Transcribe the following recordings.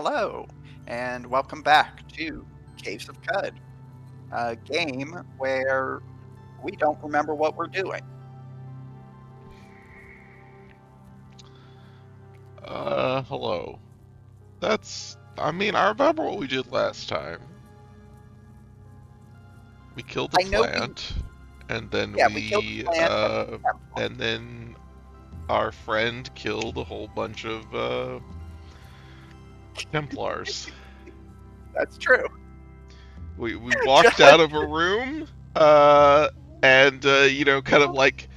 hello, and welcome back to Caves of Cud, a game where we don't remember what we're doing. Hello. I remember what we did last time. We killed the I know plant, and then we killed the plant and the temple. and then our friend killed a whole bunch of, Templars. That's true. We walked Just- out of a room, and, kind of like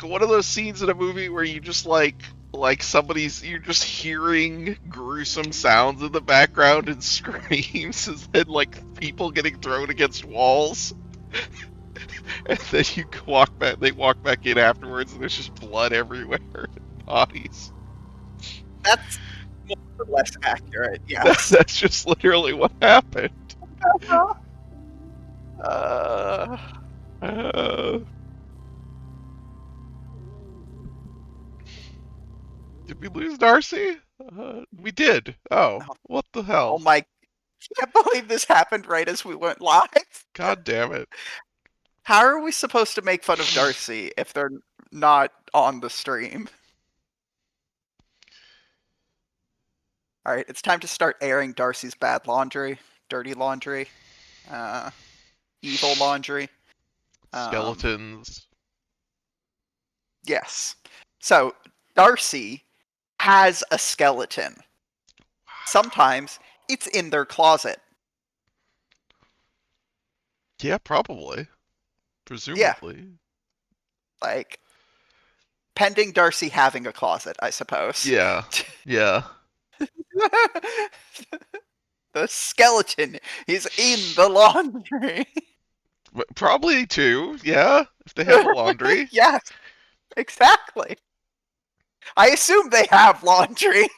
one of those scenes in a movie where you just you're just hearing gruesome sounds in the background and screams and then like people getting thrown against walls. And then they walk back in afterwards and there's just blood everywhere and bodies. that's more or less accurate, That, yes. that's just literally what happened. Uh, Uh, did we lose Darcy? We did. Oh, what the oh hell? my, I can't believe this happened right as we went live. God damn it. How are we supposed to make fun of Darcy if they're not on the stream? All right, it's time to start airing Darcy's bad laundry, dirty laundry, uh, evil laundry. Um, Skeletons. yes. So Darcy has a skeleton. Sometimes it's in their closet. Yeah, probably. Yeah, Presumably. like pending Darcy having a closet, I suppose. Yeah. Yeah. The skeleton is in the laundry. Probably two. Yeah. If they have a laundry. Yes, exactly. I assume they have laundry.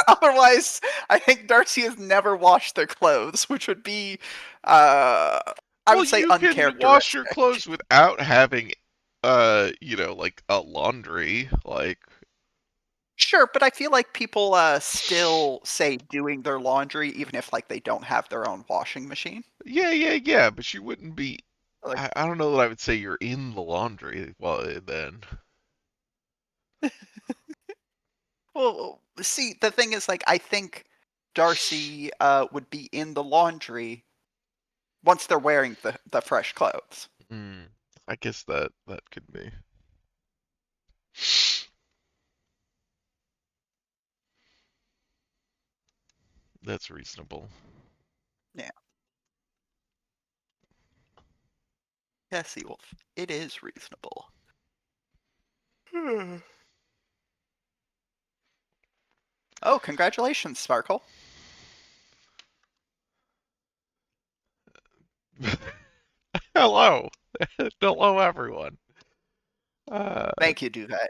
Otherwise, I think Darcy has never washed their clothes, which would be, I Well, would say, you can wash your uncharacteristic. clothes without having, like a laundry. Like, Sure, but I feel like people still say doing their laundry, even if like they don't have their own washing machine. yeah. But you wouldn't be. Like, I don't know that I would say you're in the laundry. Well, then. well, see, the thing is, like, I think Darcy would be in the laundry once they're wearing the fresh clothes. Mm, I guess that could be. That's reasonable. Yeah. Yes, Wolf. It is reasonable. Oh, congratulations, Sparkle. Hello. Hello, everyone. Uh, Thank you, Duvet.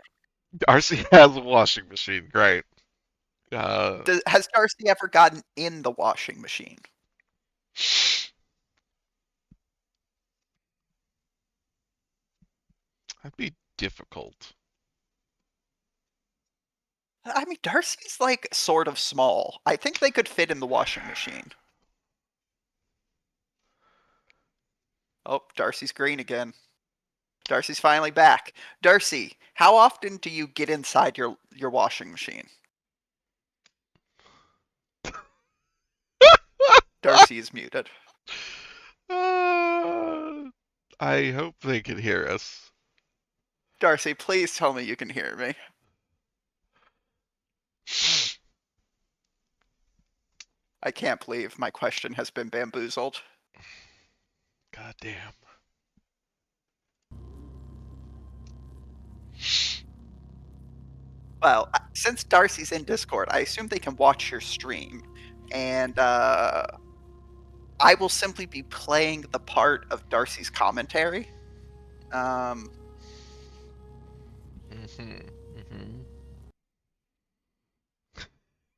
Darcy has a washing machine. Great. Uh, Has Darcy ever gotten in the washing machine? that'd be difficult. I mean, Darcy's like sort of small. I think they could fit in the washing machine. Oh, Darcy's green again. Darcy's finally back. Darcy, how often do you get inside your washing machine? Darcy is muted. Uh, I hope they can hear us. Darcy, please tell me you can hear me. I can't believe my question has been bamboozled. God damn. Well, since Darcy's in Discord, I assume they can watch your stream. And I will simply be playing the part of Darcy's commentary. Um, Mm-hmm.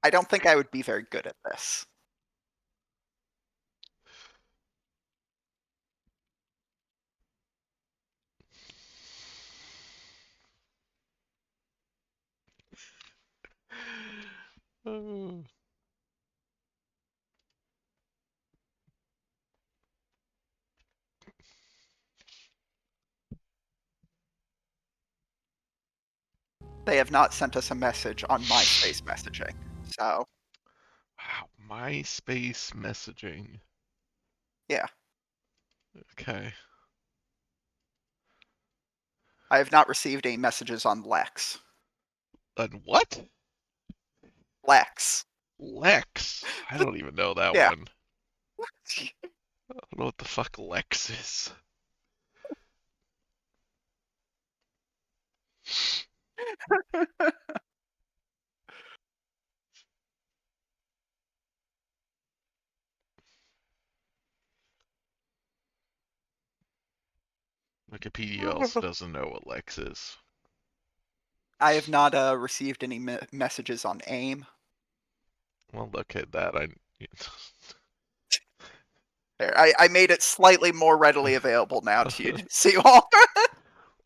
I don't think I would be very good at this. Oh. They have not sent us a message on MySpace messaging. So, Wow, MySpace messaging. yeah. Okay. I have not received any messages on Lex. And what? Lex. Lex. I don't even know that Yeah. one. I don't know what the fuck Lex is. Wikipedia also doesn't know what Lex is. I have not received any messages on AIM. Well, look at that. There, I made it slightly more readily available now to you to see all.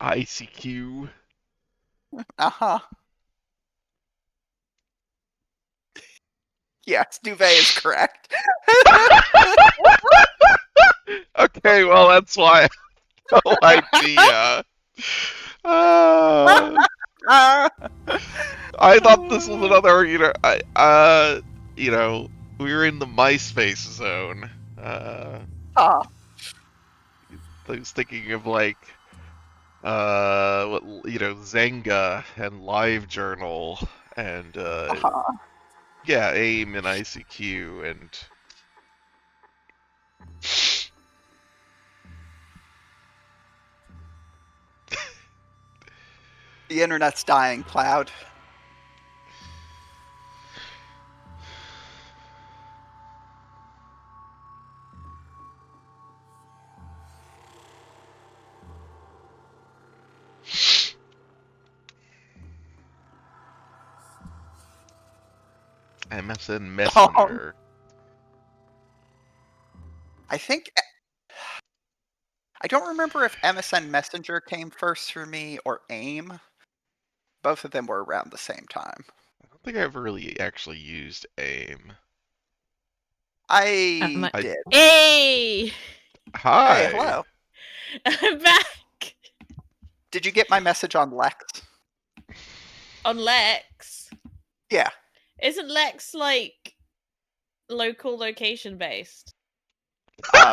ICQ. Uh-huh. Yes, Duvet is correct. Okay, well, that's why I have no idea. Uh, Uh, I thought this was another, we were in the MySpace zone. uh, I was thinking of like, Zynga and LiveJournal and uh-huh. yeah, AIM and ICQ and The internet's dying, Cloud. MSN Um, Messenger. I think I don't remember if MSN Messenger came first for me or AIM. Both of them were around the same time. I don't think I ever really actually used AIM. I I did. Hey! Hey, Hi. hello. I'm back Did you get my message on Lex? on Lex. Yeah. Isn't Lex like local location based?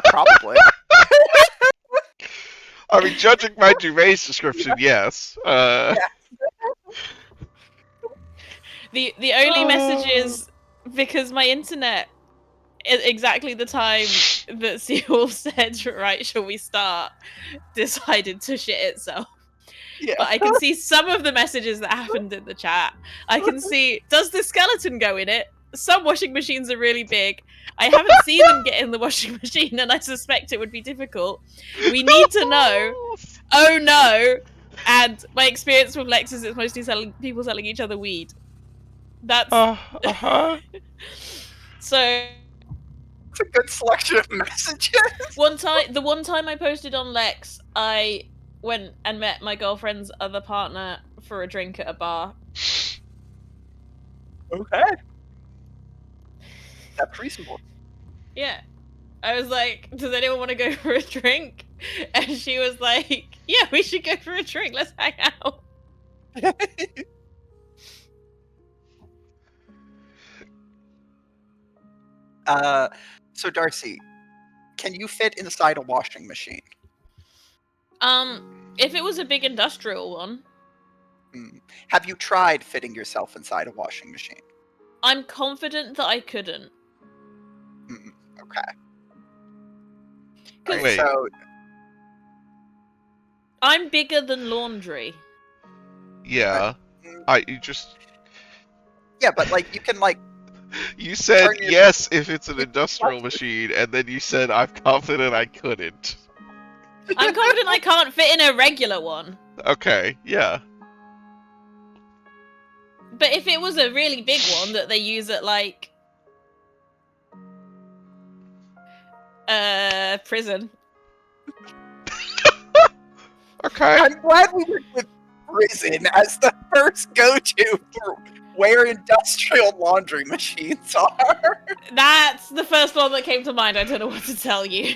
Probably. I mean, judging my Gervais description, yes. The only message is because my internet at exactly the time that Seoul said, right, shall we start, decided to shit itself. Yeah. But I can see some of the messages that happened in the chat. I can see, does the skeleton go in it? Some washing machines are really big. I haven't seen them get in the washing machine, and I suspect it would be difficult. We need to know. Oh no! And my experience with Lex is it's mostly people selling each other weed. That's Uh-huh. so. It's a good selection of messages. The one time I posted on Lex, I went and met my girlfriend's other partner for a drink at a bar. Okay. That's reasonable. Yeah. I was like, does anyone want to go for a drink? And she was like, yeah, we should go for a drink. Let's hang out. So Darcy, can you fit inside a washing machine? If it was a big industrial one, Have you tried fitting yourself inside a washing machine? I'm confident that I couldn't. Okay. Because Wait. So I'm bigger than laundry. Yeah. mm, yeah, but like you can like You said turn your yes if it's an you- industrial machine, and then you said I'm confident I couldn't. I'm confident I can't fit in a regular one. Okay, yeah. But if it was a really big one that they use at like prison. Okay. I'm glad we went with prison as the first go-to for where industrial laundry machines are. That's the first one that came to mind. I don't know what to tell you.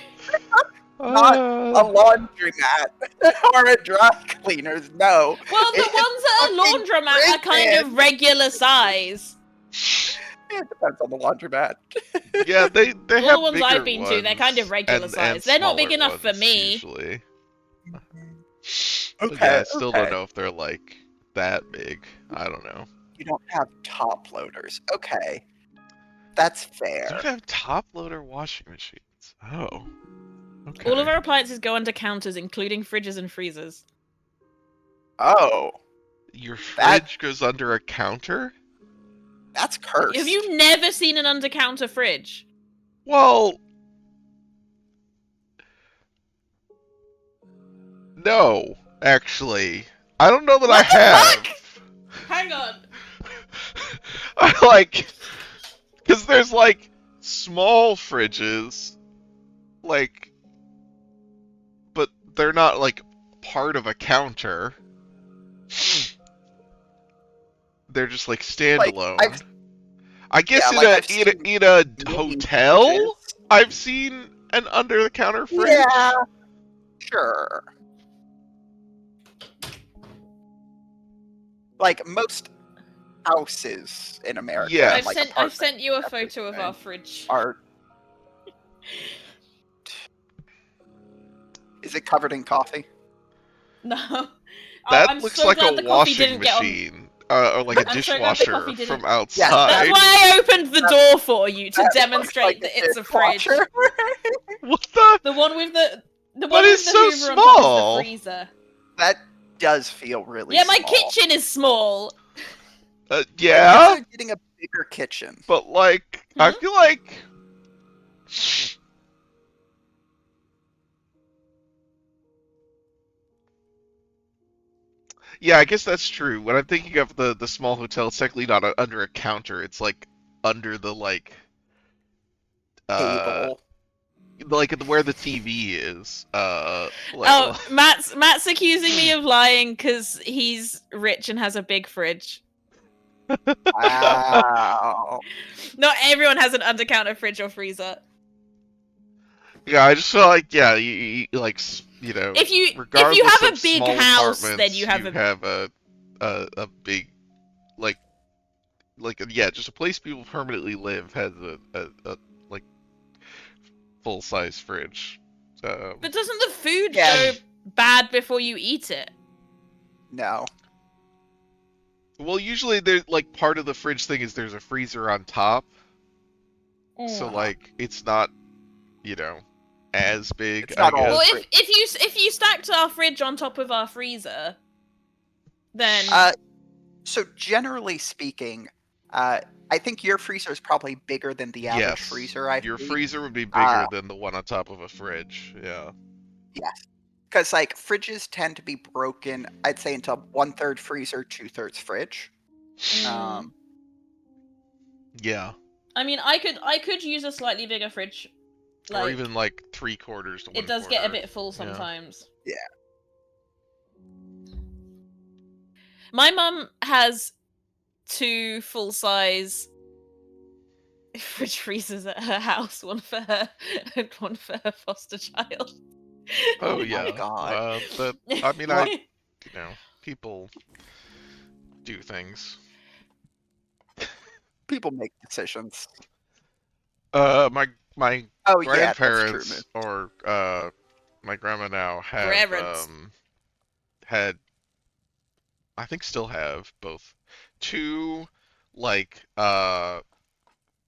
Not a laundromat or a dry cleaners. No. Well, the It's ones that are fucking laundromat are kind of prison. regular size. It depends on the laundromat. Yeah, they All have the ones bigger I've been to, they're kind of ones regular and size. They're not big smaller enough for ones, me. usually. Okay. Yeah, I still okay. don't know if they're like that big. I don't know. You don't have top loaders. Okay. That's Don't fair. have top loader washing machines. Oh. Okay. All of our appliances go under counters, including fridges and freezers. Oh, Your That- fridge goes under a counter? that's cursed. Have you never seen an under counter fridge? Well, no, actually. I don't know that I What the have. fuck? Hang on. I like, because there's like small fridges, like, but they're not like part of a counter. They're just like standalone. I've- I guess Yeah, like, I've seen in a mini hotel, fridges. I've seen an under the counter fridge. Yeah. Sure. Like most houses in America. Yeah. I've like sent apartments you a and photo of everything our fridge. Are is it covered in coffee? No. That I'm looks so like glad a the coffee washing didn't get on. machine, or like a I'm so glad the dishwasher coffee didn't- from outside. That's why I opened the door for you to That demonstrate looks like that it's a fridge. dishwasher. What the? The one with the But one with it's the so Hoover on top small. is the freezer. That does feel really Yeah, my small. kitchen is small. Yeah, Consider getting a bigger kitchen. but like, I Hmm? feel like. Yeah, I guess that's true. When I'm thinking of the small hotel, it's technically not under a counter. It's like under the Table. like where the TV is. Like, Oh, Matt's accusing me of lying because he's rich and has a big fridge. Wow. Not everyone has an under-counter fridge or freezer. yeah, I just feel like like If you regardless have of a big small house, then apartments, you have a big like yeah, just a place people permanently live has a like full size fridge. But doesn't the food Yeah. go bad before you eat it? No. Well, usually there's like part of the fridge thing is there's a freezer on top, so like it's not as big. It's not I all- guess. Well, if you stacked our fridge on top of our freezer, then So generally speaking, I think your freezer is probably bigger than the average Yes, freezer. I your think. freezer would be bigger Uh, than the one on top of a fridge. Yeah. Yes. Because like fridges tend to be broken, I'd say into 1/3 freezer, 2/3 fridge. Um, Yeah. I mean, I could use a slightly bigger fridge. Or Like, even like 3/4 to 1/4. it does get a bit full sometimes. Yeah. My mum has 2 full-size fridge freezers at her house, one for her and one for her foster child. Oh my yeah. God. I mean, people do things. people make decisions. My Oh yeah, that's true. grandparents or my grandma now have Grandparents. had, I think still have, both 2 like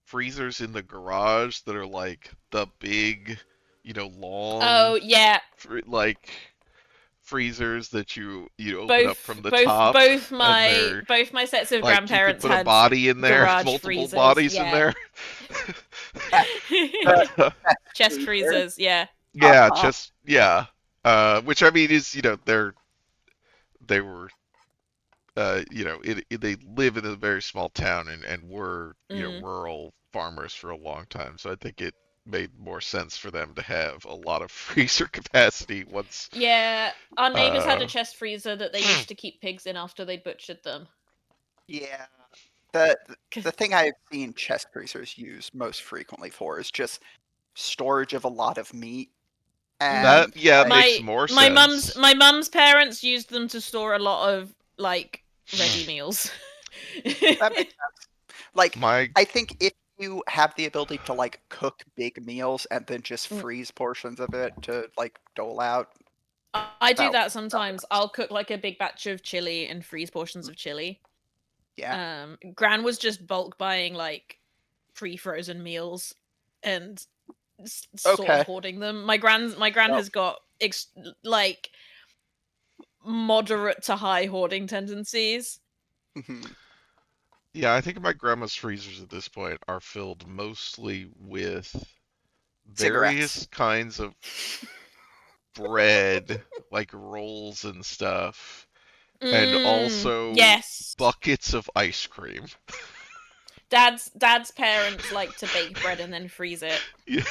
freezers in the garage that are like the big, long Oh yeah, like freezers that you open up from the both top. both and my they're, both my sets of like, grandparents you could put had a body in there, garage multiple freezers, bodies in yeah. there. chest freezers. Yeah. Yeah, Uh-huh. just yeah. Which I mean is, they were they live in a very small town and were rural farmers for a long time. So I think it made more sense for them to have a lot of freezer capacity once. Yeah, our neighbors had a Uh, chest freezer that they used to keep pigs in after they butchered them. Yeah. The the thing I've seen chest freezers used most frequently for is just storage of a lot of meat, That and makes more my sense. mum's parents used them to store a lot of like ready meals. that makes sense. Like, My I think if you have the ability to like cook big meals and then just freeze portions of it to like dole out, I do that that sometimes. I'll cook like a big batch of chili and freeze portions of chili. yeah. Gran was just bulk buying like pre-frozen meals and sort of Okay. hoarding them. My gran Well, has got like moderate to high hoarding tendencies. mhm. Yeah, I think my grandma's freezers at this point are filled mostly with Cigarettes. various kinds of bread, like rolls and stuff, and also Yes. buckets of ice cream. Dad's parents like to bake bread and then freeze it. Yeah.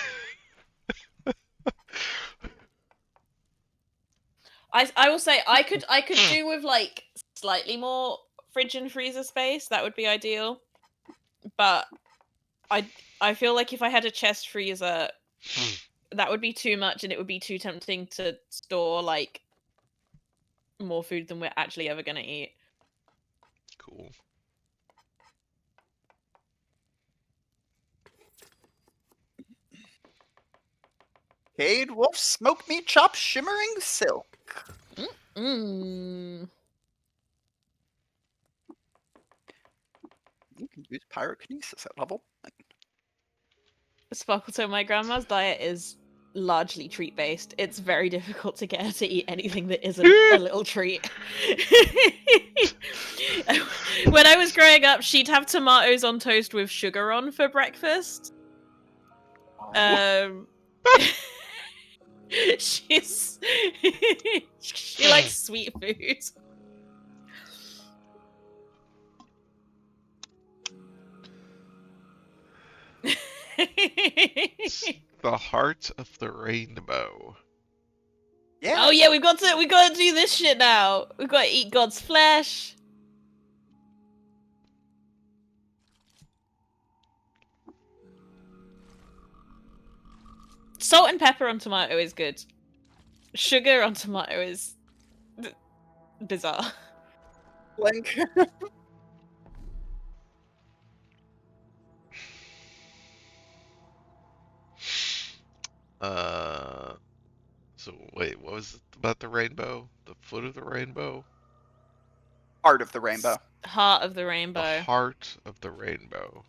I will say I could do with like slightly more fridge and freezer space. That would be ideal. But I I feel like if I had a chest freezer, that would be too much, and it would be too tempting to store like more food than we're actually ever gonna eat. Cool. Cade Wolf Smoke Meat Chop Shimmering Silk. Mm. You can use pyrokinesis at level. Sparkleton, my grandma's diet is largely treat based. It's very difficult to get her to eat anything that isn't a little treat. When I was growing up, she'd have tomatoes on toast with sugar on for breakfast. Um, she's she likes sweet food. The heart of the rainbow. Yeah. Oh yeah, we got to do this shit now. We've got to eat God's flesh. Salt and pepper on tomato is good. Sugar on tomato is bizarre. Link. So wait, what was it about the rainbow? The foot of the rainbow? Heart of the rainbow. Heart of the The rainbow. heart of the rainbow.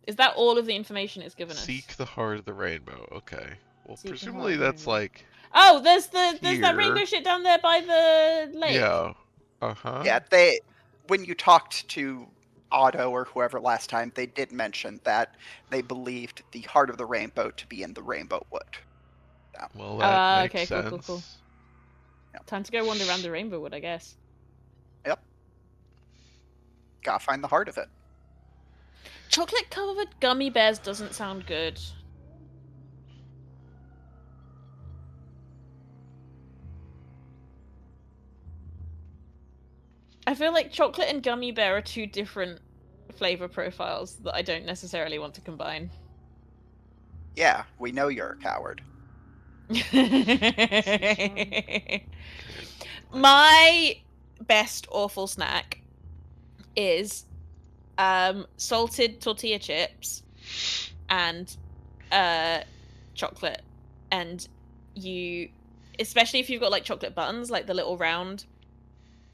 Is that all of the information it's given us? Seek the heart of the rainbow. Okay. Well, Seek the presumably heart of the that's rainbow. like Oh, there's that here. rainbow shit down there by the lake. Yeah. Uh-huh. Yeah, when you talked to Otto or whoever last time, they did mention that they believed the heart of the rainbow to be in the rainbow wood. Well, that makes Okay, sense. cool. Yep. Time to go wander around the rainbow wood, I guess. Yep. Gotta find the heart of it. Chocolate covered gummy bears doesn't sound good. I feel like chocolate and gummy bear are two different flavor profiles that I don't necessarily want to combine. Yeah, we know you're a coward. My best awful snack is salted tortilla chips and chocolate, and you, especially if you've got like chocolate buttons, like the little round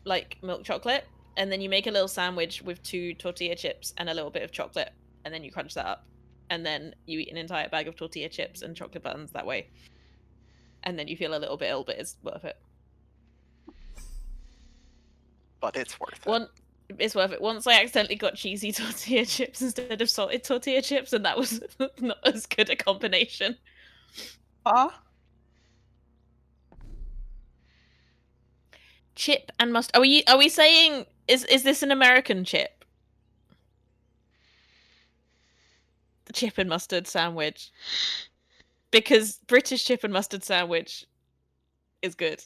like milk chocolate, and then you make a little sandwich with 2 tortilla chips and a little bit of chocolate, and then you crunch that up, and then you eat an entire bag of tortilla chips and chocolate buttons that way, and then you feel a little bit ill, but it's worth it. But it's worth it. It's worth it. Once I accidentally got cheesy tortilla chips instead of salted tortilla chips, and that was not as good a combination. Huh? Chip and mustard. Are we saying is this an American chip? The chip and mustard sandwich. Because British chip and mustard sandwich is good.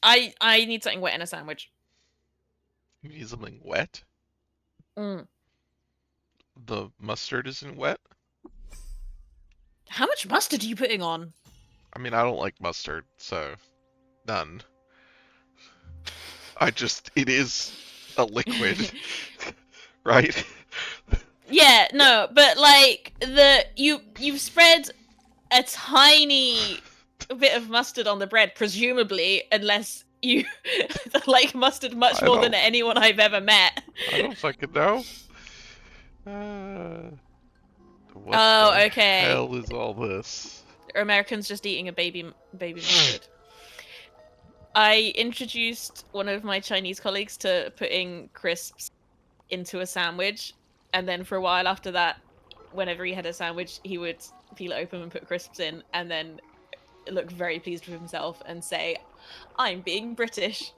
I need something wet in a sandwich. You need something wet. Mm. The mustard isn't wet. How much mustard are you putting on? I mean, I don't like mustard, so none. It is a liquid, right? Yeah, no, but like you've spread a tiny bit of mustard on the bread, presumably, unless you like mustard much I more than don't- anyone I've ever met. I don't fucking know. Uh, what Oh, the okay. hell is all this? Are Americans just eating a baby mustard? I introduced one of my Chinese colleagues to putting crisps into a sandwich, and then for a while after that, whenever he had a sandwich, he would peel it open and put crisps in, and then look very pleased with himself and say, "I'm being British."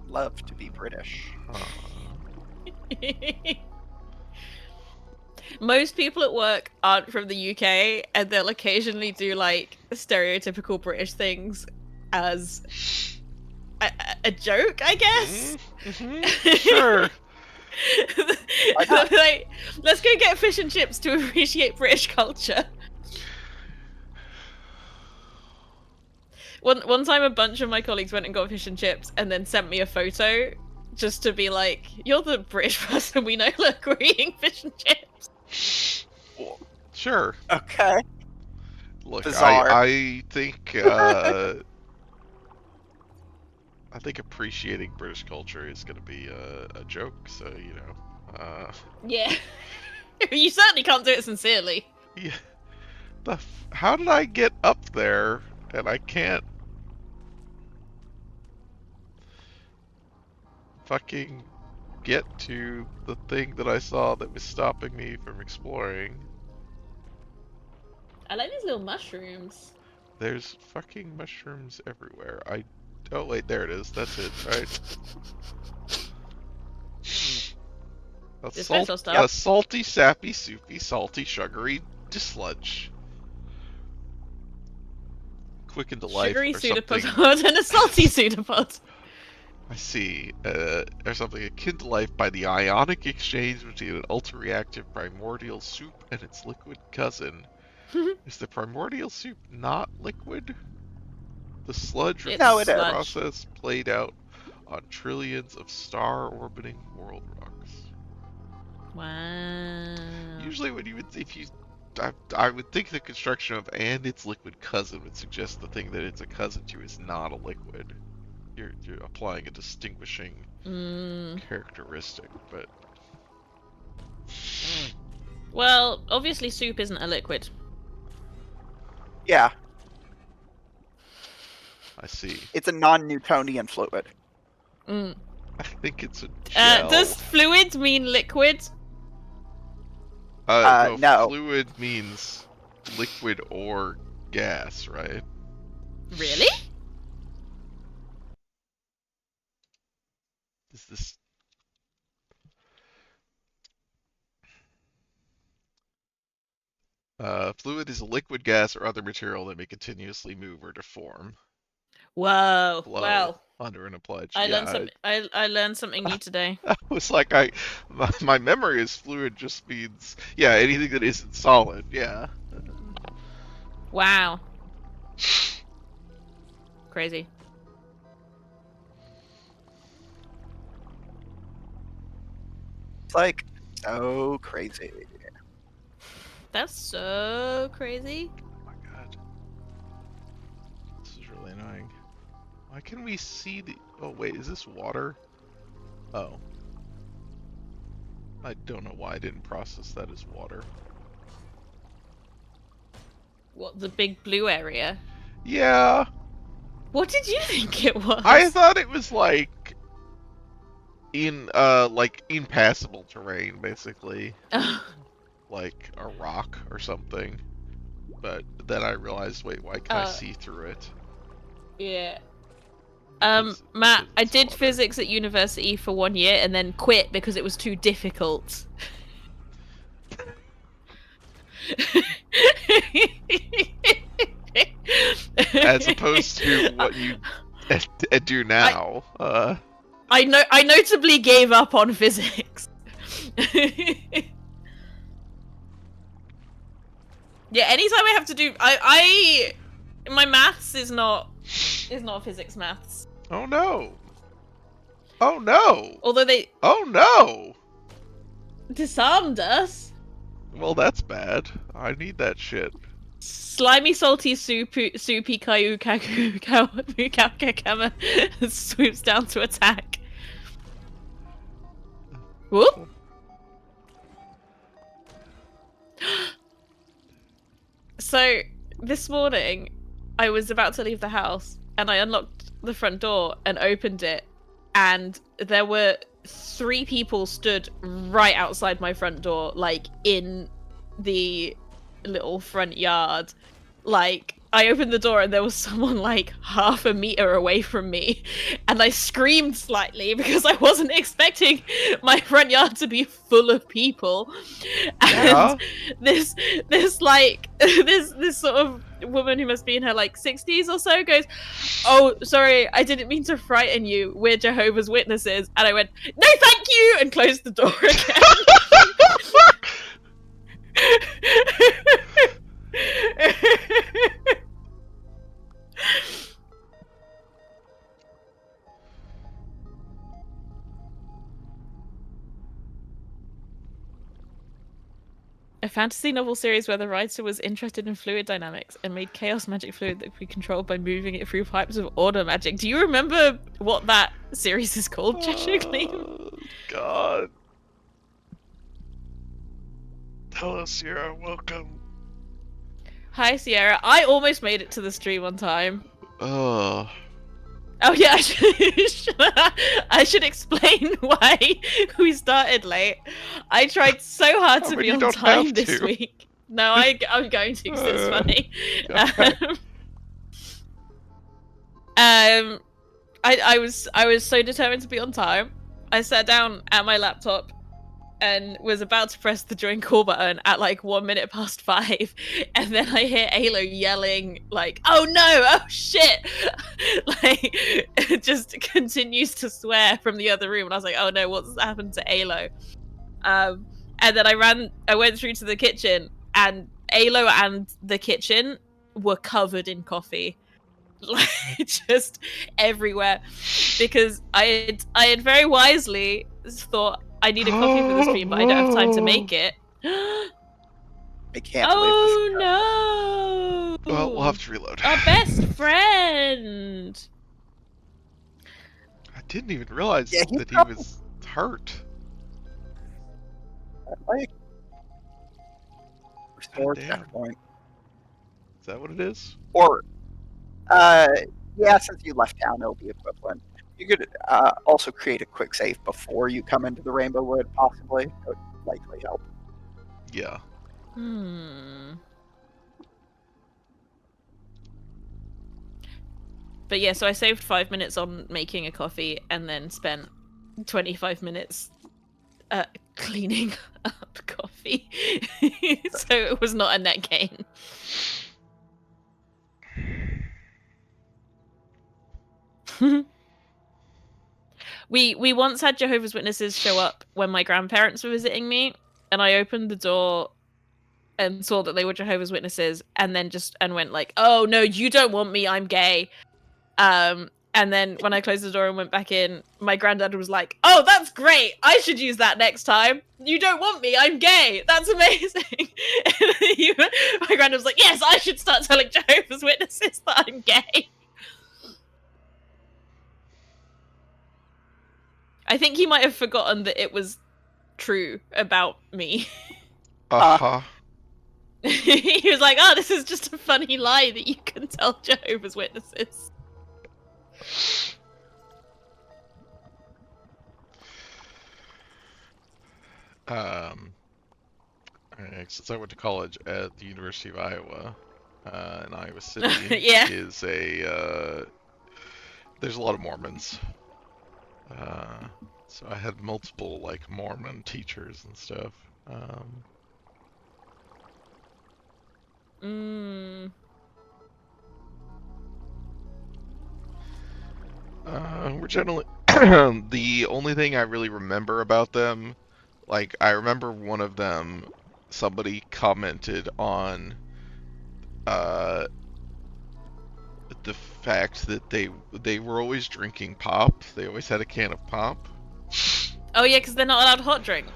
Love to be British. Most people at work aren't from the UK, and they'll occasionally do like stereotypical British things as a joke, I guess. Sure. Why not? Like, let's go get fish and chips to appreciate British culture. One time, a bunch of my colleagues went and got fish and chips, and then sent me a photo, just to be like, "You're the British person we know. Look, we're eating fish and chips." Sure. Okay. Look, Bizarre. I think I think appreciating British culture is gonna be a joke. So Yeah, you certainly can't do it sincerely. yeah. How did I get up there and I can't fucking get to the thing that I saw that was stopping me from exploring? I like these little mushrooms. There's fucking mushrooms everywhere. Oh wait, there it is. That's it, right? Dispense stuff. A salty, sappy, soupy, salty, sugary sludge. Quicken to life Sugary or something. pseudopod and a salty pseudopod. I see. Or something akin to life by the ionic exchange between an ultra-reactive primordial soup and its liquid cousin. Is the primordial soup not liquid? The sludge No, it is. process played out on trillions of star-orbiting world rocks. Wow. Usually, I would think the construction of "and its liquid cousin" would suggest the thing that it's a cousin to is not a liquid. You're applying a distinguishing characteristic, but Well, obviously soup isn't a liquid. Yeah, I see. it's a non-Newtonian fluid. Mm. I think it's a gel. Does fluid mean liquid? No. Fluid means liquid or gas, right? Really? Is this... fluid is a liquid, gas, or other material that may continuously move or deform. Whoa. Flow well, under an applied... I learned something. I learned something new today. I was like, my memory is fluid just means, yeah, anything that isn't solid, yeah. Wow. Crazy. It's like so crazy. That's so crazy. Oh my god. This is really annoying. Why can we see the... Oh wait, is this water? Oh. I don't know why I didn't process that as water. What, the big blue area? Yeah. What did you think it was? I thought it was like impassable terrain, basically. Like a rock or something. But then I realized, wait, why can I see through it? Yeah. Because Matt, I it's did water. physics at university for 1 year and then quit because it was too difficult. As opposed to what you do now. I notably gave up on physics. Yeah, anytime I have to do my maths is not physics maths. Oh no. Oh no. Although they Oh no. disarmed us. Well, that's bad. I need that shit. Slimy, salty, soupy, caillou, kakama swoops down to attack. Whoop! So, this morning, I was about to leave the house, and I unlocked the front door and opened it, and there were 3 people stood right outside my front door, like, in the little front yard. Like, I opened the door and there was someone like half a meter away from me, and I screamed slightly because I wasn't expecting my front yard to be full of people. And this sort of woman who must be in her like 60s or so goes, "Oh, sorry, I didn't mean to frighten you. We're Jehovah's Witnesses." And I went, "No, thank you," and closed the door again. A fantasy novel series where the writer was interested in fluid dynamics and made chaos magic fluid that could be controlled by moving it through pipes of order magic. Do you remember what that series is called, Cheshire Gleam? Oh, God. Hello, Sierra. Welcome. Hi, Sierra. I almost made it to the stream on time. Oh. Oh yeah, I should explain why we started late. I tried so hard to be on time this week. No, I'm going to because it's funny. Okay. I was so determined to be on time. I sat down at my laptop and was about to press the join call button at like 1 minute past 5, and then I hear Alo yelling like, "Oh no, oh shit!" Like, it just continues to swear from the other room, and I was like, "Oh no, what's happened to Alo?" And then I went through to the kitchen, and Alo and the kitchen were covered in coffee. Like, just everywhere, because I had very wisely thought, I need a coffee for the stream, but I don't have time to make it. I can't believe this. Oh no! Well, we'll have to reload. Our best friend! I didn't even realize Yeah, that he was hurt. Like, restore Goddamn. checkpoint. Is that what it is? Or, yeah, since you left town, it'll be equivalent. You could also create a quick save before you come into the Rainbow Wood, possibly. It would likely help. Yeah. But yeah, so I saved 5 minutes on making a coffee and then spent 25 minutes cleaning up coffee. So it was not a net gain. We once had Jehovah's Witnesses show up when my grandparents were visiting me, and I opened the door and saw that they were Jehovah's Witnesses, and then went like, "Oh no, you don't want me, I'm gay." And then when I closed the door and went back in, my granddad was like, "Oh, that's great! I should use that next time. You don't want me, I'm gay. That's amazing." And my granddad was like, "Yes, I should start telling Jehovah's Witnesses that I'm gay." I think he might have forgotten that it was true about me. Uh-huh. He was like, "Oh, this is just a funny lie that you can tell Jehovah's Witnesses." Since I went to college at the University of Iowa, in Iowa City, Yeah. is there's a lot of Mormons. So I had multiple like Mormon teachers and stuff. Mm. We're generally the only thing I really remember about them, like I remember one of them, somebody commented on uh the fact that they were always drinking pop. They always had a can of pop. Oh yeah, because they're not allowed hot drinks.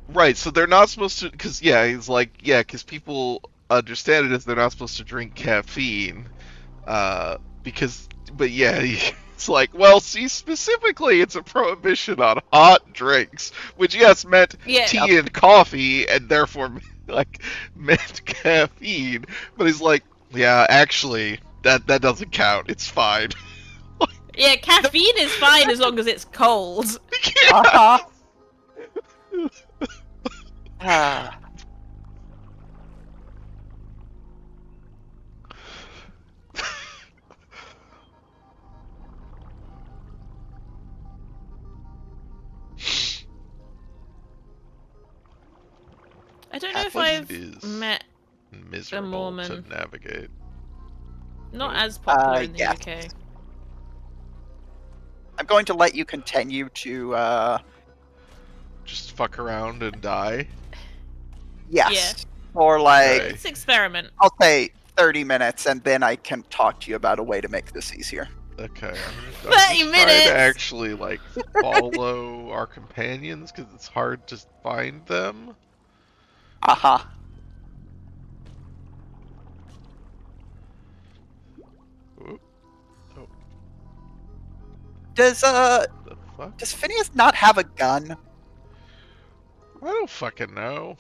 Right, so they're not supposed to, because yeah, he's like, yeah, because people understand it as they're not supposed to drink caffeine, because, but yeah, it's like, well, see, specifically, it's a prohibition on hot drinks, which yes meant Yeah. tea and coffee, and therefore, like, meant caffeine. But he's like, yeah, actually, that doesn't count. It's fine. Yeah, caffeine is fine as long as it's cold. Uh-huh. Ah. I don't know if Atlas I've is met miserable Mormon. to navigate. not as popular in the yes. UK. I'm going to let you continue to, Just fuck around and die. yes. Or like, Okay. Let's experiment. I'll say 30 minutes, and then I can talk to you about a way to make this easier. Okay, I'm 30 just trying minutes! to actually like follow our companions because it's hard to find them. Uh-huh. Oop, Does the fuck? Phineas not have a gun? I don't fucking know.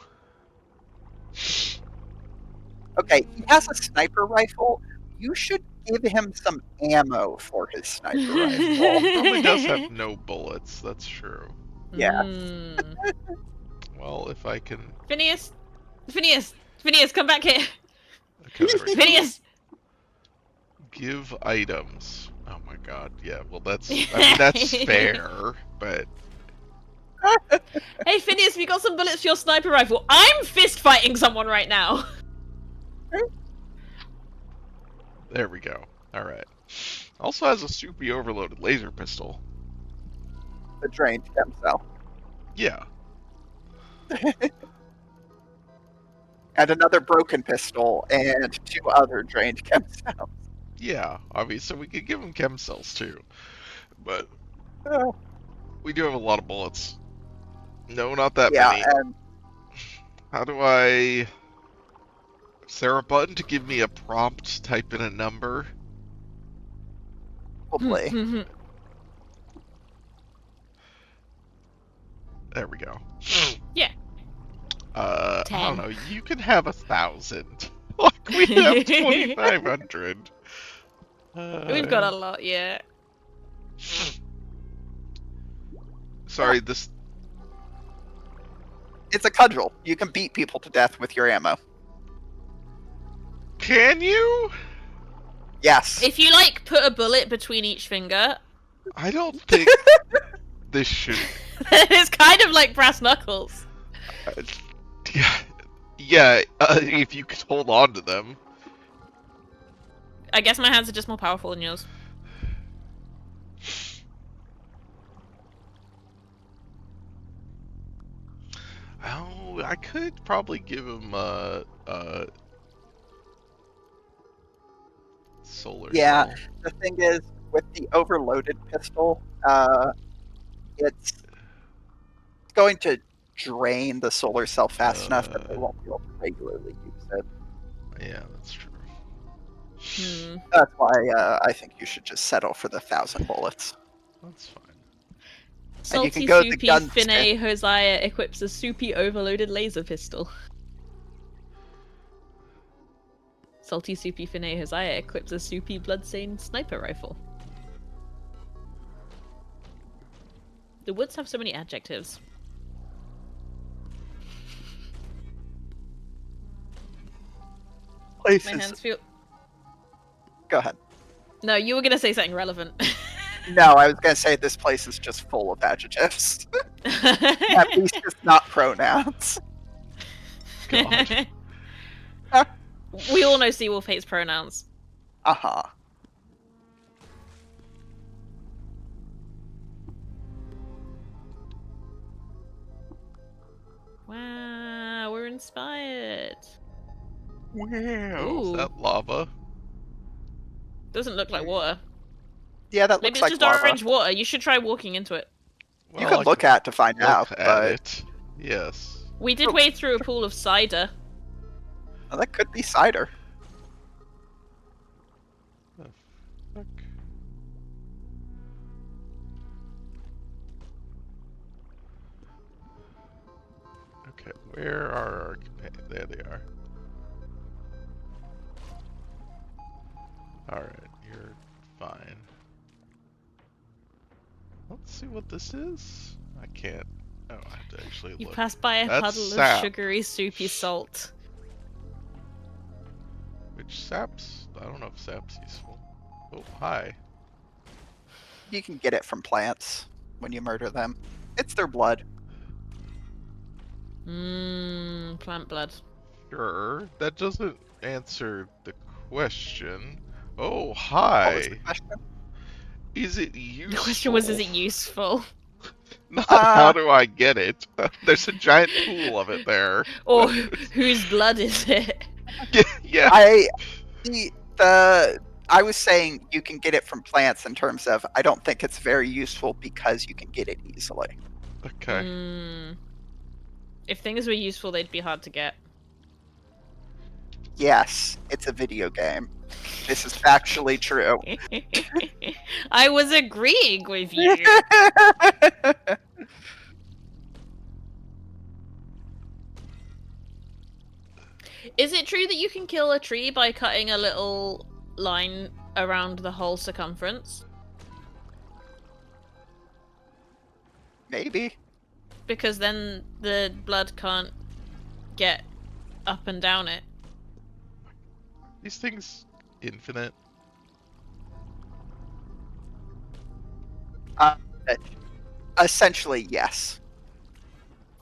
Okay, he has a sniper rifle. You should give him some ammo for his sniper rifle. Probably does have no bullets. That's true. Yeah. Mm. Well, if I can. Phineas! Phineas! Phineas, come back here! Okay, there we go. Phineas! Give items. Oh my god. Yeah. Well, that's. I mean, that's fair, but. Hey Phineas, we got some bullets for your sniper rifle. I'm fist fighting someone right now. There we go. All right. Also has a soupy overloaded laser pistol. The drained stem cell. Yeah. And another broken pistol, and 2 other drained chem cells. Yeah. Obviously, we could give him chem cells too, but Uh, we do have a lot of bullets. No, not that yeah, many. and How do I? Is there a button to give me a prompt to type in a number? probably. There we go. Yeah. I 10. don't know. You can have 1,000. Like we have 2,500. We've got a lot, yeah. Sorry, this. It's a cudgel. You can beat people to death with your ammo. Can you? Yes. If you like put a bullet between each finger, I don't think this should. it's kind of like brass knuckles. Yeah, yeah. If you could hold on to them. I guess my hands are just more powerful than yours. Oh, I could probably give him solar. Yeah. cell. The thing is, with the overloaded pistol, it's going to drain the solar cell fast enough that they won't be able to regularly use it. Yeah, that's true. That's why I think you should just settle for the 1,000 bullets. That's fine. And you can Salty go to Soupy gunsmith. Finney Hosea equips a soupy overloaded laser pistol. Salty Soupy Finney Hosea equips a soupy bloodstained sniper rifle. The woods have so many adjectives. My Places. hands feel. Go ahead. No, you were gonna say something relevant. No, I was going to say this place is just full of adjectives. At least it's not pronouns. God. We all know Seawolf hates pronouns. Uh-huh. Wow, we're inspired. Wow. Is Ooh, that lava? doesn't look like water. Yeah, that Maybe looks it's like just lava. orange water. You should try walking into it. You Well, can I look could at to find out, look at but it. Yes. We did Oh. wade through a pool of cider. well, that could be cider. The fuck? Okay, where are our companions? There they are. Alright, you're fine. Let's see what this is. I can't. Oh, I have to actually You look. pass by a That's puddle of sap. sugary, soupy salt. Which sap's? I don't know if sap's useful. Oh, hi. You can get it from plants when you murder them. It's their blood. Mmm, plant blood. Sure. That doesn't answer the question. Oh, What was the hi. question? Is it useful? The question was, is it useful? Not how do I get it? There's a giant pool of it there. Or whose blood is it? Yeah. I was saying you can get it from plants in terms of I don't think it's very useful because you can get it easily. Okay. Mm. If things were useful, they'd be hard to get. Yes, it's a video game. This is factually true. I was agreeing with you. Is it true that you can kill a tree by cutting a little line around the whole circumference? Maybe. Because then the blood can't get up and down it. These things infinite. Uh, essentially, yes.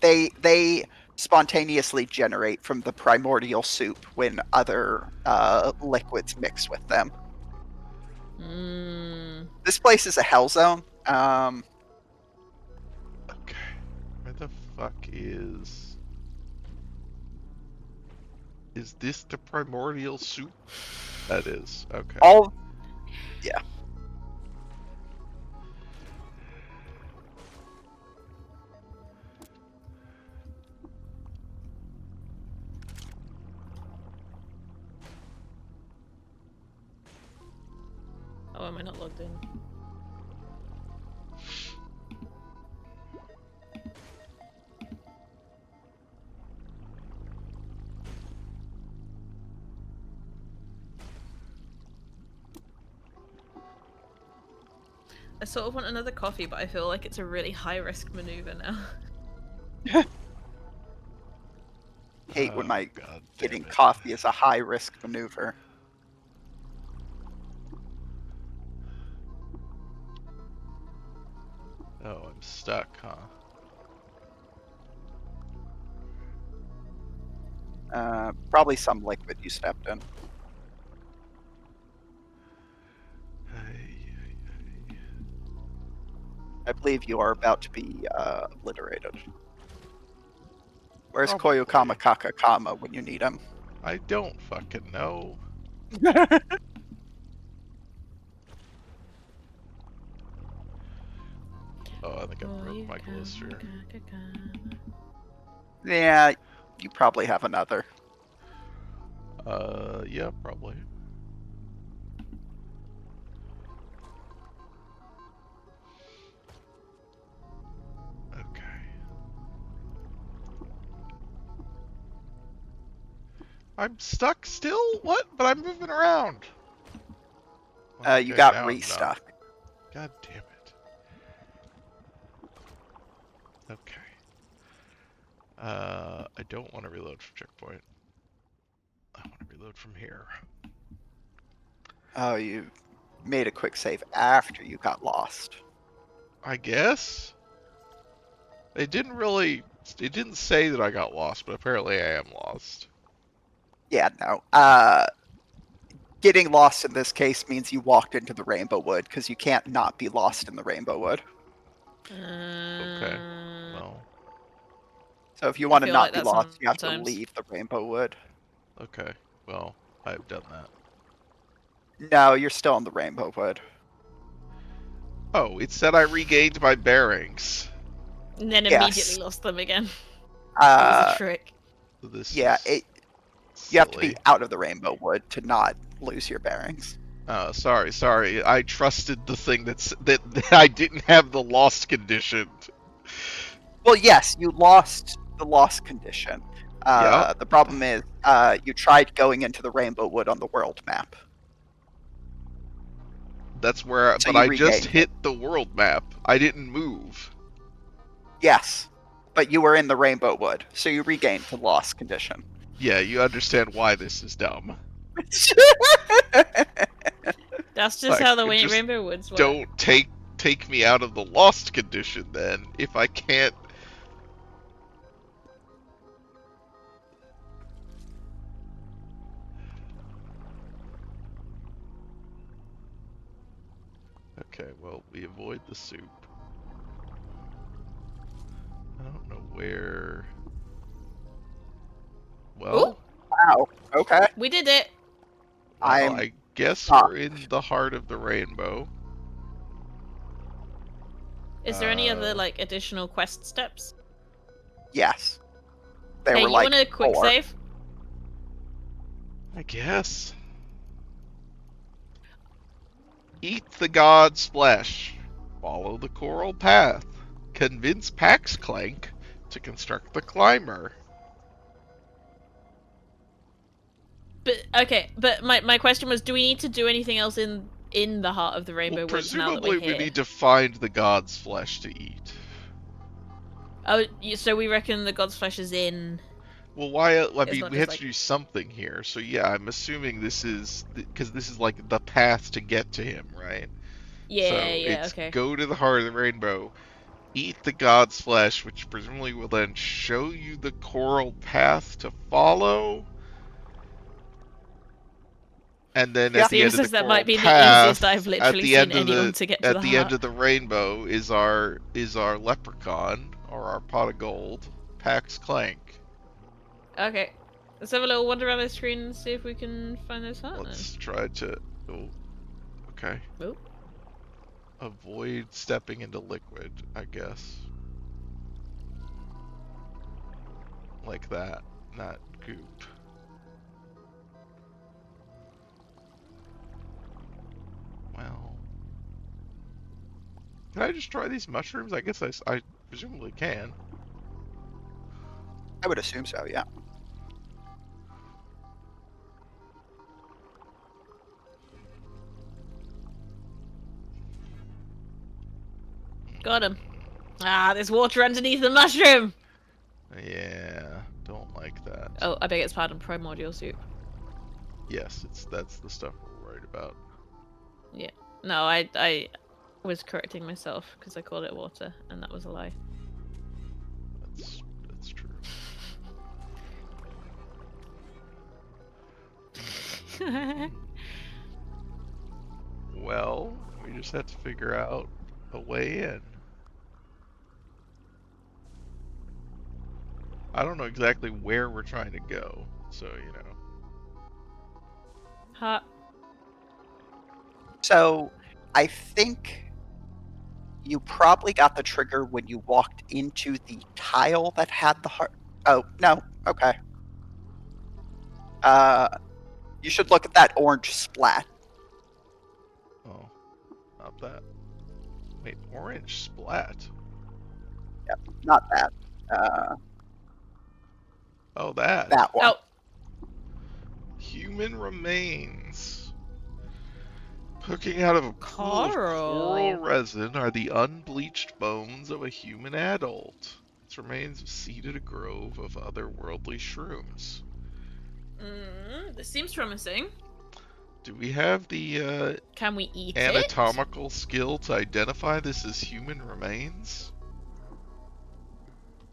They spontaneously generate from the primordial soup when other liquids mix with them. Mm. This place is a hell zone. Okay. Where the fuck is... Is this the primordial soup? That is. Okay. All yeah. Oh, am I not logged in? I sort of want another coffee, but I feel like it's a really high-risk maneuver now. Hate when my God damn getting it. coffee is a high risk maneuver. Oh, I'm stuck, huh? Probably some liquid you stepped in. I believe you are about to be obliterated. Where's Probably. Koyokama Kakakama when you need him? I don't fucking know. Oh, I think I broke my blister. Yeah, you probably have another. Yeah, probably. Okay. I'm stuck still? What? But I'm moving around. You Okay, got now I'm not. restuck. God damn it. Okay. I don't want to reload from checkpoint. I want to reload from here. Oh, you made a quick save after you got lost. I guess? It didn't say that I got lost, but apparently I am lost. Yeah, no. Getting lost in this case means you walked into the Rainbow Wood, because you can't not be lost in the Rainbow Wood. Okay. Uh, Well, So if you I want to feel not like be that lost, you have to sometimes. leave the Rainbow Wood. okay. Well, I've done that. No, you're still in the Rainbow Wood. Oh, it said I regained my bearings. And then immediately Yes. lost them again. It was a Uh, trick. This yeah, is you have to be silly. out of the Rainbow Wood to not lose your bearings. Sorry. I trusted the thing that I didn't have the lost condition. Well, yes, you lost the lost condition. Yep. The problem is, you tried going into the Rainbow Wood on the world map, That's where, so but you I just regained it. hit the world map. I didn't move. Yes, but you were in the Rainbow Wood, so you regained the lost condition. Yeah, you understand why this is dumb. That's just Like, how the just Rainbow Woods work. don't take me out of the lost condition then, if I can't. Okay, well, we avoid the soup. I don't know where. Ooh, Well, Wow. Okay. we did it. I'm I guess we're shocked. in the heart of the rainbow. Is there any other Uh, like additional quest steps? Yes. There Hey, were you like want a quick 4. save? I guess. Eat the god's flesh. Follow the coral path. Convince Pax Clank to construct the climber. But okay, but my question was, do we need to do anything else in the heart of the Well, Rainbow Woods now that we're presumably we here? need to find the god's flesh to eat. Oh, so we reckon the God's flesh is in. Well, why? I It's mean, not we just have to like. do something here. So yeah, I'm assuming this is because this is like the path to get to him, right? Yeah, So yeah, it's okay. go to the heart of the rainbow, eat the god's flesh, which presumably will then show you the coral path to follow. And then Yeah. at the end Seems of the as that might coral be the easiest I've path, at literally the seen end of anyone the to get to at the the end heart. of the rainbow is our leprechaun or our pot of gold, Pax Clank. Okay. Let's have a little wander around the screen and see if we can find this heart then. Let's try to. Oh, okay. Oh. Avoid stepping into liquid, I guess. Like that, not goop. Well, can I just try these mushrooms? I guess I presumably can. I would assume so, yeah. Got him. Ah, there's water underneath the mushroom! Yeah, don't like that. Oh, I beg its pardon, primordial soup. Yes, that's the stuff we're worried about. Yeah. No, I was correcting myself because I called it water, and that was a lie. That's true. Well, we just have to figure out a way in. I don't know exactly where we're trying to go, so you know. Hot. So, I think you probably got the trigger when you walked into the tile that had the heart. Oh, no. Okay. You should look at that orange splat. Oh, not that. Wait, orange splat. Yep, not that. Oh, that. That one. Oh, Human remains. Poking out of a pool of Coral. coral resin are the unbleached bones of a human adult. Its remains have seeded a grove of otherworldly shrooms. this seems promising. Do we have the Can we eat it? anatomical skill to identify this as human remains?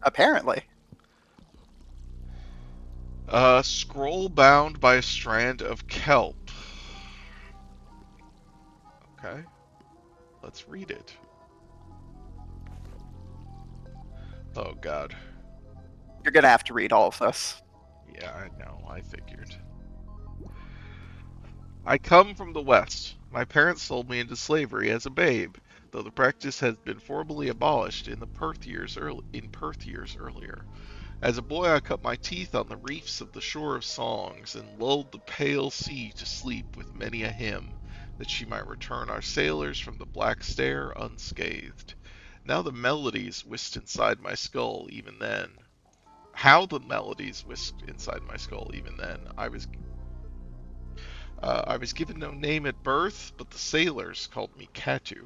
Apparently. Scroll bound by a strand of kelp. Okay, let's read it. Oh god. You're gonna have to read all of this. Yeah, I know, I figured. I come from the West. My parents sold me into slavery as a babe, though the practice has been formally abolished in Perth years earlier. As a boy, I cut my teeth on the reefs of the shore of songs, and lulled the pale sea to sleep with many a hymn, that she might return our sailors from the black stare unscathed. Now the melodies whisked inside my skull even then. How the melodies whisked inside my skull even then. I was given no name at birth, but the sailors called me Katu.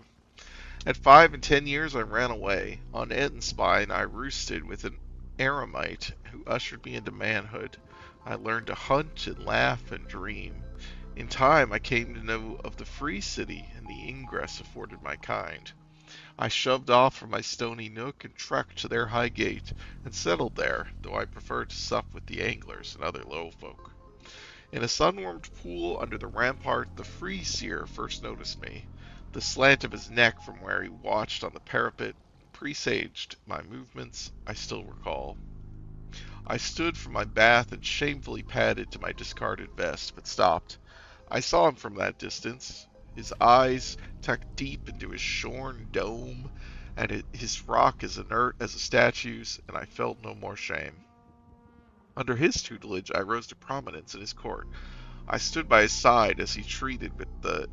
At 5 and 10 years, I ran away. On Entenspine, I roosted with an eremite who ushered me into manhood. I learned to hunt and laugh and dream. In time, I came to know of the free city and the ingress afforded my kind. I shoved off from my stony nook and trekked to their high gate, and settled there, though I preferred to sup with the anglers and other low folk. In a sun-warmed pool under the rampart, the free seer first noticed me. The slant of his neck from where he watched on the parapet presaged my movements I still recall. I stood from my bath and shamefully padded to my discarded vest, but stopped. I saw him from that distance, his eyes tucked deep into his shorn dome, and his rock as inert as a statue's, and I felt no more shame. Under his tutelage, I rose to prominence in his court. I stood by his side as he treated with the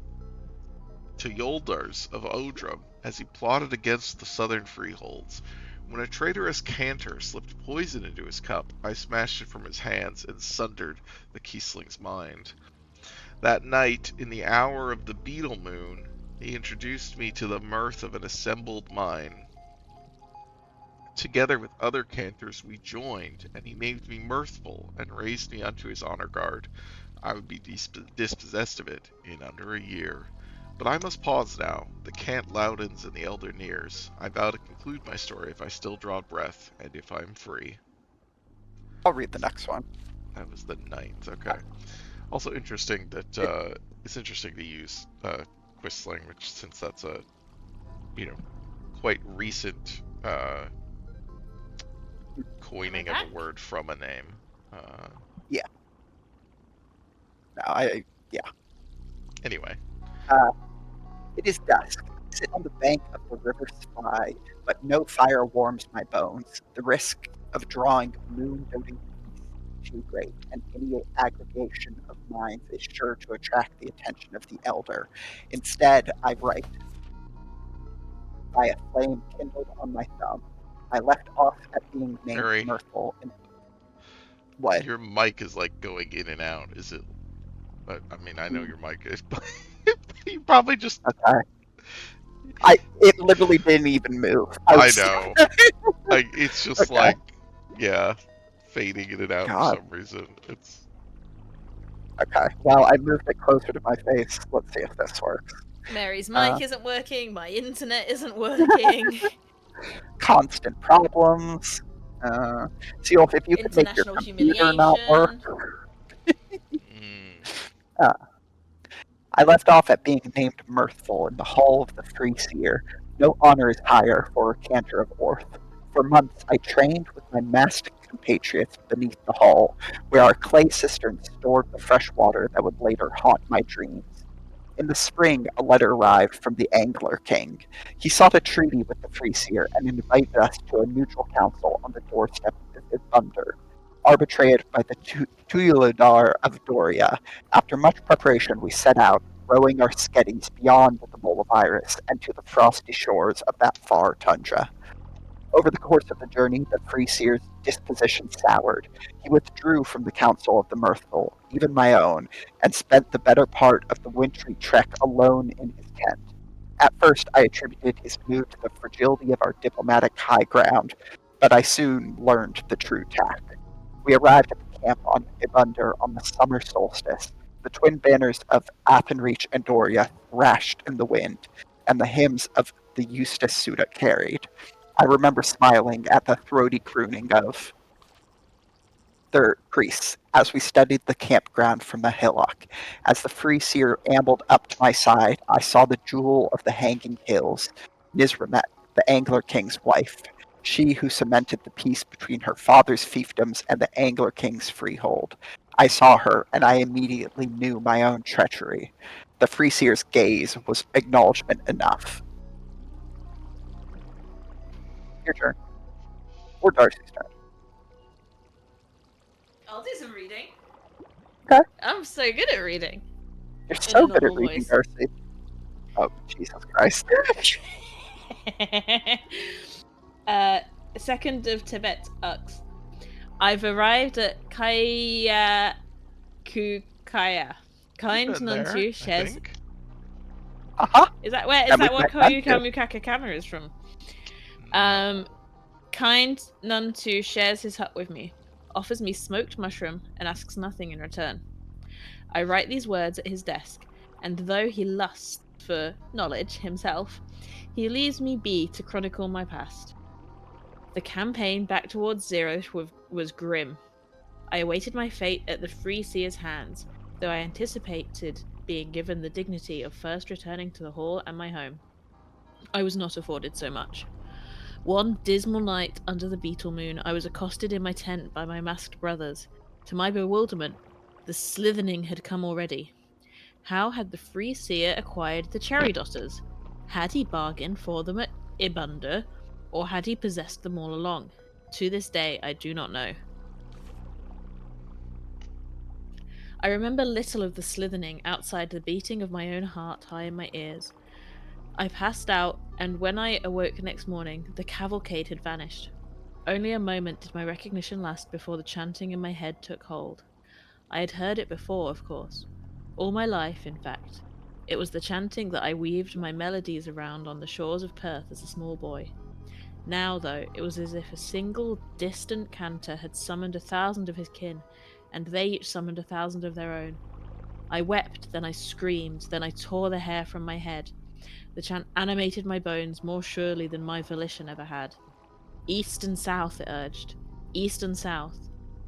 Teoldars of Odrum, as he plotted against the southern freeholds. When a traitorous cantor slipped poison into his cup, I smashed it from his hands and sundered the Kiesling's mind. That night, in the hour of the beetle moon, he introduced me to the mirth of an assembled mine. Together with other cantors we joined, and he named me Mirthful, and raised me unto his honor guard. I would be dispossessed of it in under a year. But I must pause now. The cant loudens and the elder nears. I vow to conclude my story if I still draw breath, and if I am free. I'll read the next one. That was the ninth. Okay. Also interesting that it's interesting to use Quisling, which since that's a quite recent coining of a word from a name. Yeah. No, yeah. Anyway. It is dusk. I sit on the bank of the river Spy, but no fire warms my bones. The risk of drawing moon-doting peace too great, and any aggregation of minds is sure to attract the attention of the elder. Instead, I write by a flame kindled on my thumb. I left off at being named Harry, mirthful. And what? your mic is like going in and out. Is it? I mean, I know your mic is, but you probably just. Okay. It literally didn't even move. I know. It's just Okay. like, yeah, fading in and out God. for some reason. It's Okay. Well, I moved it closer to my face. Let's see if this works. Mary's mic isn't working. My internet isn't working. Constant problems. Sealf, if you could make your International computer not work. mm, I left off at being named Mirthful in the hall of the Free Seer. No honor is higher for a cantor of Orth. For months I trained with my masked compatriots beneath the hall, where our clay cisterns stored the fresh water that would later haunt my dreams. In the spring, a letter arrived from the Angler King. He sought a treaty with the Free Seer and invited us to a neutral council on the doorstep of Thunder, arbitrated by the Tuiladar of Doria. After much preparation, we set out, rowing our skeddies beyond the Bolivirus and to the frosty shores of that far tundra. Over the course of the journey, the Free Seer's disposition soured. He withdrew from the council of the Mirthful, even my own, and spent the better part of the wintry trek alone in his tent. At first, I attributed his mood to the fragility of our diplomatic high ground, but I soon learned the true tack. We arrived at the camp on Ibunder on the summer solstice. The twin banners of Athenreach and Doria thrashed in the wind, and the hymns of the Eustace Suda carried. I remember smiling at the throaty crooning of The priests, as we studied the campground from a hillock. As the free seer ambled up to my side, I saw the jewel of the hanging hills, Nisramet, the Angler King's wife, she who cemented the peace between her father's fiefdoms and the Angler King's freehold. I saw her, and I immediately knew my own treachery. The free seer's gaze was acknowledgement enough. Your turn. Or Darcy's turn. I'll do some reading. Okay. I'm so good at reading. You're In so a good at normal reading, voice. Darcy. Oh, Jesus Christ. Second of Tibet Ux. I've arrived at Kaya Kukaya. Kind Been none there, too I shares. think. Uh-huh. Is that where? Is And that we've what met them too. Koyuka Mukakakama is from? No. Kind none too shares his hut with me, offers me smoked mushroom, and asks nothing in return. I write these words at his desk, and though he lusts for knowledge himself, he leaves me be to chronicle my past. The campaign back towards Zero was grim. I awaited my fate at the Free Seer's hands, though I anticipated being given the dignity of first returning to the hall and my home. I was not afforded so much. One dismal night under the beetle moon, I was accosted in my tent by my masked brothers. To my bewilderment, the slithening had come already. How had the Free Seer acquired the cherry dotters? Had he bargained for them at Ibunda, or had he possessed them all along? To this day, I do not know. I remember little of the slithening outside the beating of my own heart high in my ears. I passed out, and when I awoke next morning, the cavalcade had vanished. Only a moment did my recognition last before the chanting in my head took hold. I had heard it before, of course. All my life, in fact. It was the chanting that I weaved my melodies around on the shores of Perth as a small boy. Now, though, it was as if a single distant cantor had summoned 1,000 of his kin, and they each summoned 1,000 of their own. I wept, then I screamed, then I tore the hair from my head. The chant animated my bones more surely than my volition ever had. East and south, it urged. East and south.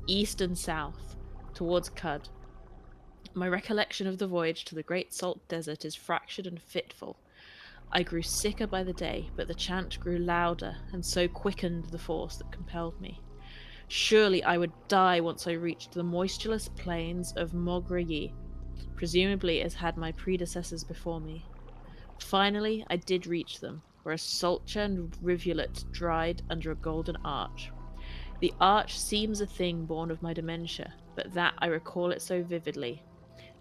East and south. Towards Cud. My recollection of the voyage to the Great Salt Desert is fractured and fitful. I grew sicker by the day, but the chant grew louder, and so quickened the force that compelled me. Surely I would die once I reached the moistureless plains of Mograyi, presumably as had my predecessors before me. Finally, I did reach them, where a salt-churned rivulet dried under a golden arch. The arch seems a thing born of my dementia, but that I recall it so vividly,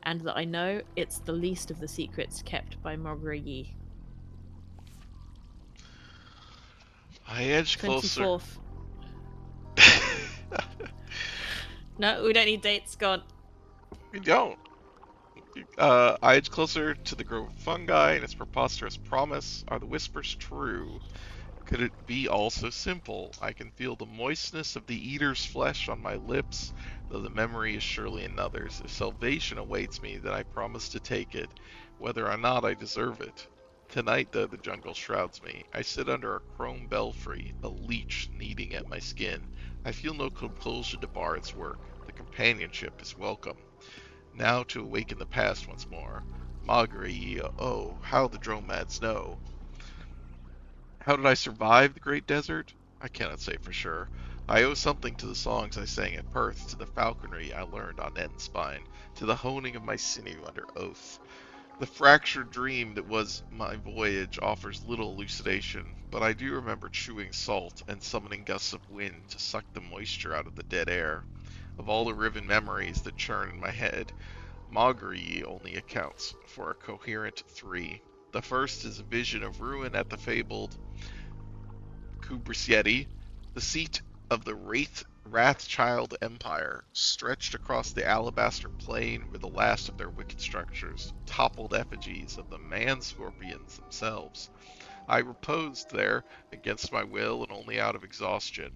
and that I know it's the least of the secrets kept by Mograyi. I edge closer. 24th. No, we don't need dates. Go on. We don't. I edge closer to the grove of fungi and its preposterous promise. Are the whispers true? Could it be all so simple? I can feel the moistness of the eater's flesh on my lips, though the memory is surely another's. If salvation awaits me, then I promise to take it, whether or not I deserve it. Tonight, though the jungle shrouds me, I sit under a chrome belfry, a leech kneading at my skin. I feel no compulsion to bar its work. The companionship is welcome. Now to awaken the past once more. Magri, oh, how the dromads know. How did I survive the great desert? I cannot say for sure. I owe something to the songs I sang at Perth, to the falconry I learned on Enspine, to the honing of my sinew under oath. The fractured dream that was my voyage offers little elucidation, but I do remember chewing salt and summoning gusts of wind to suck the moisture out of the dead air. Of all the riven memories that churn in my head, Maugre only accounts for a coherent three. The first is a vision of ruin at the fabled Kubrisieti, the seat of the Wrathchild Empire, stretched across the alabaster plain were the last of their wicked structures, toppled effigies of the man-scorpions themselves. I reposed there, against my will and only out of exhaustion.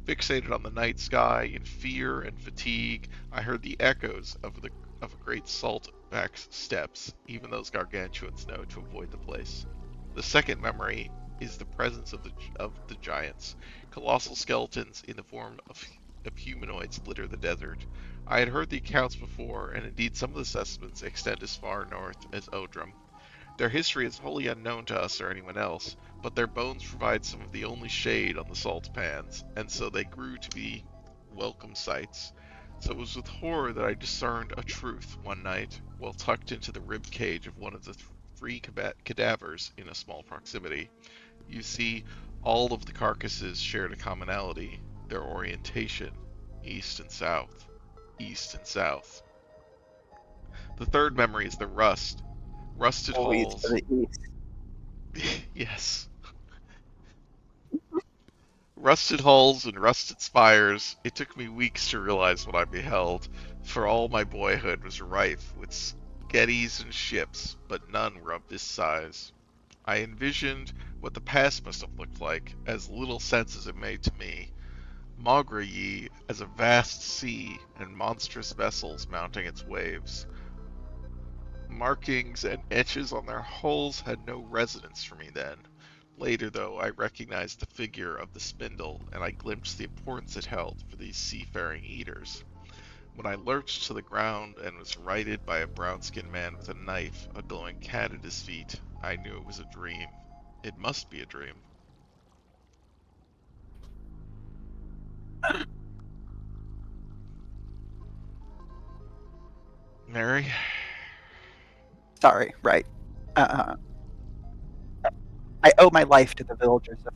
Fixated on the night sky, in fear and fatigue, I heard the echoes of a great salt-back's steps. Even those gargantuans know to avoid the place. The second memory is the presence of the giants, colossal skeletons in the form of of humanoids litter the desert. I had heard the accounts before, and indeed some of the specimens extend as far north as Odrum. Their history is wholly unknown to us or anyone else, but their bones provide some of the only shade on the salt pans, and so they grew to be welcome sights. So it was with horror that I discerned a truth one night, while tucked into the rib cage of one of the three cadavers in a small proximity. You see, all of the carcasses shared a commonality: their orientation, east and south, east and south. The third memory is the rust. Rusted Always to halls. the east. Yes. Rusted hulls and rusted spires. It took me weeks to realize what I beheld, for all my boyhood was rife with sketties and ships, but none were of this size. I envisioned what the past must have looked like, as little sense as it made to me. Maugre as a vast sea and monstrous vessels mounting its waves. Markings and etches on their hulls had no resonance for me then. Later, though, I recognized the figure of the spindle, and I glimpsed the importance it held for these seafaring eaters. When I lurched to the ground and was righted by a brown-skinned man with a knife, a glowing cat at his feet, I knew it was a dream. It must be a dream. Mary? Sorry, right. Uh, I owe my life to the villagers of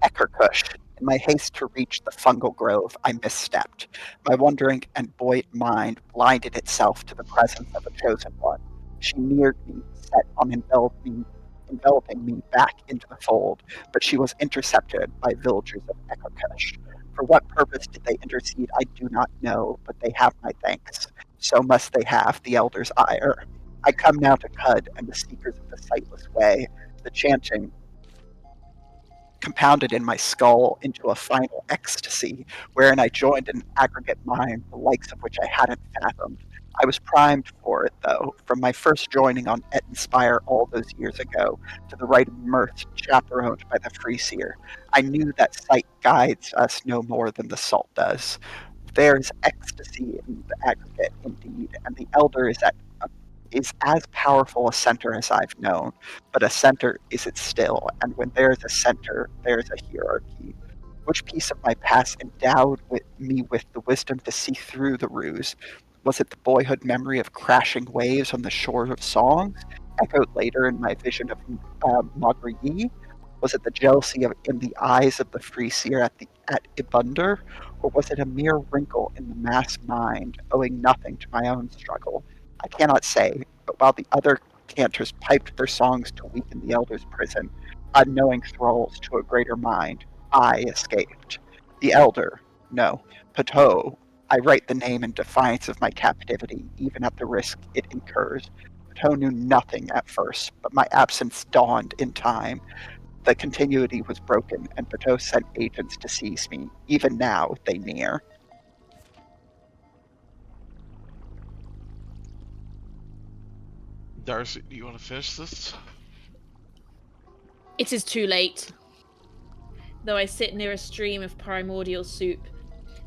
Eckerkush. In my haste to reach the fungal grove, I misstepped. My wandering and buoyant mind blinded itself to the presence of a chosen one. She neared me, set on enveloping me back into the fold, but she was intercepted by villagers of Eckerkush. For what purpose did they intercede, I do not know, but they have my thanks. So must they have the elder's ire. I come now to Cud and the seekers of the sightless way. The chanting compounded in my skull into a final ecstasy, wherein I joined an aggregate mind, the likes of which I hadn't fathomed. I was primed for it, though, from my first joining on Ettenspire all those years ago, to the rite of mirth chaperoned by the free seer. I knew that sight guides us no more than the salt does. There is ecstasy in the aggregate, indeed, and the elder is as powerful a center as I've known, but a center is it still, and when there is a center, there is a hierarchy. Which piece of my past endowed me with the wisdom to see through the ruse? Was it the boyhood memory of crashing waves on the shore of songs, echoed later in my vision of Maugre? Was it the jealousy in the eyes of the free seer at Ibunder, or was it a mere wrinkle in the mass mind, owing nothing to my own struggle? I cannot say, but while the other cantors piped their songs to weaken the elder's prison, unknowing thralls to a greater mind, I escaped. The elder, no, Pateau, I write the name in defiance of my captivity, even at the risk it incurs. Pateau knew nothing at first, but my absence dawned in time. The continuity was broken, and Pateau sent agents to seize me. Even now, they near. Darcy, do you want to finish this? It is too late. Though I sit near a stream of primordial soup,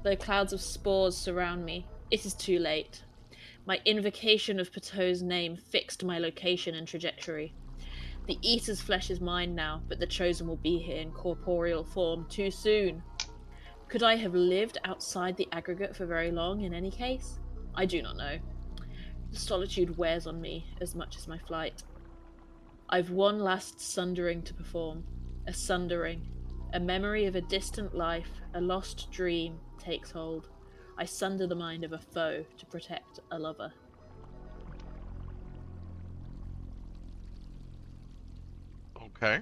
though clouds of spores surround me, it is too late. My invocation of Pateau's name fixed my location and trajectory. The eater's flesh is mine now, but the chosen will be here in corporeal form too soon. Could I have lived outside the aggregate for very long in any case? I do not know. The solitude wears on me as much as my flight. I've one last sundering to perform. A sundering. A memory of a distant life, a lost dream, takes hold. I sunder the mind of a foe to protect a lover. Okay.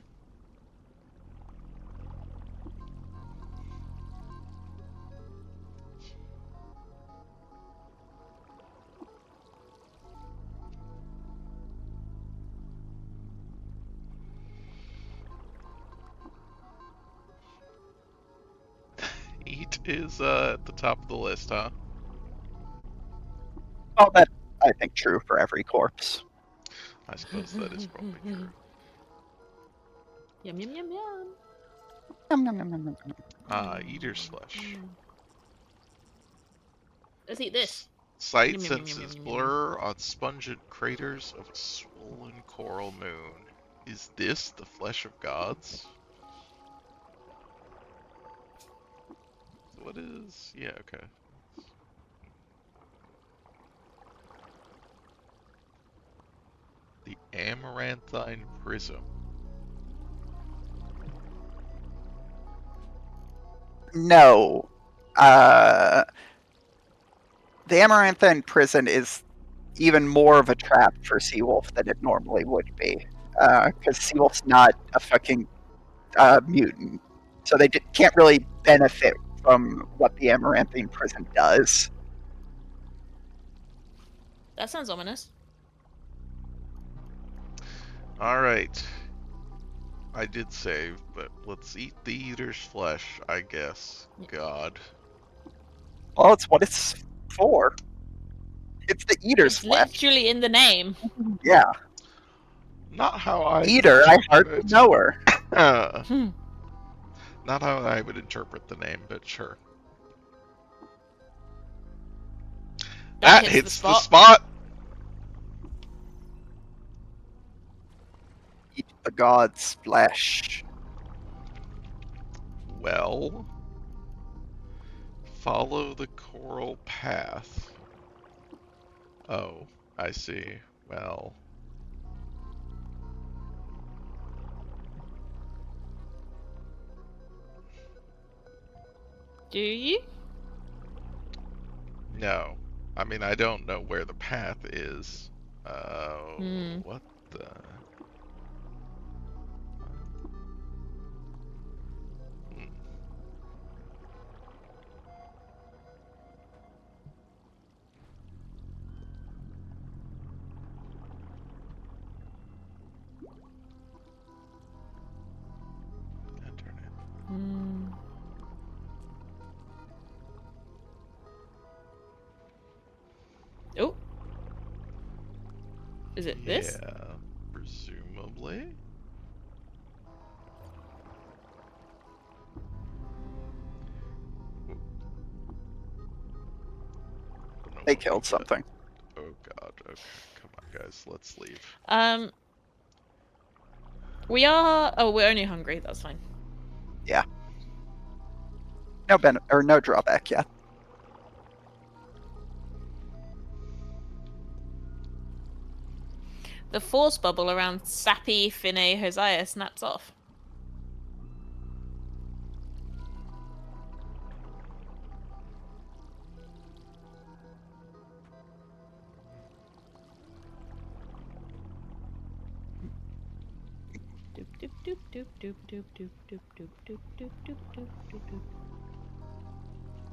Eat is at the top of the list, huh? Well, that I think true for every corpse. I suppose that is probably true. Yum yum yum yum. Nom, nom, nom, nom, nom, nom. Ah, eater's flesh. Let's eat this. Sight Yum, yum, yum, yum, senses yum, yum. blur on sponged craters of a swollen coral moon. Is this the flesh of gods? What is? Yeah, okay. The amaranthine prism. No. The Amaranthine prison is even more of a trap for Seawolf than it normally would be. Because Seawolf's not a fucking mutant. So they can't really benefit from what the Amaranthine prison does. That sounds ominous. Alright. I did save, but let's eat the eater's flesh, I guess. God. Well, it's what it's for. It's the eater's It's flesh. literally in the name. Yeah. Not how I Eater, I hardly interpret know her. it. Not how I would interpret the name, but sure. That hits the spot! Eat the god's flesh. Well, follow the coral path. Oh, I see. Well, Do you? no. I mean, I don't know where the path is. What the? Hmm. Internet. Oh. Is it this? Yeah, presumably. Don't know They what we killed did. something. Oh god, okay. Come on, guys, let's leave. We are. Oh, we're only hungry. That's fine. Yeah. No drawback yet. The force bubble around Sappy Fine Hosea snaps off. Doop doop doop doop doop doop doop doop doop doop doop doop doop doop doop.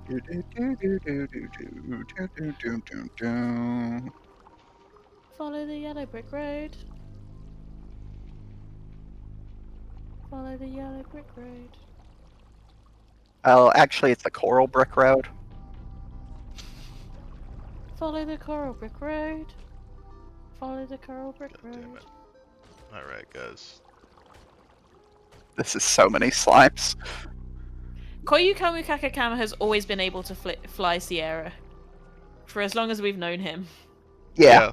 Do, do, do, do, do, do, do, do, do, do, do. Follow the yellow brick road. Follow the yellow brick road. Oh, actually, it's the Coral Brick Road. Follow the coral brick road. Follow the coral brick God damn road. it. Alright, guys. This is so many slimes. Koyukamu Kakakama has always been able to fly Sierra. For as long as we've known him. Yeah.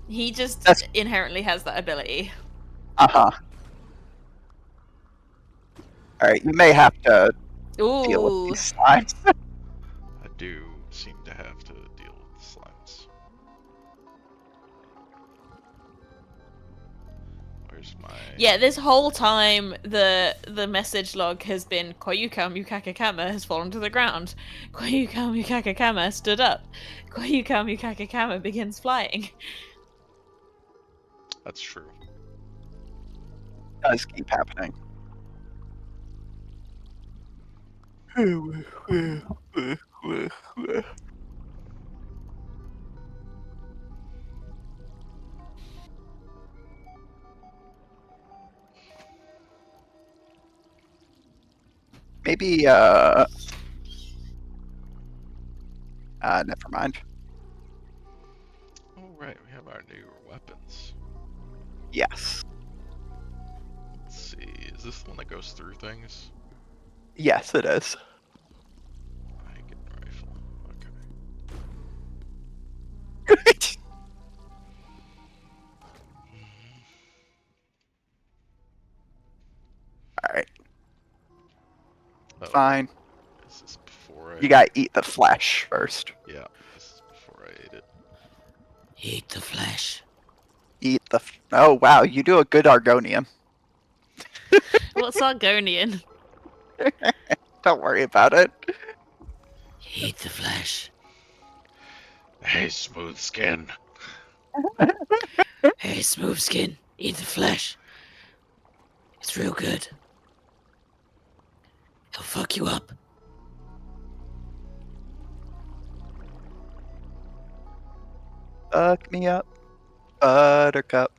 He just That's- inherently has that ability. Uh-huh. Alright, you may have to deal with Ooh. these slimes. I do seem to have to deal with the slimes. Where's my... Yeah, this whole time the message log has been Koyukamu Kakakama has fallen to the ground. Koyukamu Kakakama stood up. Koyukamu Kakakama begins flying. That's true. Does keep happening. Maybe, never mind. Oh, right, we have our newer weapons. Yes. Let's see, is this the one that goes through things? Yes, it is. I get the rifle. Okay. Fine. This is before I. You gotta eat the flesh first. Yeah, this is before I ate it. Eat the flesh. Eat the. Oh wow, you do a good Argonian. What's Argonian? Don't worry about it. Eat the flesh. Hey, smooth skin. Hey, smooth skin. Eat the flesh. It's real good. He'll fuck you up. Fuck me up, Buttercup.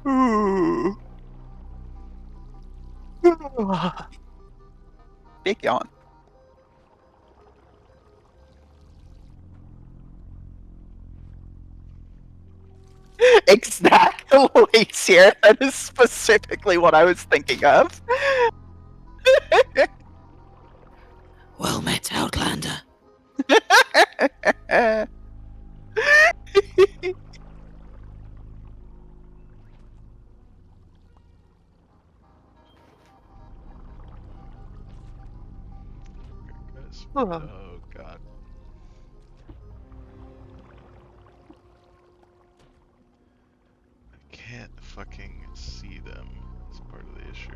Ooh. Big yawn. Exactly, Sierra. That is specifically what I was thinking of. Well met, Outlander. Guys. Oh. Oh god. I can't fucking see them. That's part of the issue.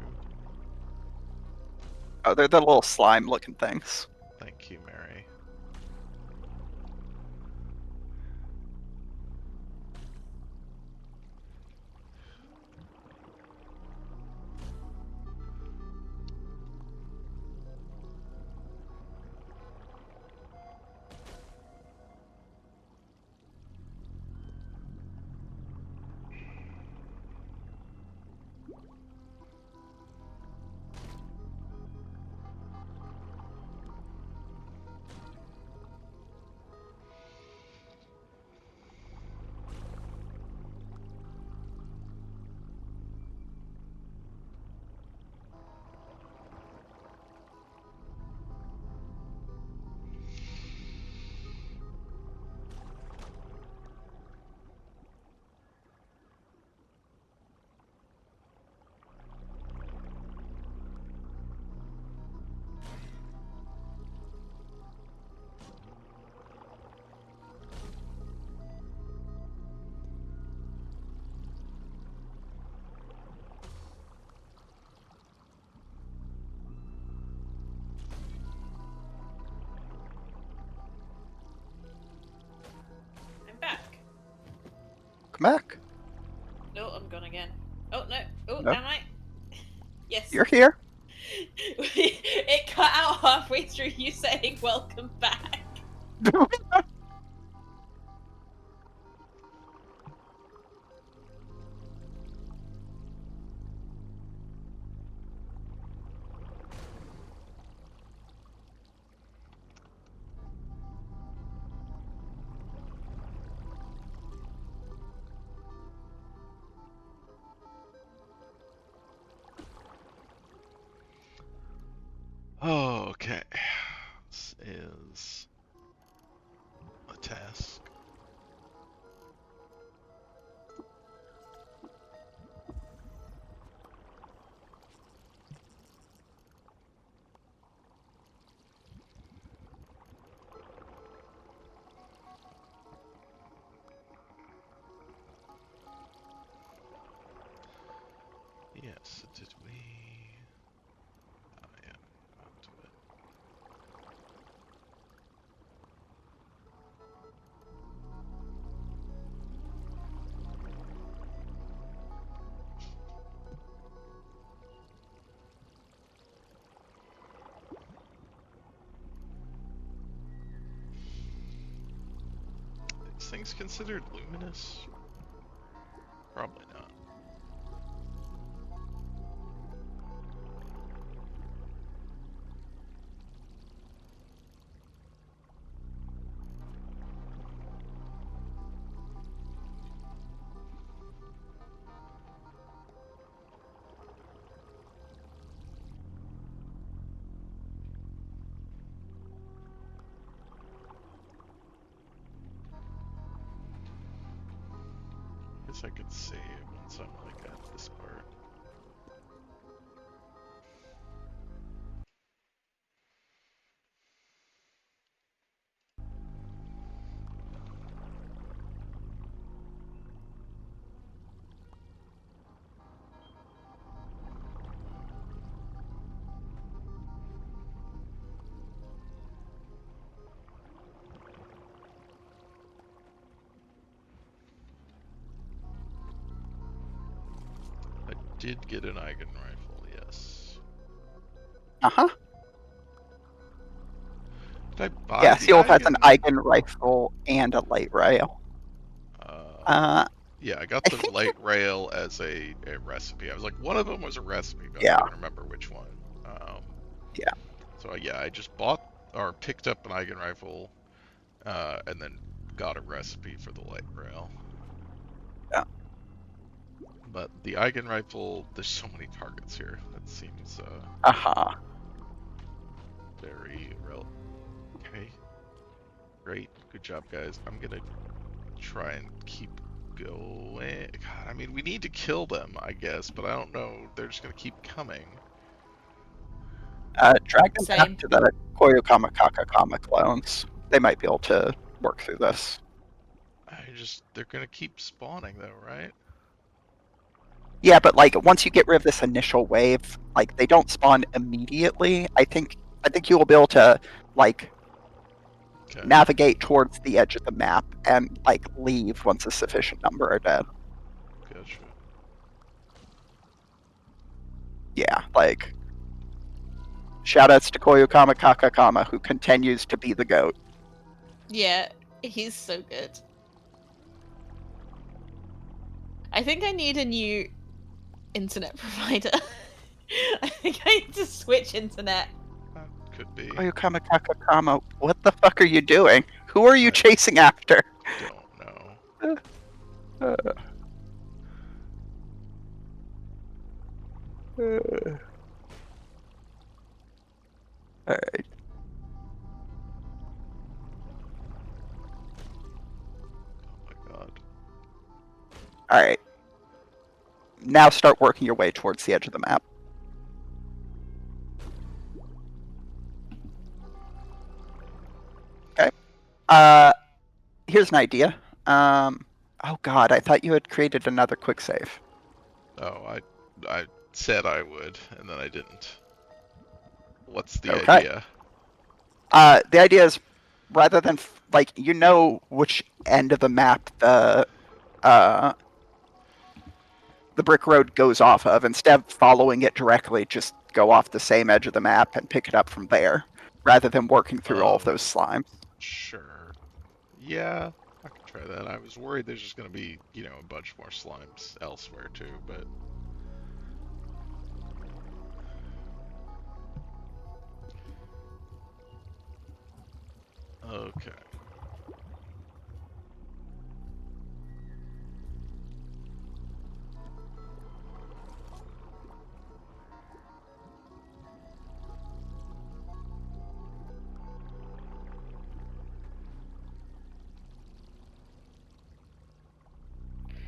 Oh, they're the little slime-looking things. Thank you, Mary. I'm back. Come back. No, I'm gone again. Oh no. Oh, No. am I? Yes. You're here. It cut out halfway through you saying welcome back. Oh, okay. This is a task. Yes, did we? Oh yeah, onto it. These things considered luminous? Probably not. guess I could save once I'm like at this part. I did get an Eigen rifle, yes. Uh-huh. Did I buy Yeah, the Sealf has an Eigen? Eigen rifle and a light rail. Uh, yeah, I got I the think light rail as a recipe. I was like, one of them was a recipe, but I yeah, couldn't remember which one. yeah. So yeah, I just bought or picked up an Eigen rifle, and then got a recipe for the light rail. Yeah. But the Eigen rifle, there's so many targets here. That seems Uh-huh. very real. Okay, great, good job, guys. I'm gonna try and keep going. God, I mean, we need to kill them, I guess, but I don't know. They're just gonna keep coming. Drag them Same. back to the Koyokama Kakakama clones. They might be able to work through this. They're gonna keep spawning though, right? Yeah, but like once you get rid of this initial wave, like they don't spawn immediately. I think you will be able to like Okay. navigate towards the edge of the map and like leave once a sufficient number are dead. Gotcha. Yeah, like shoutouts to Koyokama Kakakama who continues to be the goat. Yeah, he's so good. I think I need a new internet provider. I think I need to switch internet. That could be. Koyokama Kakakama, what the fuck are you doing? Who are you I chasing after? don't know. Alright. Oh my god. Alright. Now start working your way towards the edge of the map. Okay. Here's an idea. Oh god, I thought you had created another quick save. Oh, I said I would, and then I didn't. What's the Okay. idea? The idea is rather than like you know which end of the map the brick road goes off of, instead of following it directly, just go off the same edge of the map and pick it up from there, rather than working through all of those Oh, slimes. sure. Yeah, I could try that. I was worried there's just gonna be, a bunch more slimes elsewhere too, but okay.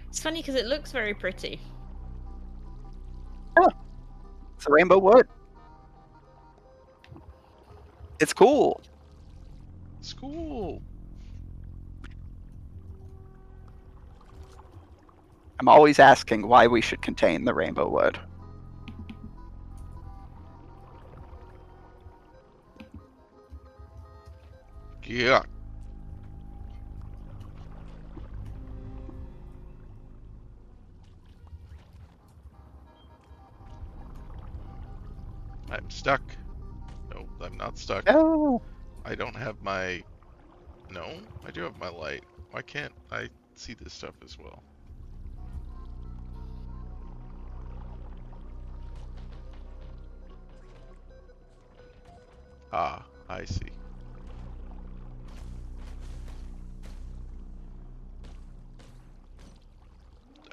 It's funny because it looks very pretty. It's a rainbow wood. It's cool. It's cool. I'm always asking why we should contain the rainbow wood. Yeah. I'm stuck. Nope, I'm not stuck. No. I don't have my... No, I do have my light. Why can't I see this stuff as well? Ah, I see.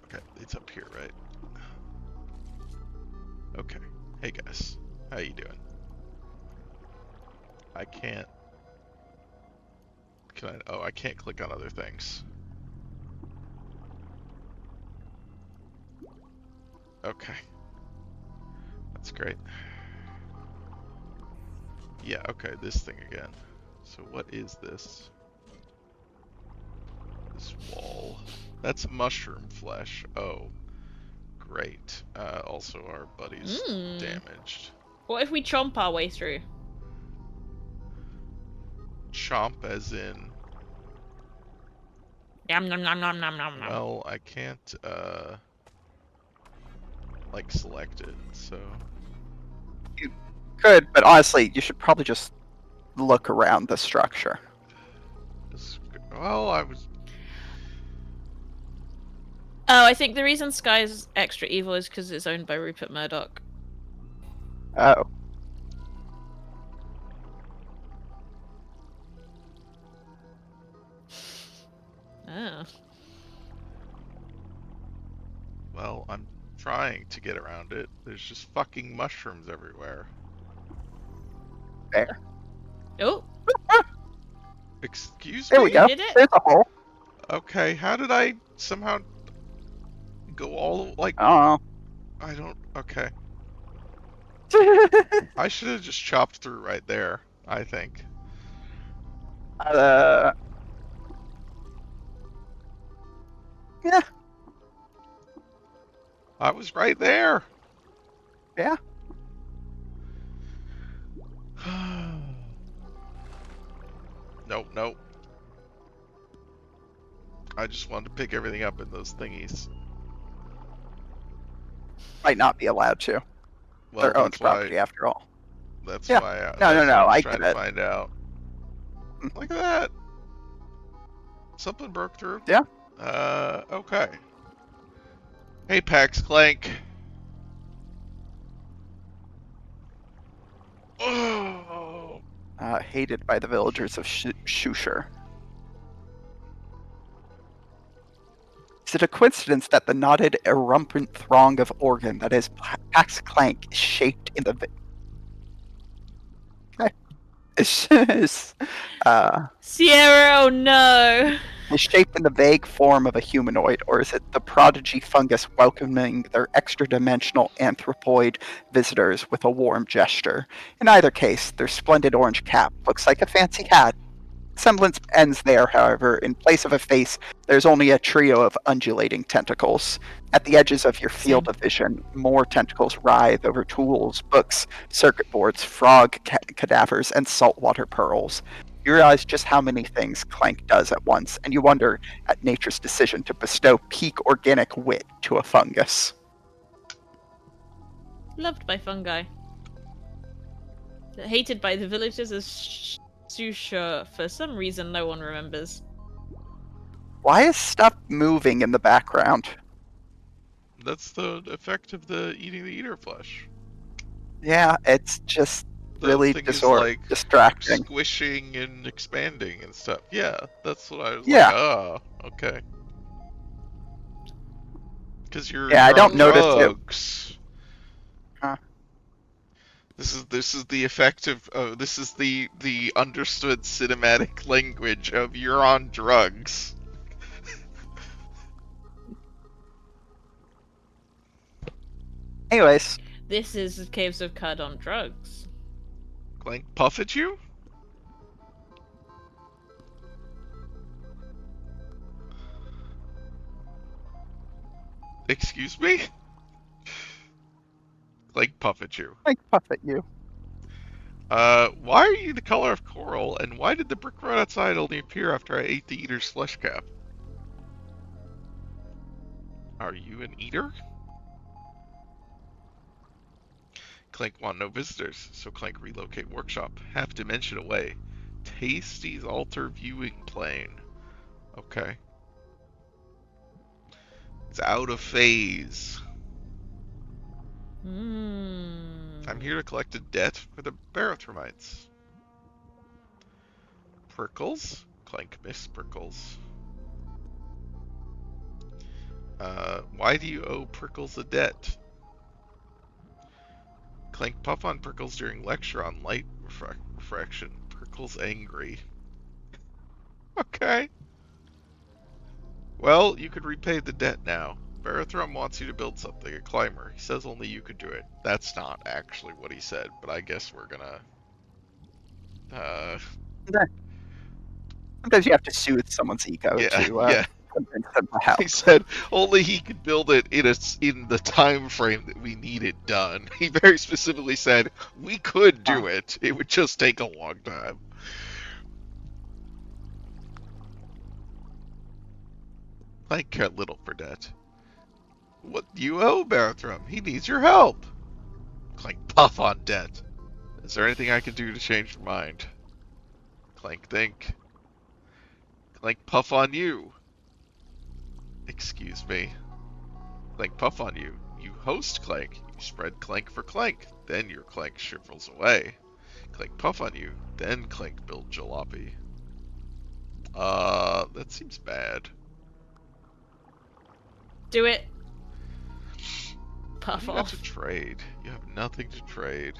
Okay, it's up here, right? Okay. Hey guys, how you doing? I can't... Can I... Oh, I can't click on other things. Okay. That's great. Yeah, okay, this thing again. So what is this? This wall. That's mushroom flesh. Oh, great. Also, our buddy's Mm. damaged. What if we chomp our way through? Chomp as in... Yum nom nom nom nom nom nom. Well, I can't, like, select it, so... Good, but honestly, you should probably just look around the structure. Well, I was... Oh, I think the reason Sky is extra evil is because it's owned by Rupert Murdoch. Oh. Oh. Well, I'm trying to get around it. There's just fucking mushrooms everywhere. There. Oh, Excuse There me? we go. Did it? There's a hole. Okay, how did I somehow go all, like... Oh. I don't... Okay. I should have just chopped through right there, I think. Yeah. I was right there! Yeah. Nope, nope. I just wanted to pick everything up in those thingies. Might not be allowed to. Well, Their own that's why... property, after all. That's Yeah. why I... No, that's no, what I was I trying get to it. find out. Mm. Look at that! Something broke through. Yeah. Okay. Hey, Pax Clank. Oh! Hated by the villagers of Shusher. Is it a coincidence that the knotted, irrumpant throng of organ that is Pax Clank is shaped in the... Sierra, oh no! is shaped in the vague form of a humanoid, or is it the prodigy fungus welcoming their extra-dimensional anthropoid visitors with a warm gesture? In either case, their splendid orange cap looks like a fancy hat. Semblance ends there, however. In place of a face, there's only a trio of undulating tentacles. At the edges of your field of vision, more tentacles writhe over tools, books, circuit boards, frog cadavers, and saltwater pearls. You realize just how many things Clank does at once, and you wonder at nature's decision to bestow peak organic wit to a fungus. Loved by fungi. Hated by the villagers as Susha. For some reason, no one remembers. Why is stuff moving in the background? That's the effect of the eating the eater flesh. Yeah, it's just The really thing is, like, distracting. squishing and expanding and stuff. Yeah, that's what I was Yeah. like, oh, okay. Because you're Yeah, I on don't notice it. drugs. Huh. This is the effect of this is the understood cinematic language of you're on drugs. Anyways, This is Caves of Cud on drugs. Clank puff at you? Excuse me? Clank puff at you. I puff at you. Why are you the color of coral, and why did the brick road outside only appear after I ate the eater's flesh cap? Are you an eater? Clank want no visitors, so Clank relocate workshop, half dimension away. Tasty's altar viewing plane. Okay. It's out of phase. I'm here to collect a debt for the Barothromites. Prickles? Clank miss Prickles. Why do you owe Prickles a debt? Clank puff on Prickles during lecture on light refraction. Prickles angry. Okay. Well, you could repay the debt now. Barathrum wants you to build something, a climber. He says only you could do it. That's not actually what he said, but I guess we're gonna... Sometimes you have to soothe someone's ego Yeah, to yeah. convince them to help. He said only he could build it in the time frame that we need it done. He very specifically said we could do it. It would just take a long time. I care little for debt. What do you owe Barathrum? He needs your help. Clank puff on debt. Is there anything I can do to change your mind? Clank think. Clank puff on you. Excuse me. Clank puff on you. You host Clank. You spread Clank for Clank. Then your Clank shrivels away. Clank puff on you. Then Clank build jalopy. That seems bad. Do it. What Puff do you got off. to trade? You have nothing to trade.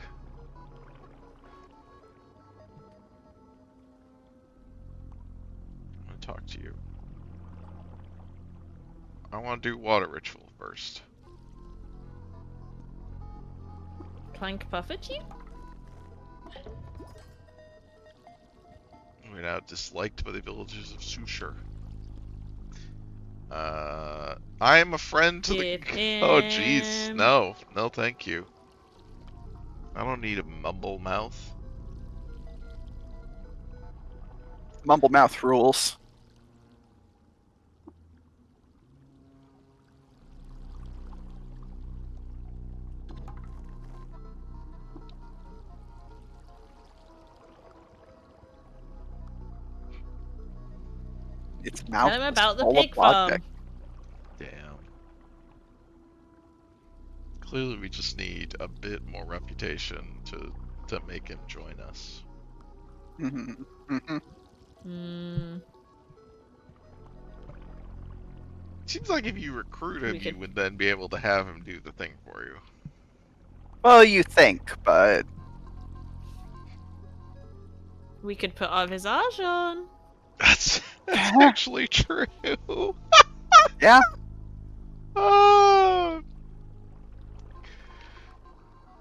I'm gonna talk to you. I want to do water ritual first. Clank puff at you? We're now disliked by the villagers of Sushar. I am a friend to Give the... Oh, jeez. him- No. No, thank you. I don't need a mumble mouth. Mumble mouth rules. Its mouth Tell him is about the full of pig farm. logic. Damn. Clearly we just need a bit more reputation to make him join us. Mhm, mhm. Hmm. Seems like if you recruit him, We you could- would then be able to have him do the thing for you. Well, you think, but We could put our visage on. That's actually true. yeah, I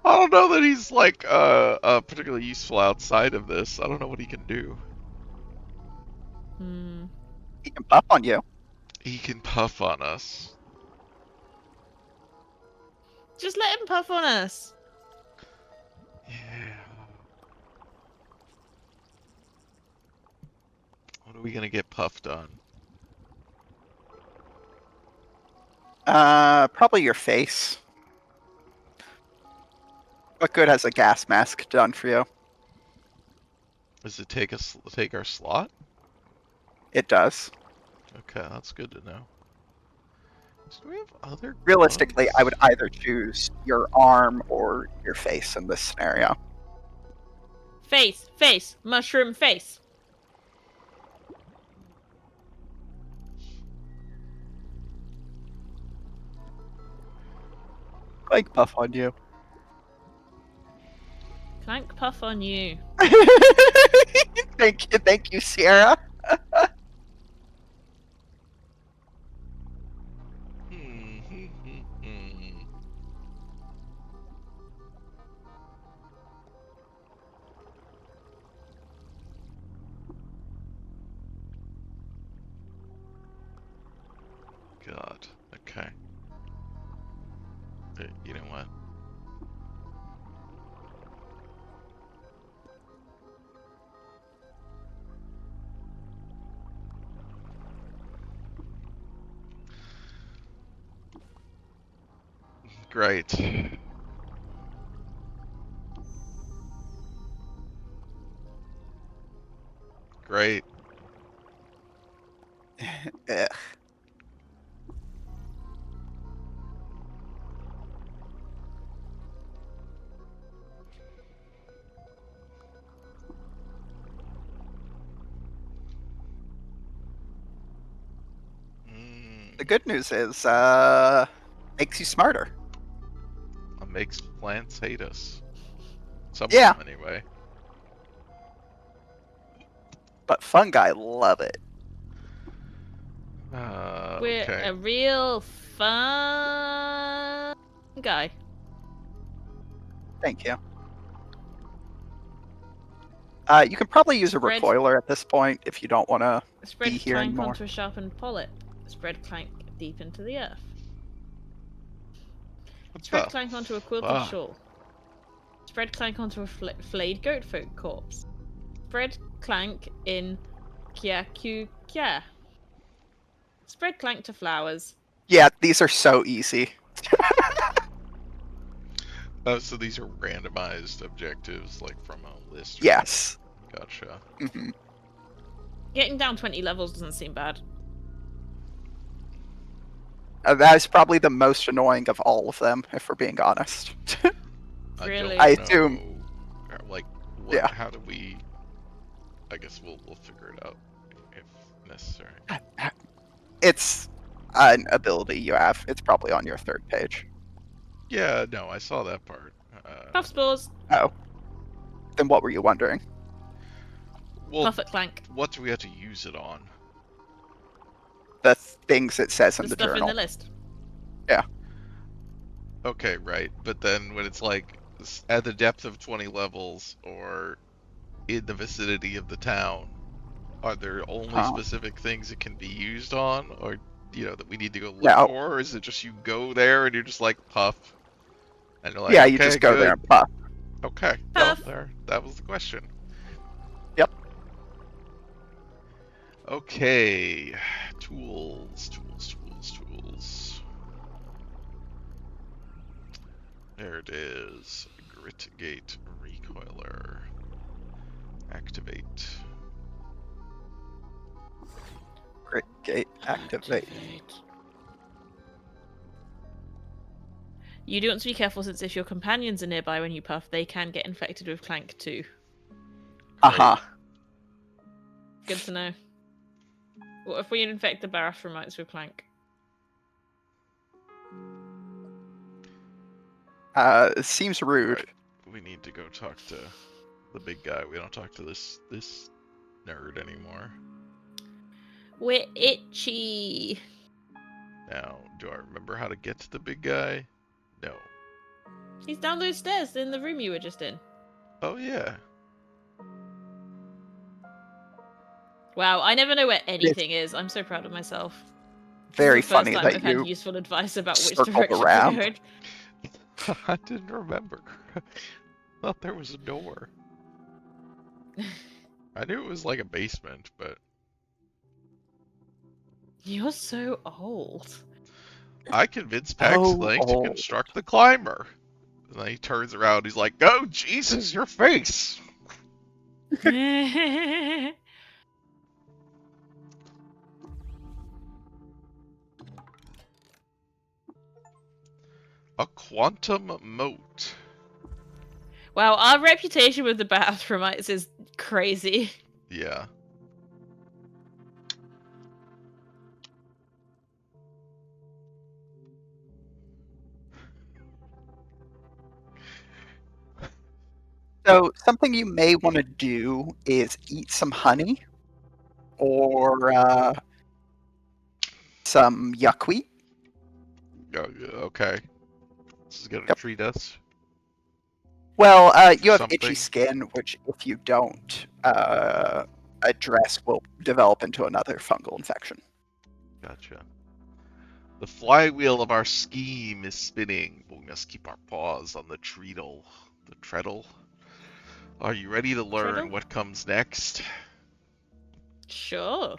don't know that he's like particularly useful outside of this. I don't know what he can do. Hmm. he can puff on you. He can puff on us. Just let him puff on us. Yeah. What are we gonna get puffed on? Probably your face. What good has a gas mask done for you? Does it take our slot? It does. Okay, that's good to know. So do we have other Realistically, I would gloves? either choose your arm or your face in this scenario. Face, face, mushroom face. Like puff on you. Clank puff on you. Thank you, Sierra. God. Okay. You know what? Great. Great. Ugh. The good news is, makes you smarter. It makes plants hate us. Some Yeah. of them, anyway. But fungi love it. We're Okay. a real fun guy. Thank you. You can probably use a Spread- recoiler at this point if you don't want to be Spread here clank anymore. onto a sharpened pollet. Spread clank deep into the earth. What Spread the clank onto a quilted fuck? shawl. Spread clank onto a flayed goat folk corpse. Spread clank in kya kyu kya. Spread clank to flowers. Yeah, these are so easy. Oh, so these are randomized objectives, like from a list? Or Yes. something? Gotcha. hmm Getting down 20 levels doesn't seem bad. That is probably the most annoying of all of them, if we're being honest. Really? I don't assume- know, like, what, Yeah. how do we... I guess we'll figure it out if necessary. It's an ability you have. It's probably on your third page. Yeah, no, I saw that part. Puff spores. Oh. Then what were you wondering? Well, Puff at clank. what do we have to use it on? The things it says in The the stuff journal. in the list. Okay, right, but then when it's like at the depth of 20 levels or in the vicinity of the town, are there only Huh. specific things it can be used on, or that we need to go look No. for, or is it just you go there and you're just like puff, and you're like, Yeah, okay, you just go good. there and puff. Okay, well, Puff. there, that was the question. Yep. Okay, tools. There it is. Grit Gate Recoiler. Activate. Grit gate activate. You do want to be careful since if your companions are nearby when you puff, they can get infected with clank too. Uh-huh. Good to know. What if we infect the Barathromites with clank? It seems rude. Right. We need to go talk to the big guy. We don't talk to this nerd anymore. We're itchy. Now, do I remember how to get to the big guy? No. He's down those stairs in the room you were just in. Oh yeah. Wow, I never know where anything is. I'm so proud of myself. Very This is the first funny time that I've you had useful advice about which circled direction around. to go. I didn't remember. Thought there was a door. I knew it was like a basement, but You're so old. I convinced Pax Oh, Lang to old. construct the climber. And then he turns around, he's like, "Oh Jesus, your face!" A quantum moat. Wow, our reputation with the Bathromites is crazy. Yeah. So something you may want to do is eat some honey or some yuckweed. Okay. This is gonna Yep. treat us. Well, you have Something. itchy skin, which if you don't address will develop into another fungal infection. Gotcha. The flywheel of our scheme is spinning, but we must keep our paws on the treadle. The treadle? Are you ready to learn Treadle? what comes next? Sure.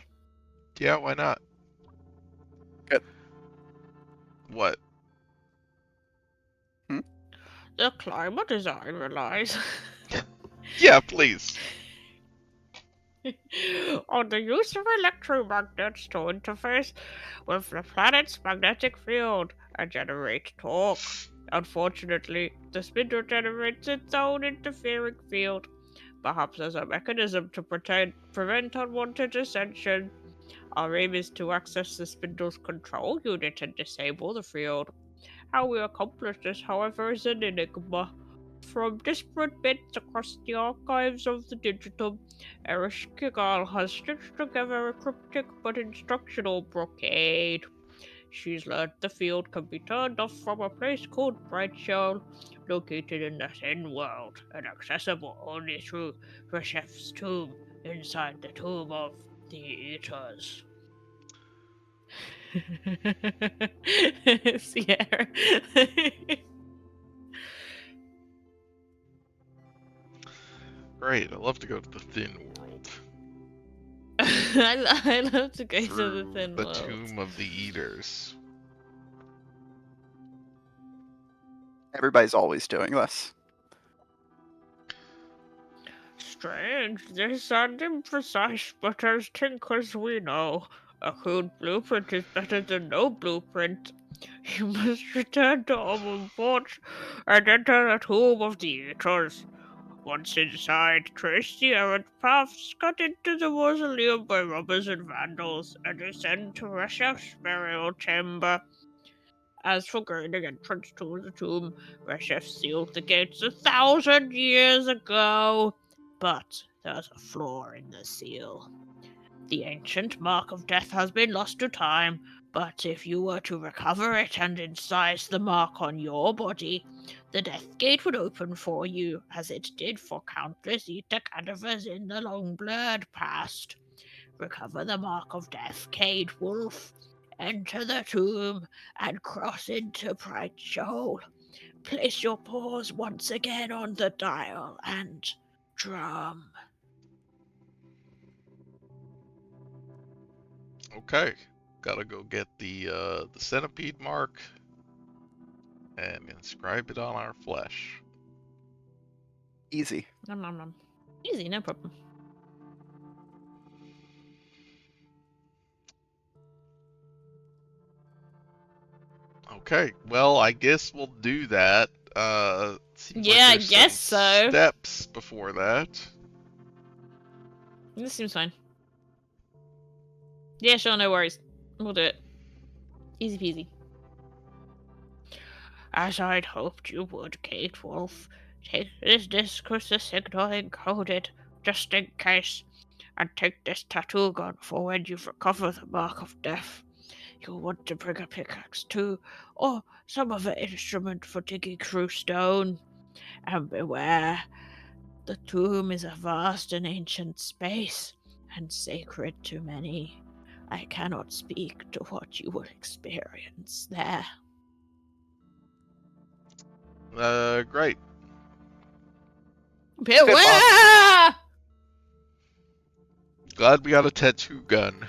Yeah, why not? Good. What? The climate design relies Yeah, please. on the use of electromagnets to interface with the planet's magnetic field and generate torque. Unfortunately, the spindle generates its own interfering field, perhaps as a mechanism to prevent unwanted ascension. Our aim is to access the spindle's control unit and disable the field. How we accomplish this, however, is an enigma. From disparate bits across the archives of the digital, Ereshkigal has stitched together a cryptic but instructional brocade. She's learned the field can be turned off from a place called Bright Shoal, located in the Thin World, and accessible only through Reshef's tomb inside the Tomb of the Eaters. Sierra. Great. I love to go to the Thin World. I love to go to the Through Thin the World. Tomb of the Eaters. Everybody's always doing this. Strange, this and imprecise, but as tinkers we know, a crude blueprint is better than no blueprint. You must return to Omenport and enter the Tomb of the Eaters. Once inside, trace the errant paths cut into the mausoleum by robbers and vandals, and descend to Reshef's burial chamber. As for gaining entrance to the tomb, Reshef sealed the gates 1,000 years ago. But there's a flaw in the seal. The ancient mark of death has been lost to time, but if you were to recover it and incise the mark on your body, the death gate would open for you, as it did for countless Eater cadavers in the long-blurred past. Recover the mark of death, Cade Wolf. Enter the tomb and cross into Bright Shoal. Place your paws once again on the dial and drum. Okay. Gotta go get the centipede mark and inscribe it on our flesh. Easy. Nom, nom, nom. Easy, no problem. Okay, well, I guess we'll do that. Seems like Yeah, I there's guess some so. Steps before that. This seems fine. Yeah, sure, no worries. We'll do it. Easy peasy. As I'd hoped you would, Kate Wolf. Take this disc with the signal encoded, just in case, and take this tattoo gun for when you've recovered the mark of death. You'll want to bring a pickaxe too, or some other instrument for digging through stone. And beware, the tomb is a vast and ancient space, and sacred to many. I cannot speak to what you will experience there. Great. Beware! Glad we got a tattoo gun.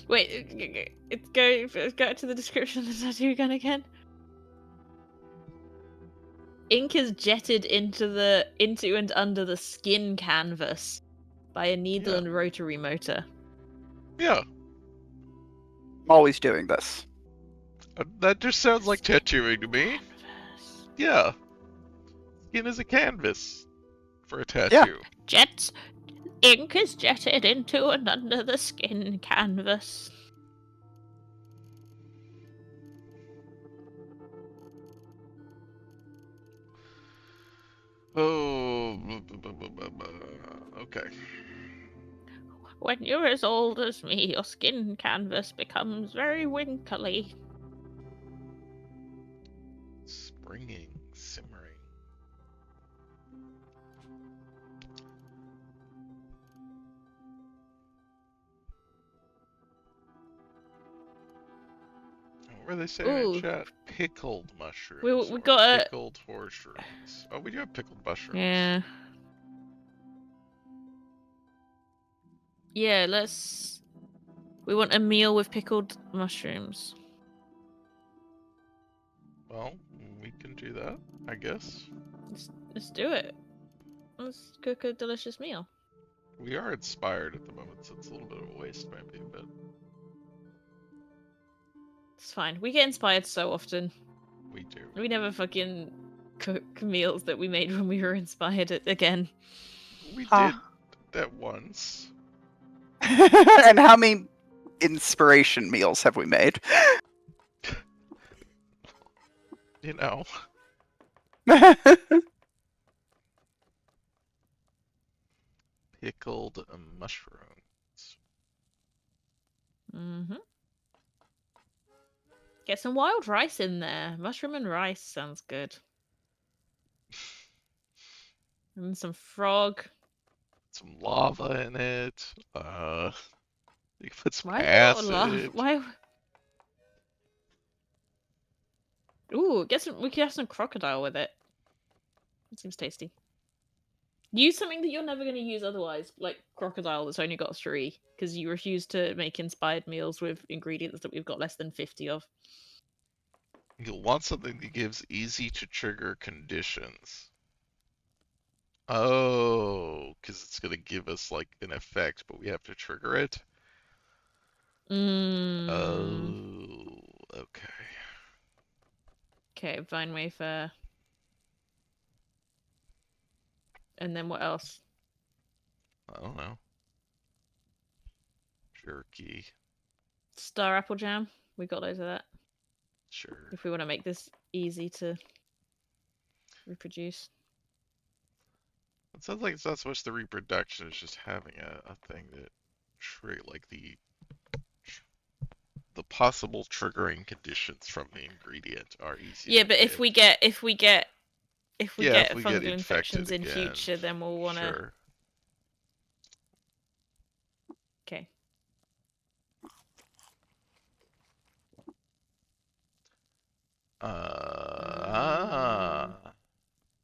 Wait, go to the description of the tattoo gun again. Ink is jetted into and under the skin canvas by a needle Yeah. and rotary motor. Yeah, I'm always doing this. that just sounds like tattooing to me. Canvas. Yeah. Skin is a canvas for a tattoo. Ink is jetted into and under the skin canvas. Oh, okay. When you're as old as me, your skin canvas becomes very winkly. Springing, simmering. What were they saying Ooh. in chat? Pickled mushrooms. We or got a- pickled horseshoes. Oh, we do have pickled mushrooms. Yeah. Yeah, let's. We want a meal with pickled mushrooms. Well, we can do that, I guess. Let's do it. Let's cook a delicious meal. We are inspired at the moment, so it's a little bit of a waste, maybe, but It's fine. We get inspired so often. we do. We never fucking cook meals that we made when we were inspired again. We Huh. did that once. And how many inspiration meals have we made? You know. Pickled mushrooms. Mm-hmm. Get some wild rice in there. Mushroom and rice sounds good. And some frog. Some lava in it. You can put some Why have we got a acid. lot? Why? Ooh, we could have some crocodile with it. It seems tasty. Use something that you're never going to use otherwise, like crocodile that's only got 3, because you refuse to make inspired meals with ingredients that we've got less than 50 of. You'll want something that gives easy to trigger conditions. Oh, because it's going to give us like an effect, but we have to trigger it. Oh, okay. Okay, vine wafer. And then what else? I don't know. Jerky. Star apple jam. We got loads of that. Sure. If we want to make this easy to reproduce. It sounds like it's not so much the reproduction, it's just having a thing that like the possible triggering conditions from the ingredient are easy Yeah, to but get. if we get Yeah, if we get fungal infected infections in again, future, then we'll want to. sure. Okay.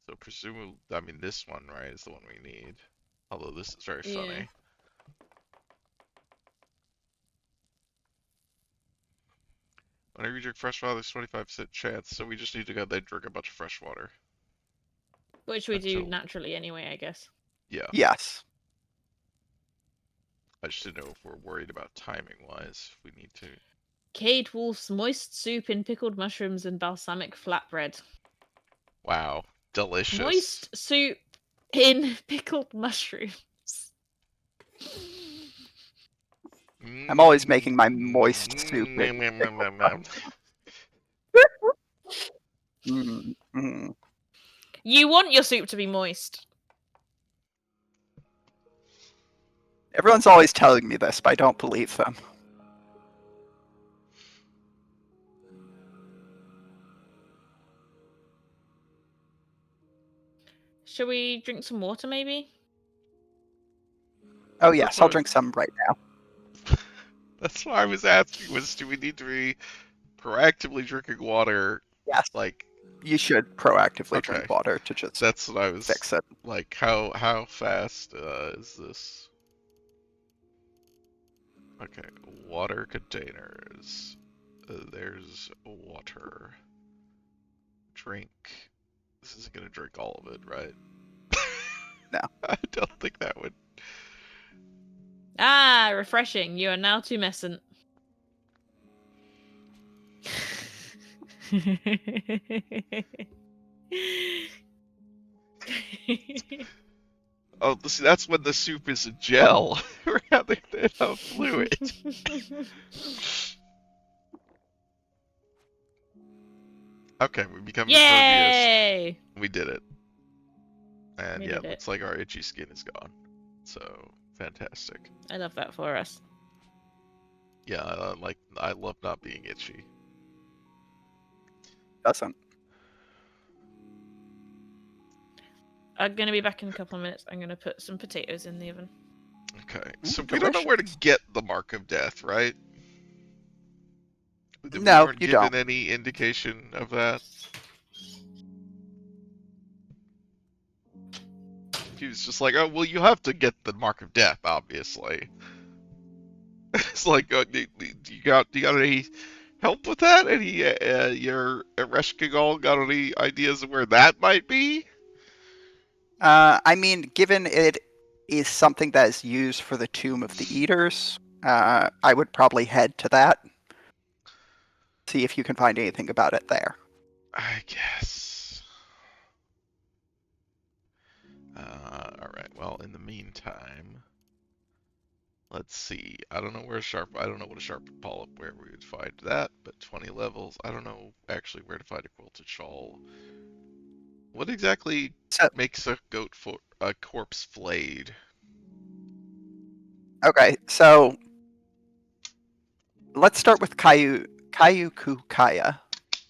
So presumably, I mean, this one, right, is the one we need. Although this is very Yeah. funny. Whenever you drink fresh water, there's 25% chance, so we just need to go there and drink a bunch of fresh water. Which we do Until- naturally anyway, I guess. Yeah. Yes. I just didn't know if we're worried about timing-wise. If we need to. Cade Wolf's moist soup in pickled mushrooms and balsamic flatbread. Wow. Delicious. Moist soup in pickled mushrooms. I'm always making my moist soup. Mm. You want your soup to be moist. Everyone's always telling me this, but I don't believe them. Shall we drink some water, maybe? Oh yes, I'll drink some right now. That's why I was asking was, do we need to be proactively drinking water? Yes. Like, you should proactively okay. drink water to just That's what I was fix it. like. How fast is this? Okay, water containers. There's water. Drink. This isn't gonna drink all of it, right? No. I don't think that would. Ah, refreshing. You are now tumescent. Oh, see, that's when the soup is a gel rather than a fluid. Okay, we become impervious. Yay! We did it. And We yeah, did it. looks like our itchy skin is gone. So, fantastic. I love that for us. Yeah, I love not being itchy. Doesn't. I'm gonna be back in a couple of minutes. I'm gonna put some potatoes in the oven. Okay, Ooh, so we don't know where to get the mark of death, right? We No, weren't you given don't. any indication of that. He was just like, oh, well, you have to get the mark of death, obviously. It's like, do you got any help with that? Any, your Ereshkigal got any ideas of where that might be? I mean, given it is something that is used for the Tomb of the Eaters, I would probably head to that. See if you can find anything about it there. I guess. Alright, well, in the meantime, Let's see. I don't know what a sharp polyp where we would find that, but 20 levels. I don't know actually where to find a quilted shawl. What exactly So makes a corpse flayed? okay, so let's start with Kayu Kukaya,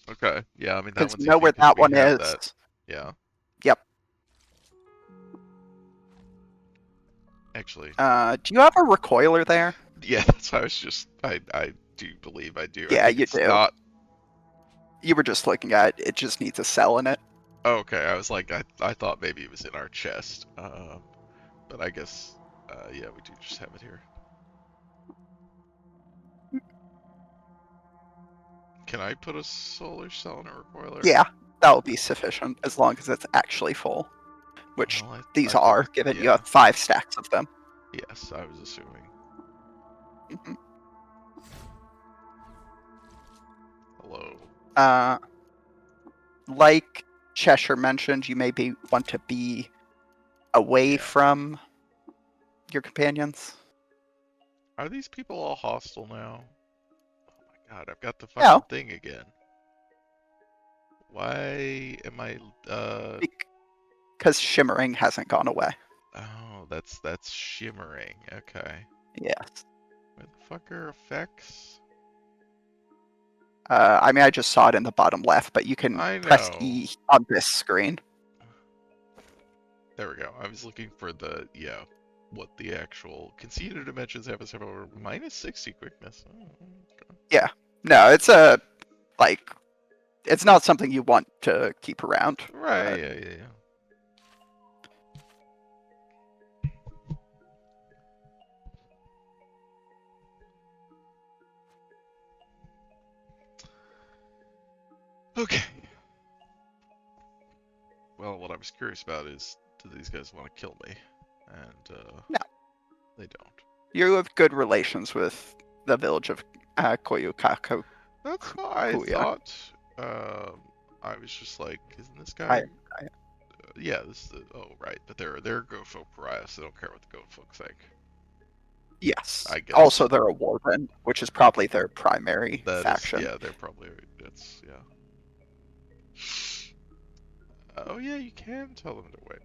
Okay, yeah, I mean that because one's you know easy where because that we one have is. that. Yeah, Yep. actually, Do you have a recoiler there? yeah, that's why I do believe I do. I Yeah, think you it's do. not. You were just looking at it. It just needs a cell in it. Oh, okay, I was like, I thought maybe it was in our chest. But I guess, yeah, we do just have it here. Can I put a solar cell in a recoiler? Yeah, that will be sufficient as long as it's actually full, which Well, these I are, figured, given you yeah. have 5 stacks of them. Yes, I was assuming. Mhm. Hello. Like Cheshire mentioned, you maybe want to be away Yeah. from your companions. Are these people all hostile now? Oh my god, I've got the No, fucking thing again. Why am I, because shimmering hasn't gone away. oh, that's shimmering. Okay. Yes. Where the fuck are effects? I mean, I just saw it in the bottom left, but you can I press know. E on this screen. There we go. I was looking for the, yeah, what the actual conceded dimensions have is over minus 60 quickness. Oh, okay. No, like, it's not something you want to keep around. Right, But yeah. Okay. Well, what I was curious about is, do these guys want to kill me? And, No. they don't. you have good relations with the village of Koyukaku. That's what I Kuya. thought. I was just like, isn't this I, guy? Yeah, this is the. Oh, right. But they're Gofo pariahs. So they don't care what the goat folk think. yes. I guess. Also, they're a warden, which is probably their primary That is, faction. yeah, they're probably. That's, yeah. Oh, yeah, you can tell them to wait.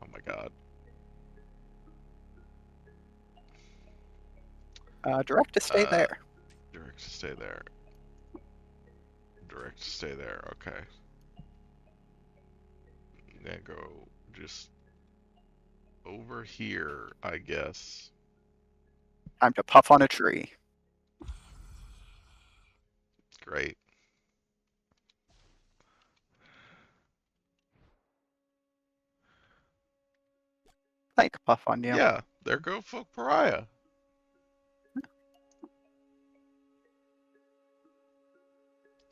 Oh my god. Direct to stay there. Direct to stay there. Direct to stay there. Okay. Then go just over here, I guess. Time to puff on a tree. Great. Like puff on you. Yeah, there go folk pariah.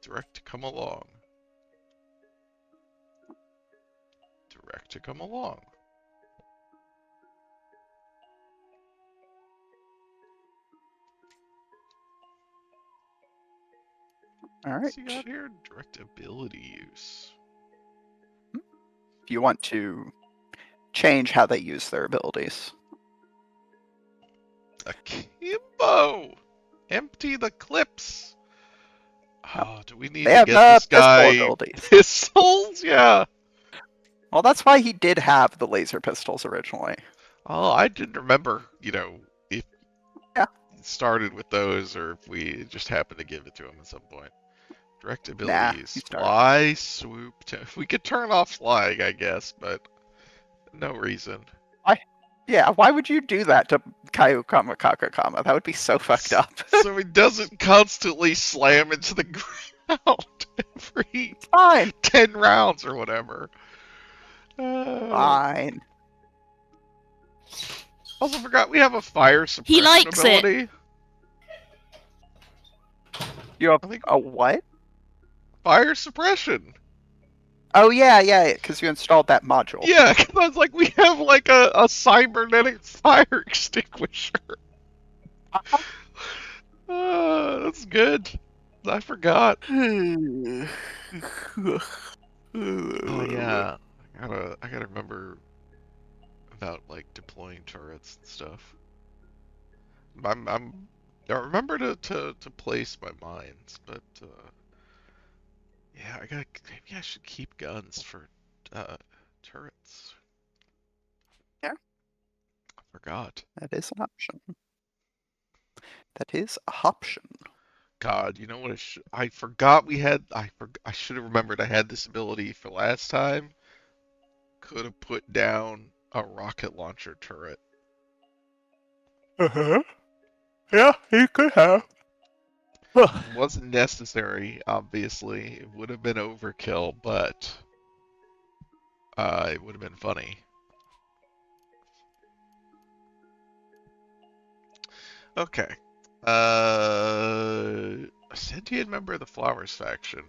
Direct to come along. Direct to come along. All right. What's he got here? Direct ability use. If you want to change how they use their abilities. Akimbo! Empty the clips! Oh, do we need They to have get this pistol guy abilities. pistols? Yeah. Well, that's why he did have the laser pistols originally. Oh, I didn't remember, if Yeah. it started with those or if we just happened to give it to him at some point. Direct Nah, abilities. you start. Fly, swoop. We could turn off flying, I guess, but no reason. Yeah, why would you do that to Kayukama Kakakama? That would be so fucked up. So he doesn't constantly slam into the ground every Fine. 10 rounds or whatever. Fine. Also forgot we have a fire suppression He likes it. ability. You have I think a what? fire suppression. Oh yeah, because you installed that module. Yeah, because I was like, we have like a cybernetic fire extinguisher. That's good. I forgot. Oh yeah, I gotta remember. about like deploying turrets and stuff. I remember to place my mines, but yeah, maybe I should keep guns for turrets. Yeah. I forgot. That is an option. That is a option. God, you know what? I forgot we had. I should have remembered I had this ability for last time. Could have put down a rocket launcher turret. Uh-huh. Yeah, you could have. It wasn't necessary, obviously. It would have been overkill, but it would have been funny. Okay. A sentient member of the Flowers faction.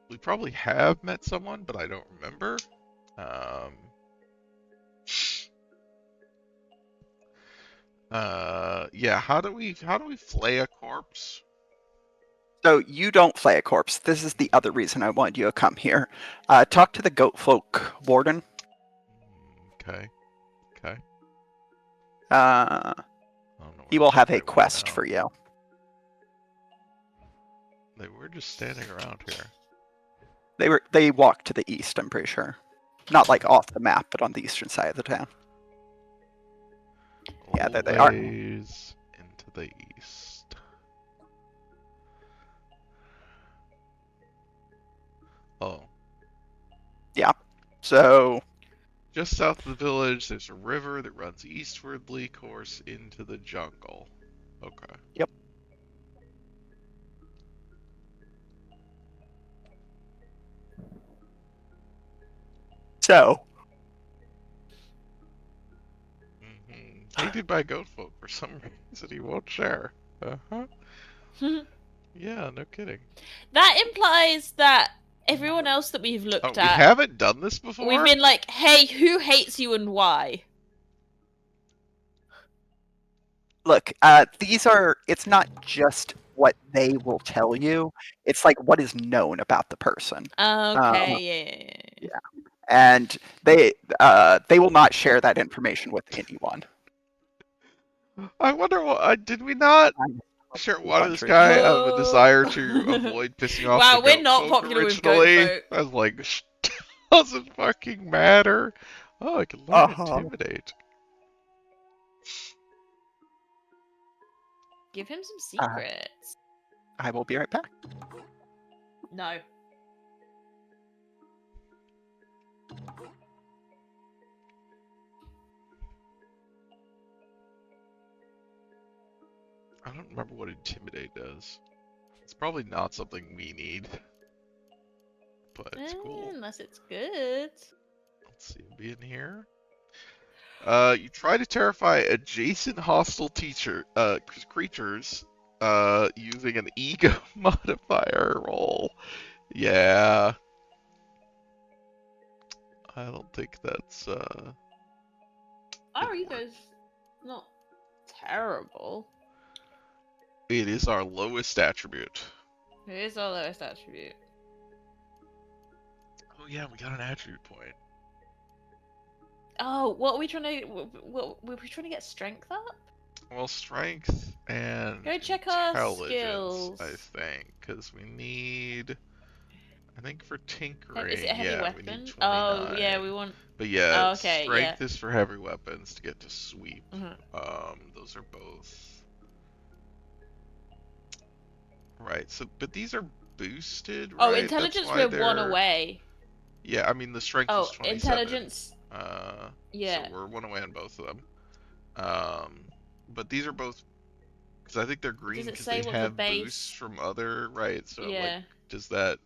We probably have met someone, but I don't remember. Um, yeah. How do we flay a corpse? So you don't flay a corpse. This is the other reason I wanted you to come here. Talk to the goat folk warden. Okay. Okay. Uh, I don't know he where will the have fuck a they went quest now. for you. They were just standing around here. They walked to the east, I'm pretty sure. Not like off the map, but on the eastern side of the town. Yeah, there they are. Ways into the east. Oh. Yeah. So Just south of the village, there's a river that runs eastwardly course into the jungle. Okay. Yep. So Hated by goat folk for some reason he won't share. Uh-huh. Yeah, no kidding. That implies that everyone else that we've looked We at, haven't done this before? we've been like, hey, who hates you and why? look, it's not just what they will tell you, it's like what is known about the person. Okay, yeah. And they will not share that information with anyone. I wonder what did we not share one of this Country. guy out of a desire to avoid pissing off Wow, the we're goat not folk popular with goat originally? folk. I was like, doesn't fucking matter. Oh, I can learn intimidate. Give him some secrets. I will be right back. No. I don't remember what intimidate does. It's probably not something we need. But it's cool. Unless it's good. Let's see, it'll be in here. You try to terrify adjacent hostile creatures using an ego modifier roll. Yeah. I don't think that's Our ego's not terrible. it is our lowest attribute. It is our lowest attribute. Oh yeah, we got an attribute point. Oh, what are we trying to? What were we trying to get strength up? Well, strength and Go check our intelligence, skills. I think, because we need. I think for tinkering, Is it a heavy yeah, weapon? we need 29. Oh, yeah, we want. But yeah, Oh, okay, strength yeah. is for heavy weapons to get to sweep. Those are both. Right. So, but these are boosted, right? Oh, intelligence, we're one away. Yeah, I mean the strength is 27. Intelligence. Yeah. So we're one away on both of them. But these are both because I think they're green because they have boosts from other, right? So yeah. like, does that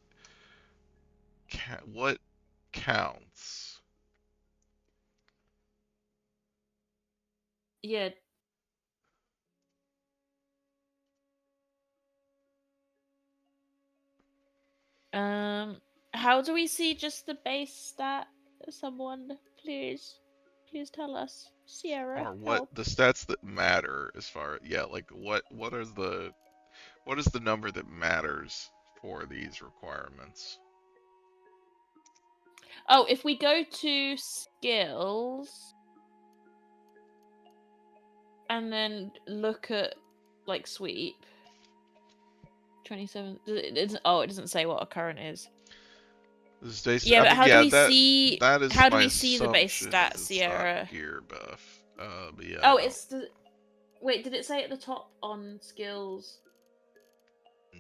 what counts? Yeah. How do we see just the base stat? Someone, please tell us. Sierra. Or what the stats that matter as far, yeah, like what is the number that matters for these requirements? Oh, if we go to skills and then look at like sweep 27. It doesn't say what a current is. Yeah, I but mean, how do yeah, we see? that is How do my we see the base assumption is stats, it's not Sierra? gear buff. But yeah, Oh, it's the. Wait, did it say at the top on skills?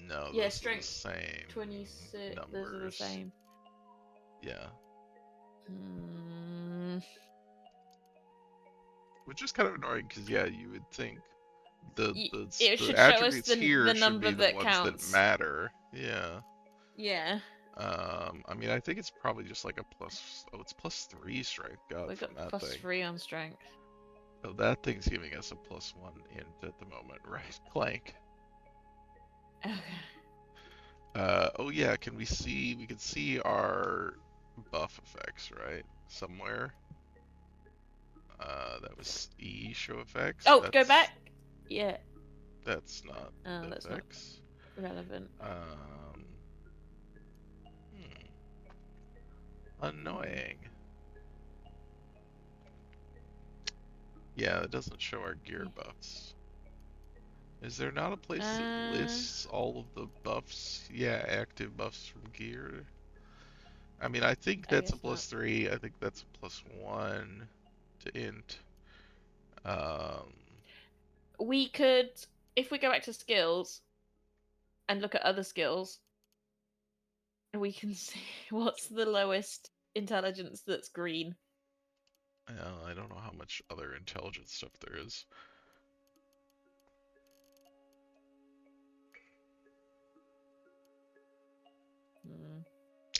no, Yeah, those are the strength same 26. Those are the numbers. same. Yeah, Hmm. which is kind of annoying because yeah, you would think It the should show us attributes here the should number be the that ones that counts. matter. Yeah. Yeah. I mean, I think it's probably just like a plus. Oh, it's +3 strength. God, We've from got that thing. +3 on strength. Oh, that thing's giving us a +1 int at the moment, right? Plank. Okay. Oh yeah, can we see? We can see our buff effects, right? Somewhere. That was E show effects. Oh, That's go back. Yeah. that's not Oh, that's not effects. relevant. Hmm, annoying. Yeah, it doesn't show our gear buffs. Is there not a place that lists all of the buffs? Yeah, active buffs from gear. I mean, I think I that's a guess not. +3. I think that's a +1 to int. Um, We could, if we go back to skills and look at other skills, we can see what's the lowest intelligence that's green. I don't know how much other intelligence stuff there is. Hmm.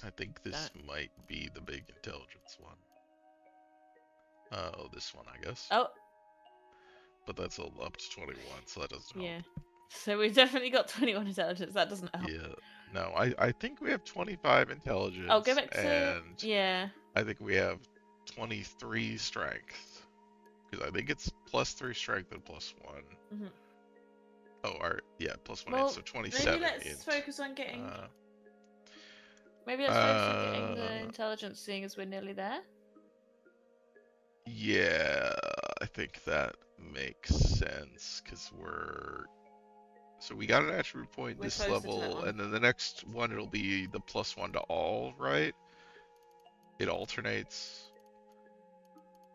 I think this Don't. might be the big intelligence one. Oh, this one, I guess. Oh, But that's all up to 21, so that doesn't help. yeah. So we've definitely got 21 intelligence. That doesn't help. Yeah. No, I think we have 25 intelligence. Oh, go back to and yeah. I think we have 23 strength. Because I think it's +3 strength and +1. Mhm. Oh, yeah, +1 Well, so 27 maybe let's int. focus on getting. Uh, Maybe let's focus on getting the uh, intelligence, seeing as we're nearly there. Yeah, I think that makes sense because so we got an attribute point We're this closer to that level, one. and then the next one it'll be the +1 to all, right? It alternates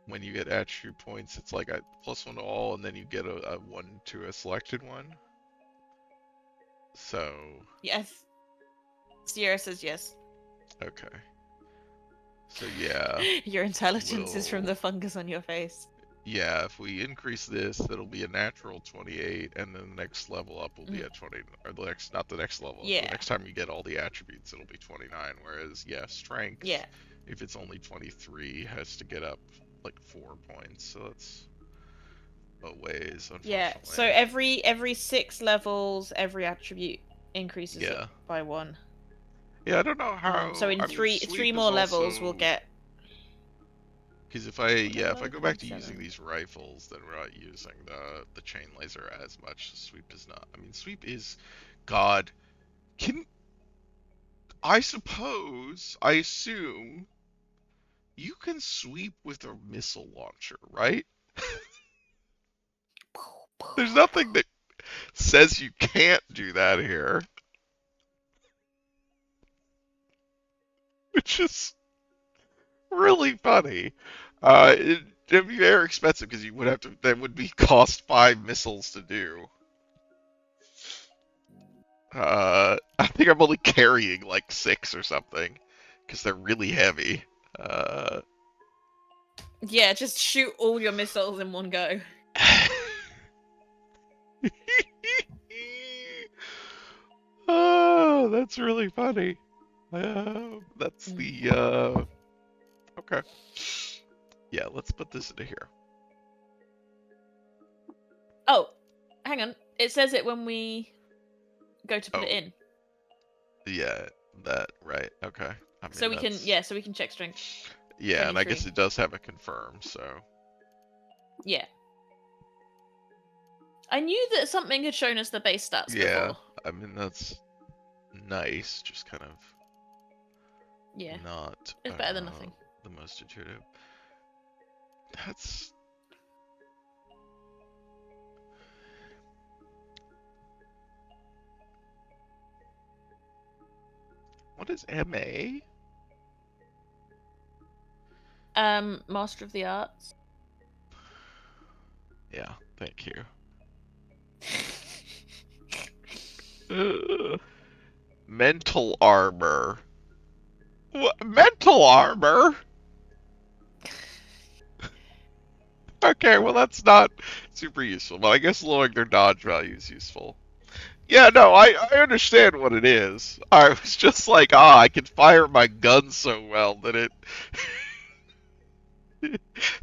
when you get attribute points. It's like a +1 to all, and then you get a 1 to a selected one. So Yes. Sierra says yes. okay. So yeah, Your intelligence is from we'll the fungus on your face. yeah, if we increase this, that'll be a natural 28, and then the next level up will be at 20, or the next, not the next level up, Yeah. the next time you get all the attributes, it'll be 29, whereas, yeah, strength, Yeah. if it's only 23, has to get up like 4 points, so that's a ways, Yeah. So unfortunately. every 6 levels, every attribute increases it Yeah. by 1. Yeah, I don't know So how, in I mean, three sweep is more levels, we'll also, get. because What level if I are we? go back to using 27. these rifles, then we're not using the chain laser as much. Sweep is not. I mean, sweep is, God, can I suppose, I assume, you can sweep with a missile launcher, right? There's nothing that says you can't do that here, which is really funny. It'd be very expensive because you would have to. That would be cost 5 missiles to do. I think I'm only carrying like 6 or something because they're really heavy. Uh, Yeah, just shoot all your missiles in one go. Oh, that's really funny. That's the okay. Yeah, let's put this into here. Oh, hang on. It says it when we go to put it Oh, in. yeah, that right. Okay. I mean So we can that's so we can check strength. yeah, and I guess 23. it does have a confirm, so Yeah. I knew that something had shown us the base stats yeah. before. I mean that's nice. Just kind of Yeah, not it's better than nothing. the most intuitive. That's what is MA? Master of the Arts. Yeah, thank you. Mental armor. What? Mental armor? Okay, well that's not super useful, but I guess lowering their dodge value is useful. Yeah, no, I understand what it is. I was just like, I can fire my gun so well that it.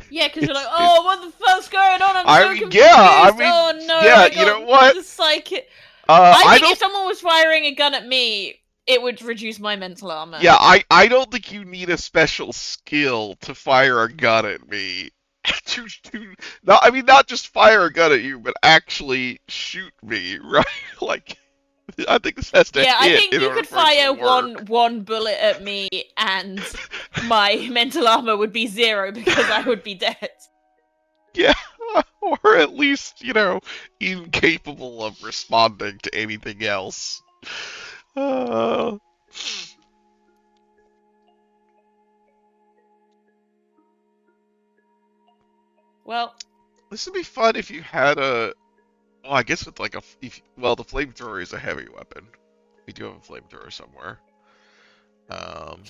Yeah, because you're like, it. oh, what the fuck's going on? I'm I so mean, confused. yeah, I mean, Oh no, yeah, I you know got what? the psychic. I I think if don't. someone was firing a gun at me, it would reduce my mental armor. Yeah, I don't think you need a special skill to fire a gun at me. Not, I mean, not just fire a gun at you, but actually shoot me, right? Like, I think this has to Yeah, I hit think in you order could for it fire to work. one bullet at me, and my mental armor would be 0 because I would be dead. Yeah, or at least, incapable of responding to anything else. Uh, Well, this would be fun if you had a. Well, I guess with like well, the flamethrower is a heavy weapon. We do have a flamethrower somewhere. Um,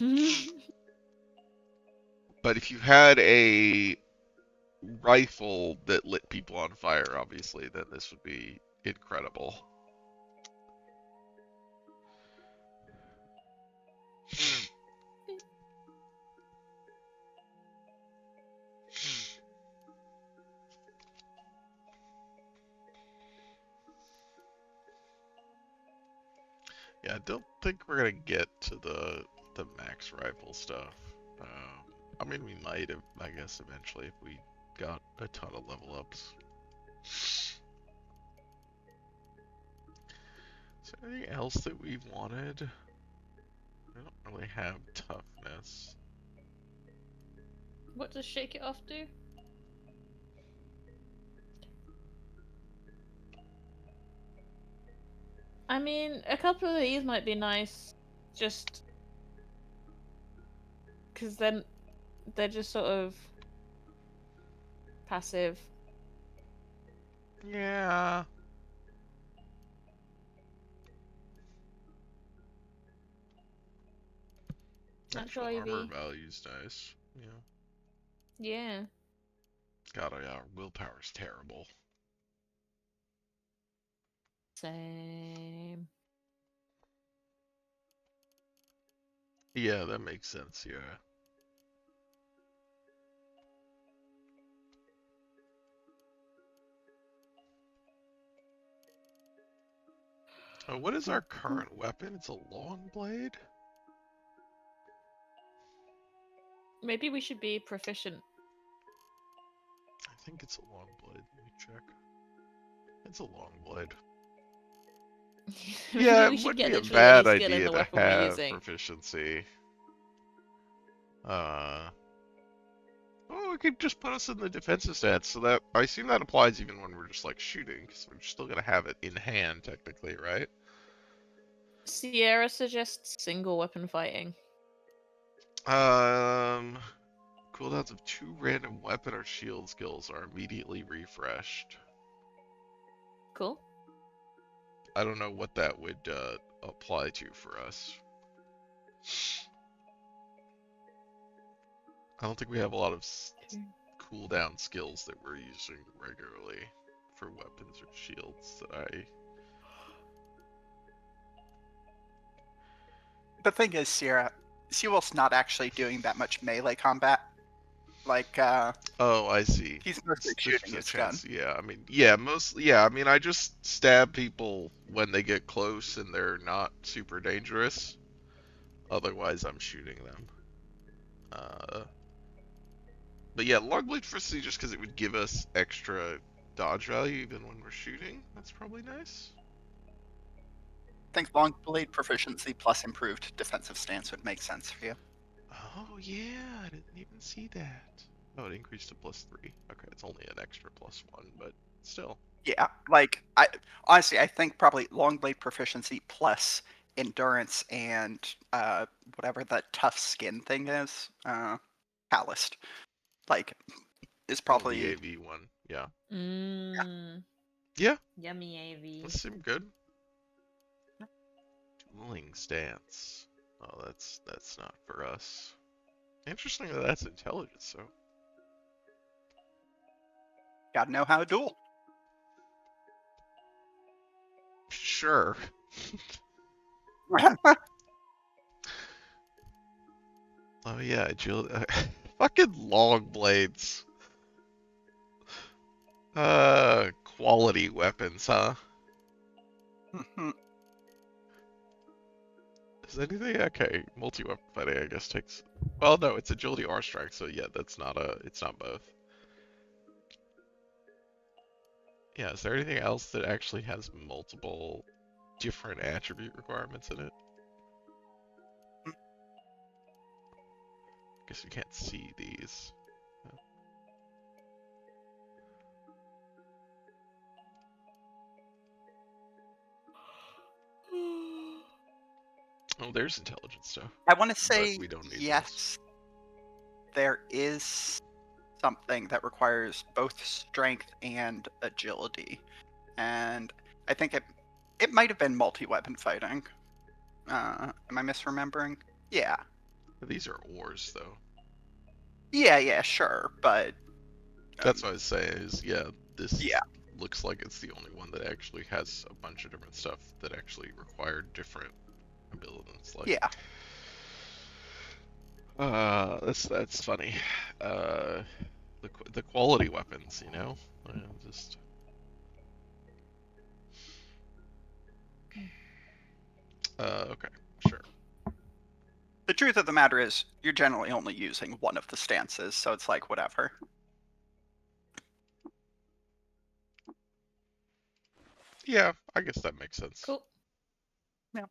but if you had a rifle that lit people on fire, obviously, then this would be incredible. Yeah, I don't think we're gonna get to the max rifle stuff. I mean, we might have, I guess, eventually if we got a ton of level ups. Is there anything else that we wanted? We don't really have toughness. what does Shake It Off do? I mean, a couple of these might be nice, just because then they're just sort of passive. Yeah. Natural Armor IV. value's nice. Yeah. Yeah. God, our willpower's terrible. Same. Yeah, that makes sense, yeah. What is our current weapon? It's a long blade? Maybe we should be proficient. I think it's a long blade. Let me check. It's a long blade. Maybe Yeah, we it should would get be a literally any bad skill in idea the to weapon we're have using. proficiency. Oh, we could just put us in the defensive stats, so that I assume that applies even when we're just like shooting, because we're still gonna have it in hand technically, right? Sierra suggests single weapon fighting. Cooldowns of 2 random weapon or shield skills are immediately refreshed. Cool. I don't know what that would apply to for us. I don't think we have a lot of cooldown skills that we're using regularly for weapons or shields that I. The thing is, Sierra, Seawolf's not actually doing that much melee combat. Like, Oh, I see. he's mostly There's shooting a his gun. chance. Yeah, I mean, yeah, mostly. Yeah, I mean, I just stab people when they get close and they're not super dangerous. Otherwise, I'm shooting them. But yeah, long blade proficiency just because it would give us extra dodge value even when we're shooting. That's probably nice. I think long blade proficiency plus improved defensive stance would make sense for you. Oh yeah, I didn't even see that. Oh, it increased to +3. Okay, it's only an extra +1, but still. Yeah, like I honestly, I think probably long blade proficiency plus endurance and whatever that tough skin thing is, calloused, like is Oh, the probably AV one. Yeah. Mmm. Yeah, Yummy AV. that seemed good. Dueling stance. Oh, that's not for us. Interesting that that's intelligence, so. gotta know how to duel. Sure. Oh yeah, agility. Fucking long blades. Quality weapons, huh? Mhm. Is anything okay? Multi-weapon fighting, I guess, takes. Well, no, it's agility or strength, so yeah, that's not a. It's not both. Yeah, is there anything else that actually has multiple different attribute requirements in it? Guess we can't see these. Oh, there's intelligence stuff, I want to but say we don't need those. yes, there is something that requires both strength and agility, and I think it might have been multi-weapon fighting. Am I misremembering? Yeah, These are ores, though. yeah, sure, but That's what I was saying is, yeah, this yeah, looks like it's the only one that actually has a bunch of different stuff that actually require different abilities. Like, yeah. that's funny. Uh, the quality weapons, you know, just okay, sure. The truth of the matter is, you're generally only using one of the stances, so it's like whatever. Yeah, I guess that makes sense. Cool. Yeah.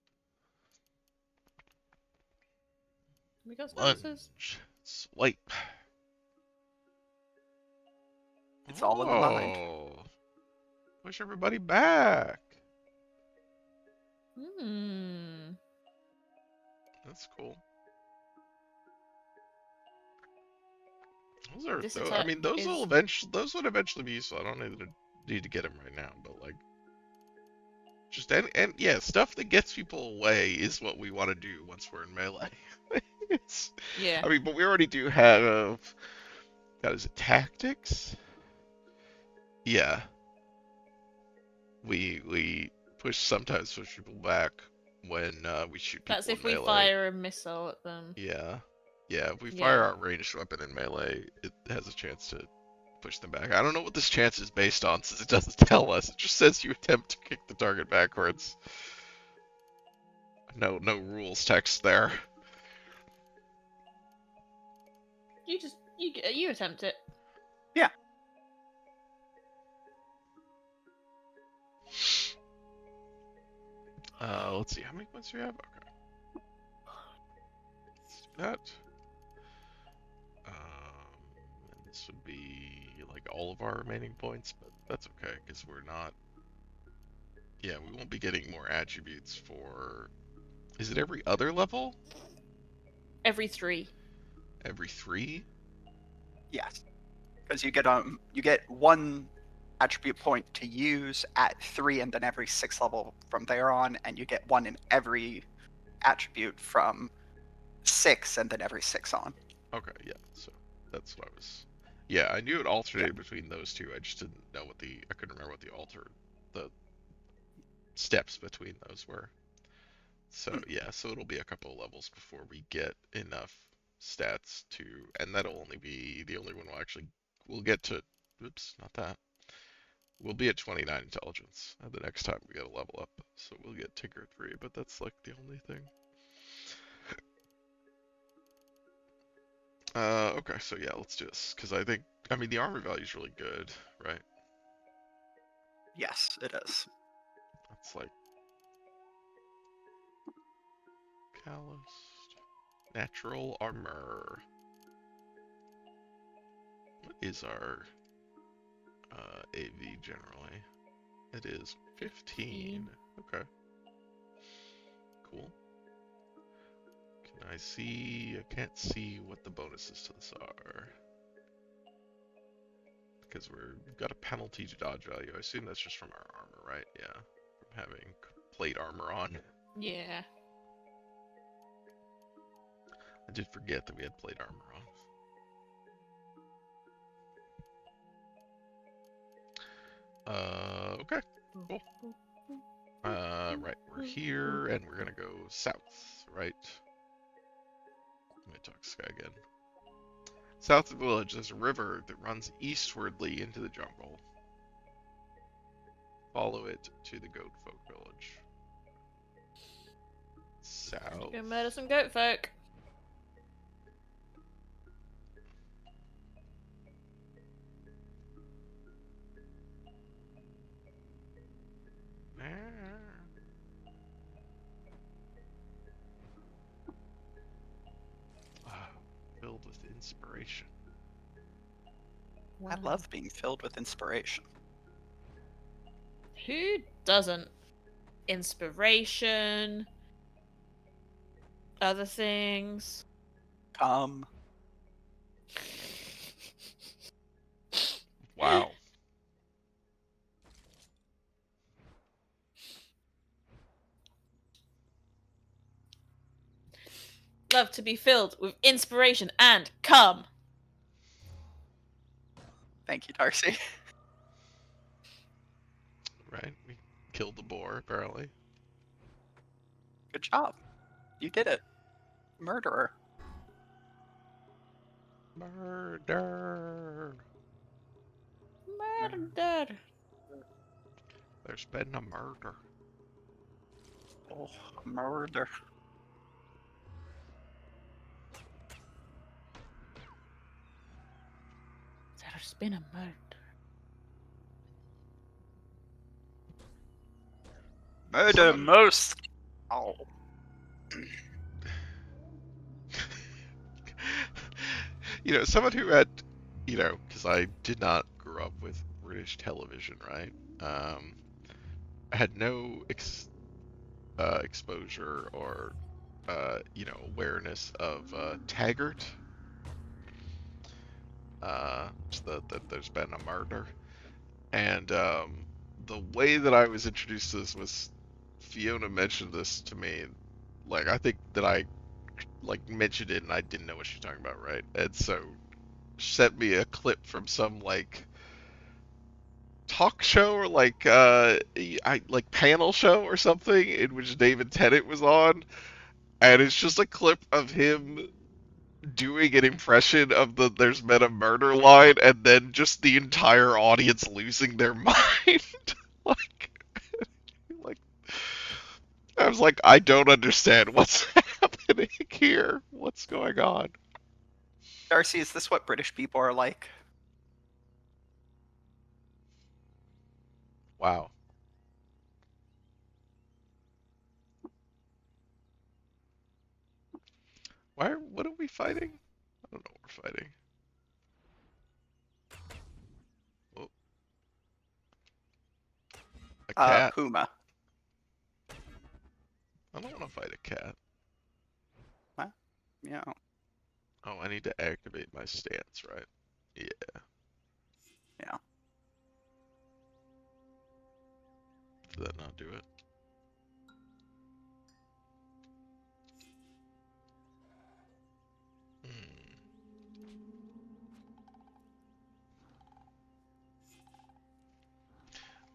We got stances. Lunge, swipe. It's all in the mind. Oh, push everybody back. Hmm. That's cool. Those are, This I attack mean, is. those would eventually be useful. I don't need to get them right now, but like, just and yeah, stuff that gets people away is what we want to do once we're in melee. it's, Yeah. I mean, but we already do have. God, is it tactics? Yeah, we sometimes push people back when we shoot That's people in if we melee. fire a missile at them. Yeah, yeah. If we fire Yeah. our ranged weapon in melee, it has a chance to push them back. I don't know what this chance is based on since it doesn't tell us. It just says you attempt to kick the target backwards. No rules text there. You attempt it. Yeah. Let's see how many points do we have. Okay, let's do that. And this would be like all of our remaining points, but that's okay because we're not. Yeah, we won't be getting more attributes for. Is it every other level? Every 3. Every 3? Yes, because you get one attribute point to use at 3, and then every 6 level from there on, and you get one in every attribute from 6, and then every 6 on. Okay, yeah. So that's what I was. Yeah, I knew it Yeah. alternated between those two. I just didn't know what the. I couldn't remember what the steps between those were. So Mm. yeah, so it'll be a couple of levels before we get enough stats to, and that'll only be the only one we'll get to. Oops, not that. We'll be at 29 intelligence the next time we get a level up. So we'll get Tinker 3, but that's like the only thing. Okay, so yeah, let's do this because I mean the armor value is really good, right? Yes, it is. That's like calloused. Natural armor. What is our AV generally? It is 15. Okay. Cool. Can I see? I can't see what the bonuses to this are. Because we've got a penalty to dodge value. I assume that's just from our armor, right? Yeah. From having plate armor on. Yeah. I did forget that we had plate armor on. Okay. Cool. Right, we're here, and we're gonna go south, right? Let me talk to Sky again. South of the village, there's a river that runs eastwardly into the jungle. Follow it to the goat folk village. South. Go murder some goat folk. Filled with inspiration. I love being filled with inspiration. Who doesn't? Inspiration. Other things. Come. Wow. Love to be filled with inspiration and come. Thank you, Darcy. Right? We killed the boar, apparently. Good job. You did it. Murderer. Murder! Murder. There's been a murder. Oh, murder. There's been a murder. Murder most. Oh. You know, someone who had, you know, because I did not grow up with British television, right? I had no exposure or, you know, awareness of Taggart. Just that there's been a murder. And the way that I was introduced to this was Fiona mentioned this to me. Like, I think that I like mentioned it and I didn't know what she's talking about, right? And so sent me a clip from some like talk show or like like panel show or something in which David Tennant was on, and it's just a clip of him doing an impression of the "there's been a murder" line, and then just the entire audience losing their mind. like, like I was like, I don't understand what's happening here. What's going on? Darcy, is this what British people are like? Wow. What are we fighting? I don't know what we're fighting. Whoa. A cat? Puma. I don't want to fight a cat. What? Yeah. Oh, I need to activate my stance, right? Yeah. Yeah. Did that not do it?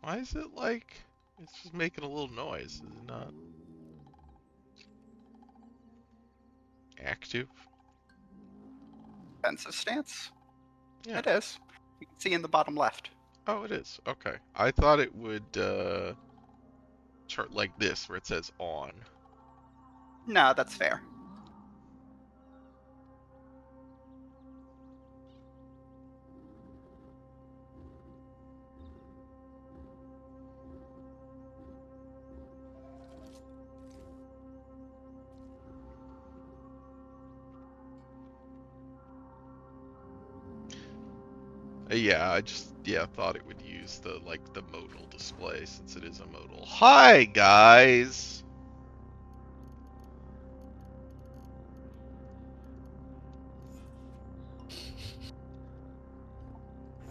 Why is it like it's just making a little noise? Is it not active? Defensive stance? Yeah. It is. You can see in the bottom left. Oh, it is. Okay. I thought it would chart like this where it says on. No, that's fair. Yeah, I just thought it would use the the modal display since it is a modal. Hi guys.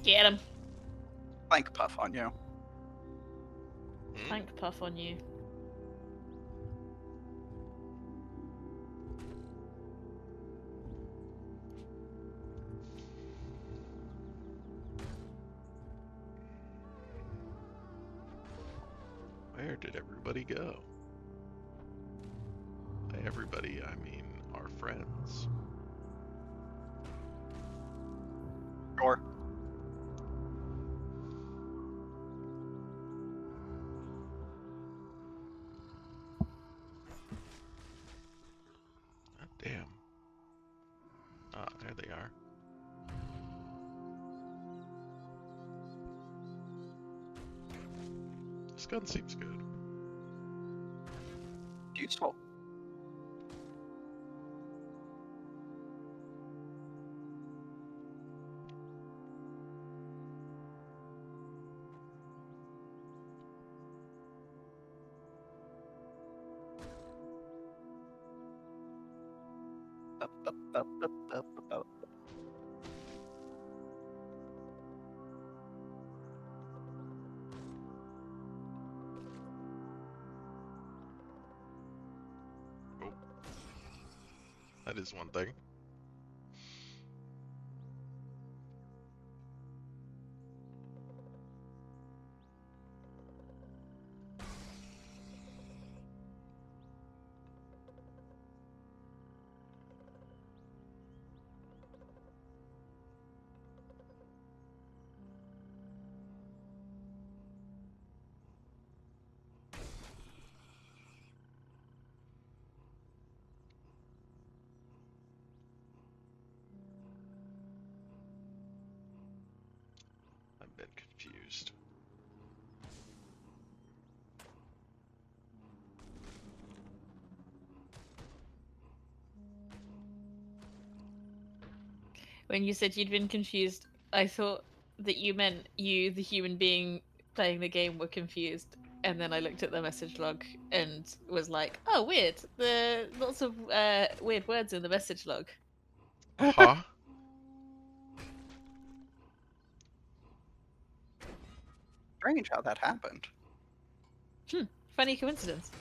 Get him. Plank puff on you. Hmm? Plank puff on you. Where did everybody go? By everybody, I mean our friends. Or Oh, damn. Ah, there they are. This gun seems good. useful. Oh, that is one thing. I've been confused. When you said you'd been confused, I thought that you meant you, the human being playing the game, were confused. And then I looked at the message log and was like, "Oh, weird. There are lots of weird words in the message log." Huh? Strange how that happened. Funny coincidence.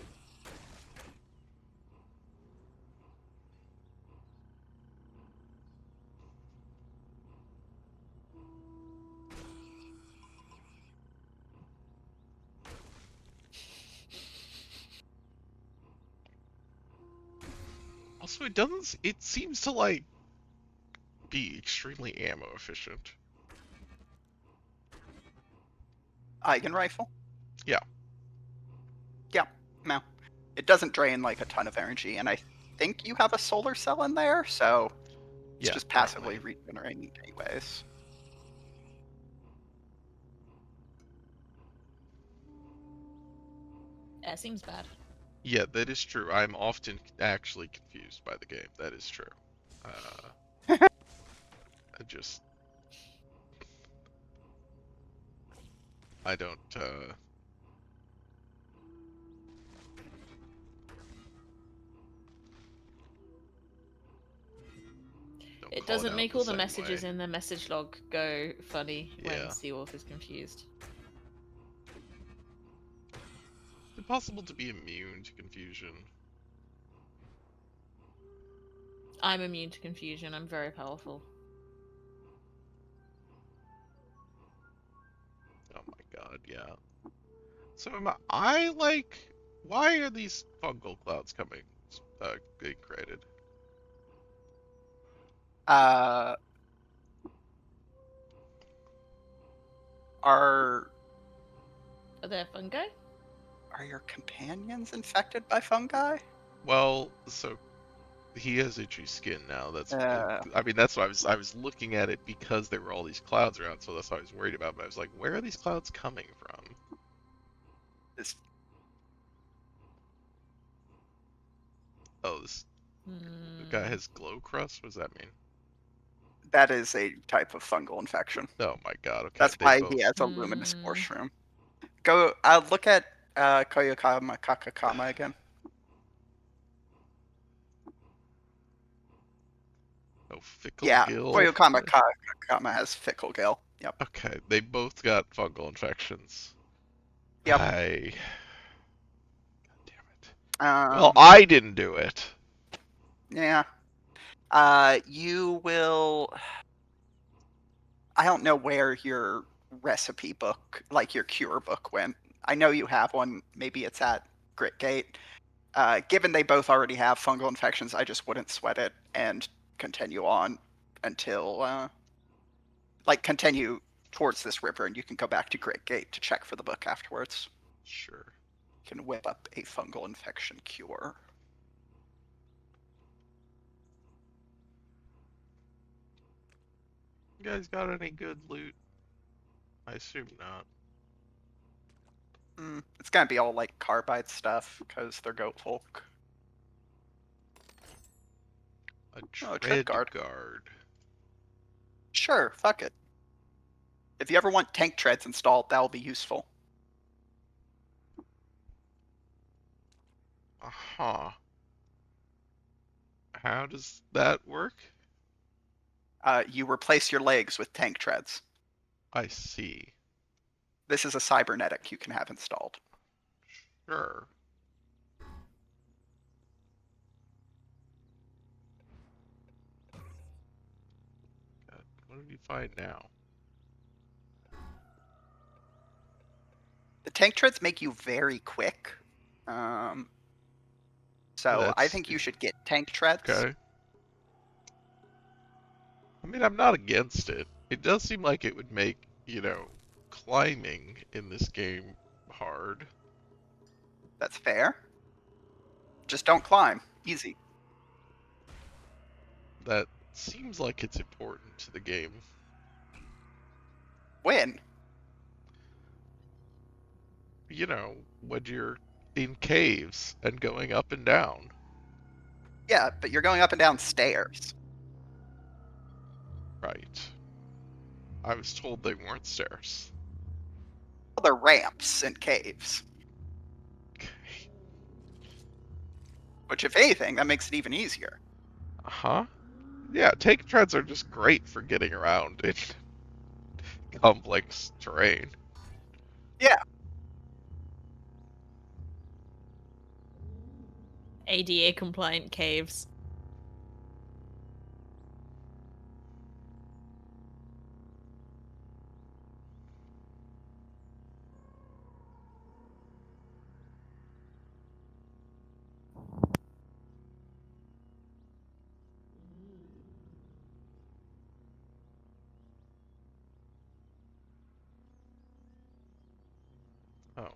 Also, it doesn't. It seems to like be extremely ammo efficient. Eigen rifle. Yeah. Yeah. No. It doesn't drain like a ton of energy, and I think you have a solar cell in there, so it's Yeah. just passively Definitely. regenerating anyways. That seems bad. Yeah, that is true. I'm often actually confused by the game. That is true. I just I don't don't It call it doesn't out make the all the same messages way. in the message log go funny when Yeah. Seawolf is confused. Is it possible to be immune to confusion? I'm immune to confusion. I'm very powerful. Oh my god, yeah. So am I like, why are these fungal clouds coming, being created? Uh, are Are there fungi? are your companions infected by fungi? Well, so he has itchy skin now. Uh, I mean, that's why I was looking at it because there were all these clouds around, so that's what I was worried about. But I was like, where are these clouds coming from? this Oh, this the guy Hmm. has glow crust. What does that mean? That is a type of fungal infection. Oh my god, okay, That's they why both. he has a luminous Mm. mushroom. Go look at Koyakama Kakakama again. Oh, fickle Yeah, gill. Koyakama Kakakama has fickle gill. Yep. Okay, they both got fungal infections. Yep. God damn it. Well, Um, I didn't do it. yeah. You will. I don't know where your recipe book, like your cure book, went. I know you have one. Maybe it's at Gritgate. Given they both already have fungal infections, I just wouldn't sweat it and continue on until, continue towards this river, and you can go back to Gritgate to check for the book afterwards. Sure. You can whip up a fungal infection cure. You guys got any good loot? I assume not. It's gonna be all like carbide stuff because they're goat folk. A Oh, tread guard. guard. Sure, fuck it. If you ever want tank treads installed, that'll be useful. Uh-huh. How does that work? You replace your legs with tank treads. I see. This is a cybernetic you can have installed. Sure. God, what did you find now? The tank treads make you very quick. So I That's think you should get tank treads. okay. I mean, I'm not against it. It does seem like it would make, climbing in this game hard. That's fair. Just don't climb. Easy. That seems like it's important to the game. Win. When you're in caves and going up and down. Yeah, but you're going up and down stairs. Right. I was told they weren't stairs. Well, they're ramps in caves. Okay. Which, if anything, that makes it even easier. Uh-huh. Yeah, tank treads are just great for getting around in complex terrain. Yeah. ADA compliant caves. Oh. Are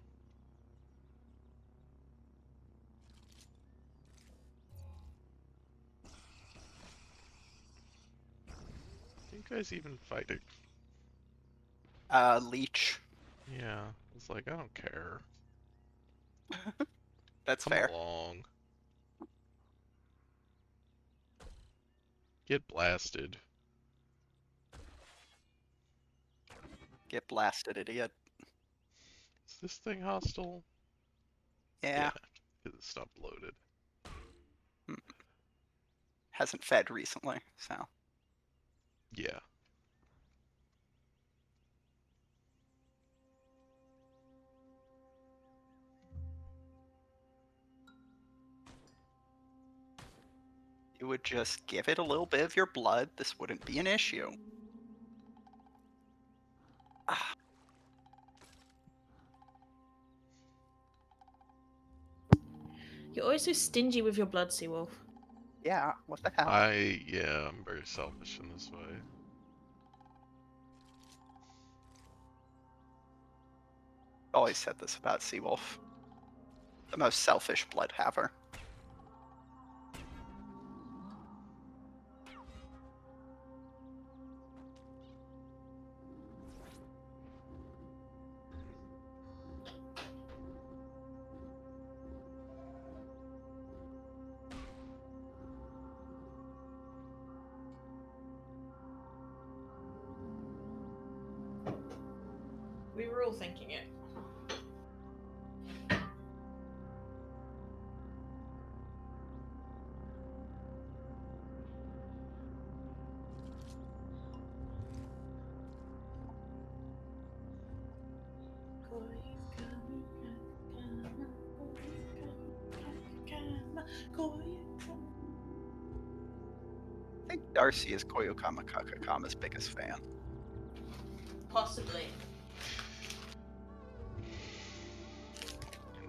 you guys even fighting? Leech. Yeah. It's like, I don't care. That's Come fair. along. Get blasted. Get blasted, idiot. Is this thing hostile? Yeah. Because it stopped loaded. Hasn't fed recently, so. Yeah. You would just give it a little bit of your blood. This wouldn't be an issue. Ah. You're always so stingy with your blood, Seawolf. Yeah, what the hell? I'm very selfish in this way. Always said this about Seawolf. The most selfish blood haver. We were all thinking it. I think Darcy is Koyokama Kakakama's biggest fan. Possibly.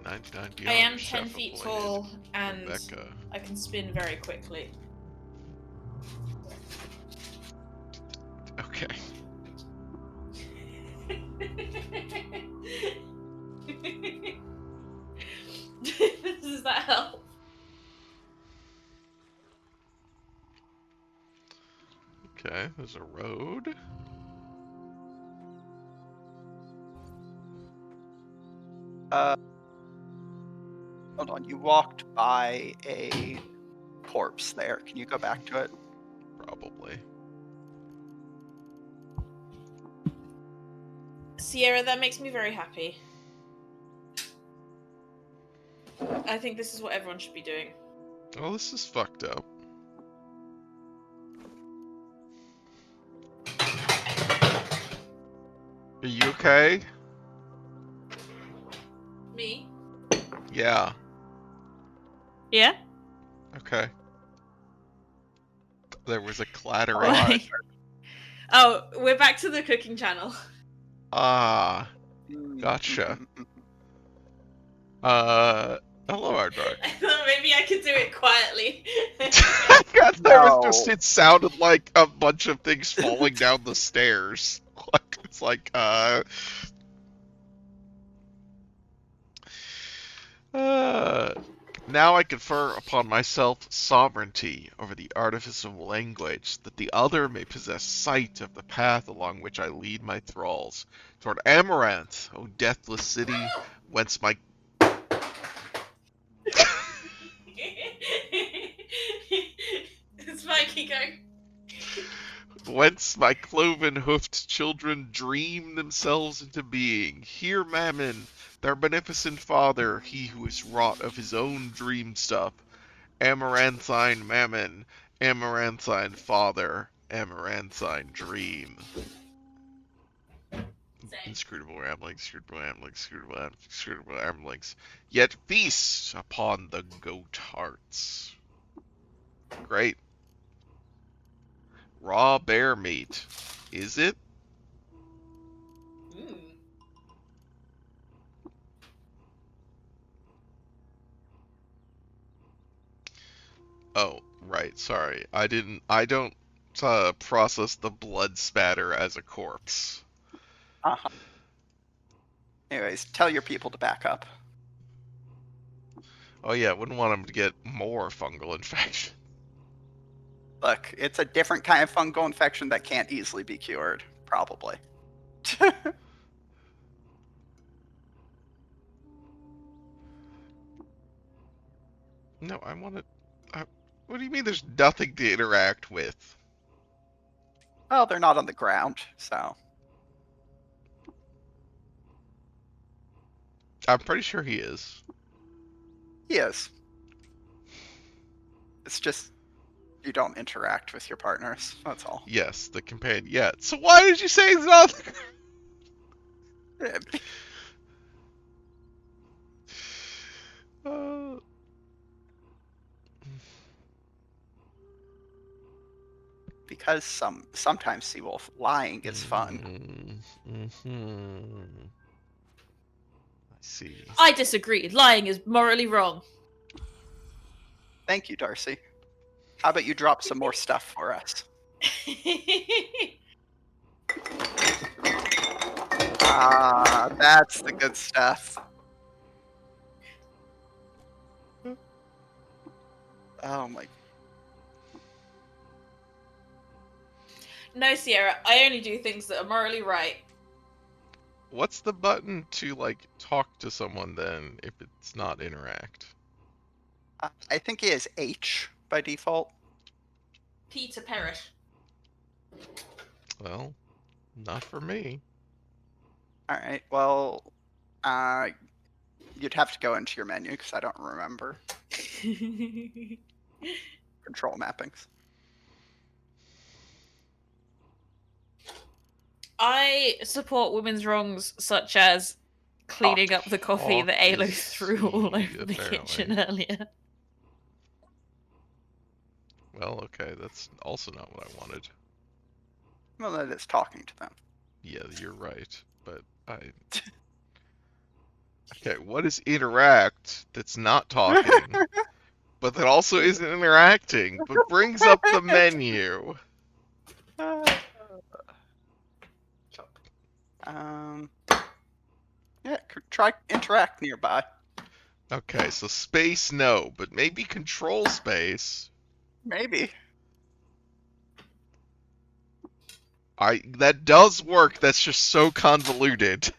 99 I Beyond. am Chef 10 feet appointed tall and Rebecca. I can spin very quickly. Okay. Does that help? Okay, there's a road. Hold on, you walked by a corpse there. Can you go back to it? Probably. Sierra, that makes me very happy. I think this is what everyone should be doing. Oh, this is fucked up. Are you okay? Me? Yeah. Yeah? Okay. There was a clattering. Why? Oh, we're back to the cooking channel. Ah, gotcha. Hello, Ardvark. I thought maybe I could do it quietly. It sounded like a bunch of things falling down the stairs. It's like, now I confer upon myself sovereignty over the artifice of language, that the other may possess sight of the path along which I lead my thralls. Toward Amaranth, O deathless city, whence my... It's Mikey going. Whence my cloven-hoofed children dream themselves into being. Hear Mammon, their beneficent father, he who is wrought of his own dream stuff. Amaranthine Mammon, Amaranthine father, Amaranthine dream. Inscrutable ramblings, inscrutable ramblings, inscrutable ramblings. Yet feast upon the goat hearts. Great. Raw bear meat. Is it? Oh, right. Sorry. I don't process the blood spatter as a corpse. Uh-huh. Anyways, tell your people to back up. Oh yeah, wouldn't want them to get more fungal infection. Look, it's a different kind of fungal infection that can't easily be cured, probably. No, I want to... what do you mean there's nothing to interact with? Well, they're not on the ground, so. I'm pretty sure he is. He is. It's just you don't interact with your partners. That's all. Yes, the companion. Yeah. So why did you say he's not? Because sometimes Seawolf lying is fun. I see. I disagree. Lying is morally wrong. Thank you, Darcy. How about you drop some more stuff for us? Ah, that's the good stuff. Oh my. No, Sierra, I only do things that are morally right. What's the button to, like, talk to someone then if it's not interact? I think it is H by default. P to perish. Well, not for me. All right. Well, uh, you'd have to go into your menu because I don't remember control mappings. I support women's wrongs such as cleaning up the coffee that Talk Alo is threw all C, over the apparently. kitchen earlier. Well, okay, that's also not what I wanted. Well, that is talking to them. Yeah, you're right, but I... Okay, what is interact that's not talking, but that also isn't interacting, but brings up the menu? Um. Yeah. Try interact nearby. Okay, so space, no, but maybe control space. Maybe. That does work, that's just so convoluted.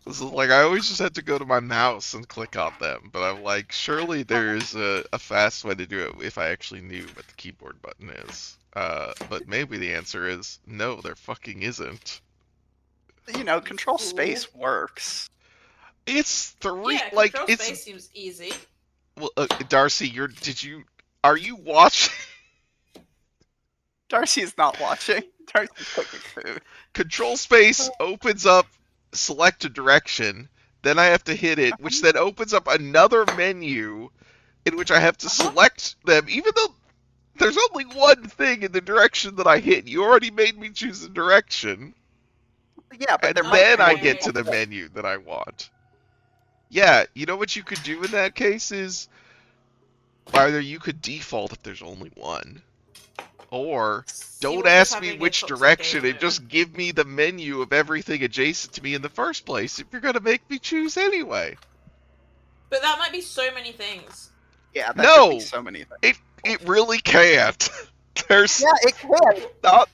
This is like, I always just had to go to my mouse and click on them, but I'm like, surely there's a fast way to do it if I actually knew what the keyboard button is. But maybe the answer is, no, there fucking isn't. You know, control space works. It's three, Yeah, like, control it's... space seems easy. Well, Darcy, are you watching? Darcy is not watching. Darcy's cooking food. Control space opens up select a direction, then I have to hit it, which then opens up another menu in which I have to select them, even though there's only one thing in the direction that I hit. You already made me choose a direction. Yeah, but And there then might I be get to the multiple. menu that I want. Yeah, you know what you could do in that case is either you could default if there's only one, or don't ask me which direction and just give me the menu of everything adjacent to me in the first place if you're gonna make me choose anyway. But that might be so many things. Yeah, that could be so many things. It really can't. There's it can. not.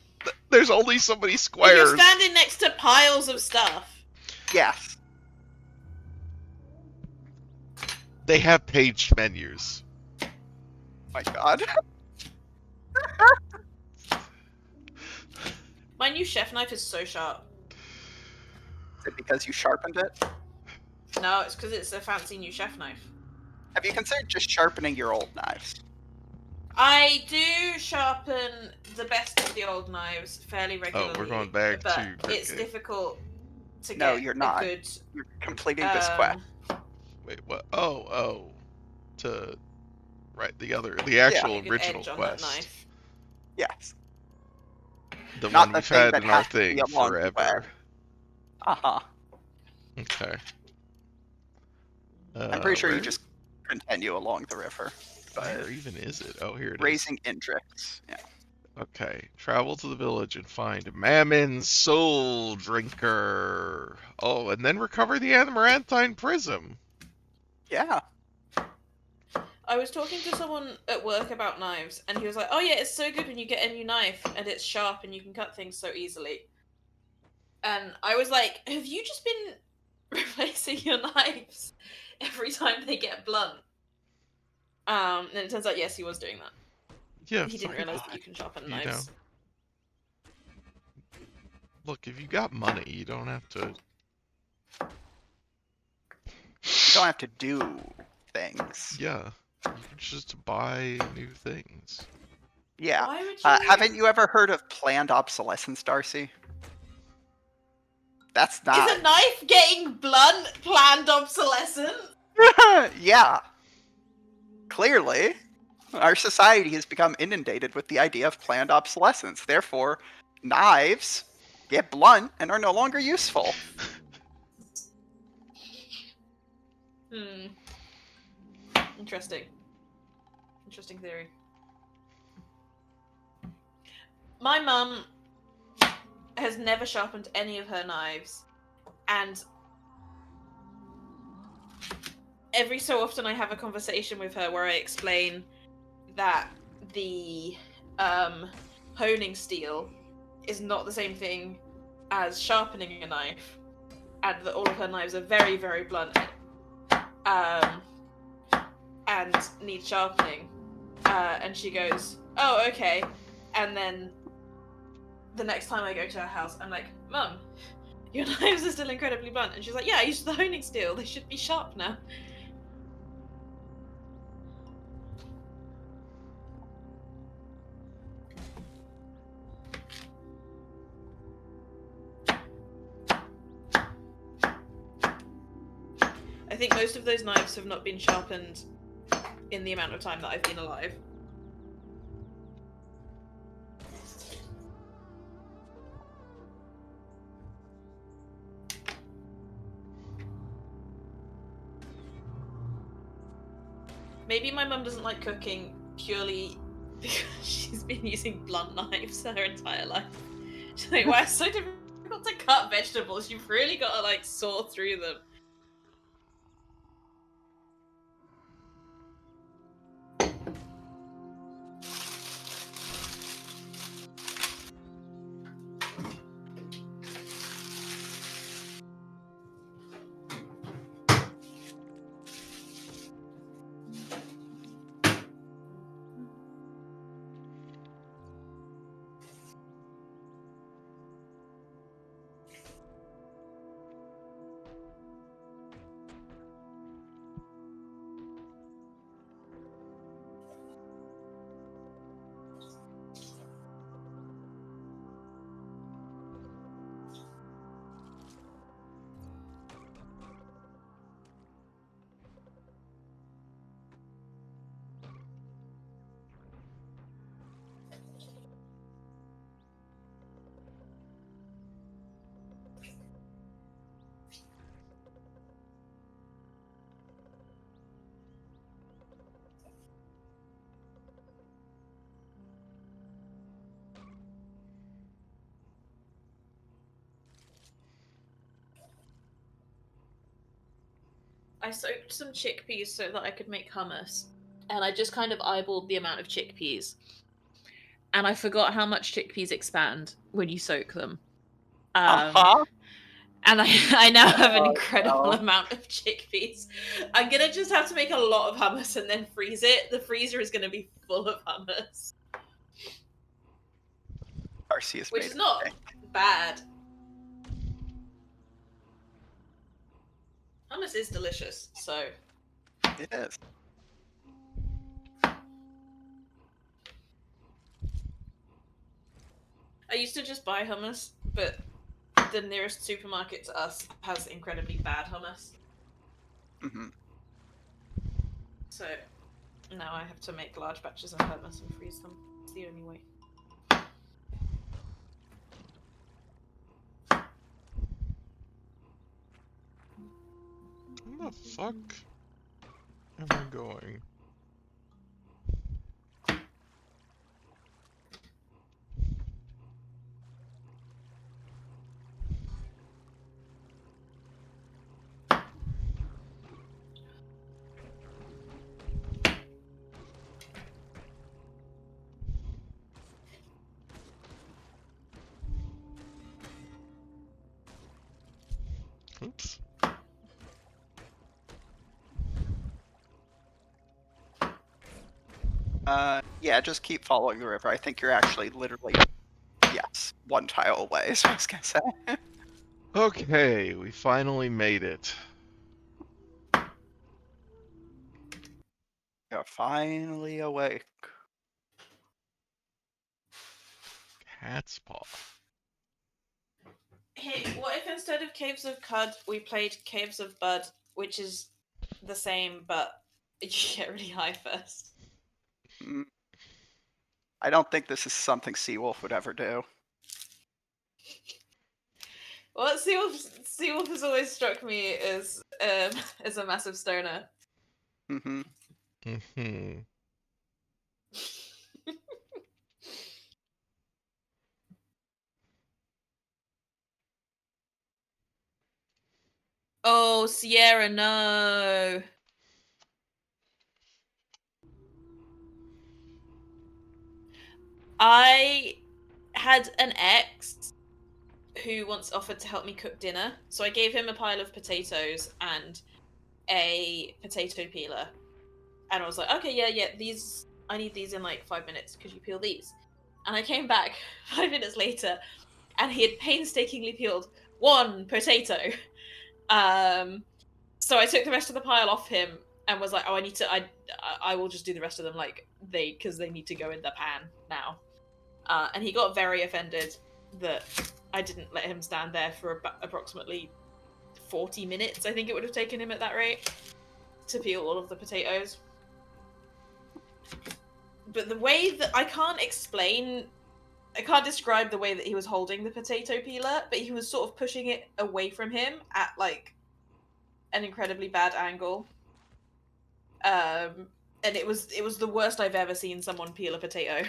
There's only so many If squares. you're standing next to piles of stuff. Yes. They have paged menus. My God. My new chef knife is so sharp. Is it because you sharpened it? No, it's because it's a fancy new chef knife. Have you considered just sharpening your old knives? I do sharpen the best of the old knives fairly regularly. Oh, we're going back but to... it's difficult to No, get you're not. a good... You're completing this quest. Wait, what? Oh. Right, the actual a good original edge on quest. that knife. Yes. The Not one the we've thing had that in our has to be thing along the way. forever. Uh-huh. Okay. I'm pretty sure you where- just continue along the river. Where even is it? Oh, here it is. Raising Indrix. Yeah. Okay. Travel to the village and find Mammon Soul Drinker. Oh, and then recover the Amaranthine Prism. Yeah. I was talking to someone at work about knives, and he was like, "Oh yeah, it's so good when you get a new knife and it's sharp and you can cut things so easily." And I was like, "Have you just been replacing your knives every time they get blunt?" And it turns out, yes, he was doing that. Yeah. He didn't realize that you can sharpen you knives. Look, if you got money, you don't have to... You don't have to do things. Yeah. You can just buy new things. Yeah. Why would you? Haven't you ever heard of planned obsolescence, Darcy? That's not. Is a knife getting blunt planned obsolescent? Yeah. Clearly, our society has become inundated with the idea of planned obsolescence. Therefore, knives get blunt and are no longer useful. Interesting. Interesting theory. My mum has never sharpened any of her knives, and every so often I have a conversation with her where I explain that the honing steel is not the same thing as sharpening a knife, and that all of her knives are very, very blunt and need sharpening. And she goes, "Oh, okay." And then the next time I go to her house, I'm like, "Mum, your knives are still incredibly blunt." And she's like, "Yeah, I used the honing steel. They should be sharp now." I think most of those knives have not been sharpened in the amount of time that I've been alive. Maybe my mum doesn't like cooking purely because she's been using blunt knives her entire life. She's like, "Why it's so difficult to cut vegetables? You've really got to like saw through them." I soaked some chickpeas so that I could make hummus, and I just kind of eyeballed the amount of chickpeas. And I forgot how much chickpeas expand when you soak them. Uh-huh. And I now have an Oh, incredible no. amount of chickpeas. I'm gonna just have to make a lot of hummus and then freeze it. The freezer is gonna be full of hummus, Darcy has which made is a not mistake. bad. Hummus is delicious, so It is. I used to just buy hummus, but the nearest supermarket to us has incredibly bad hummus. Hmm. So now I have to make large batches of hummus and freeze them. It's the only way. Where the fuck am I going? Oops. Yeah, just keep following the river. I think you're actually literally, yes, one tile away, is what I was gonna say. Okay, we finally made it. You're finally awake. Cat's paw. Hey, what if instead of Caves of Cud, we played Caves of Bud, which is the same, but you get really high first? Mm, I don't think this is something Seawolf would ever do. Well, Seawolf has always struck me as a massive stoner. Hmm. Mm-hmm. Oh, Sierra, no. I had an ex who once offered to help me cook dinner, so I gave him a pile of potatoes and a potato peeler, and I was like, "Okay, yeah, these I need these in like 5 minutes. Could you peel these? And I came back 5 minutes later, and he had painstakingly peeled 1 potato. So I took the rest of the pile off him and was like, "Oh, I will just do the rest of them because they need to go in the pan now." And he got very offended that I didn't let him stand there for approximately 40 minutes. I think it would have taken him at that rate to peel all of the potatoes. But the way that I can't describe the way that he was holding the potato peeler, but he was sort of pushing it away from him at like an incredibly bad angle. And it was the worst I've ever seen someone peel a potato.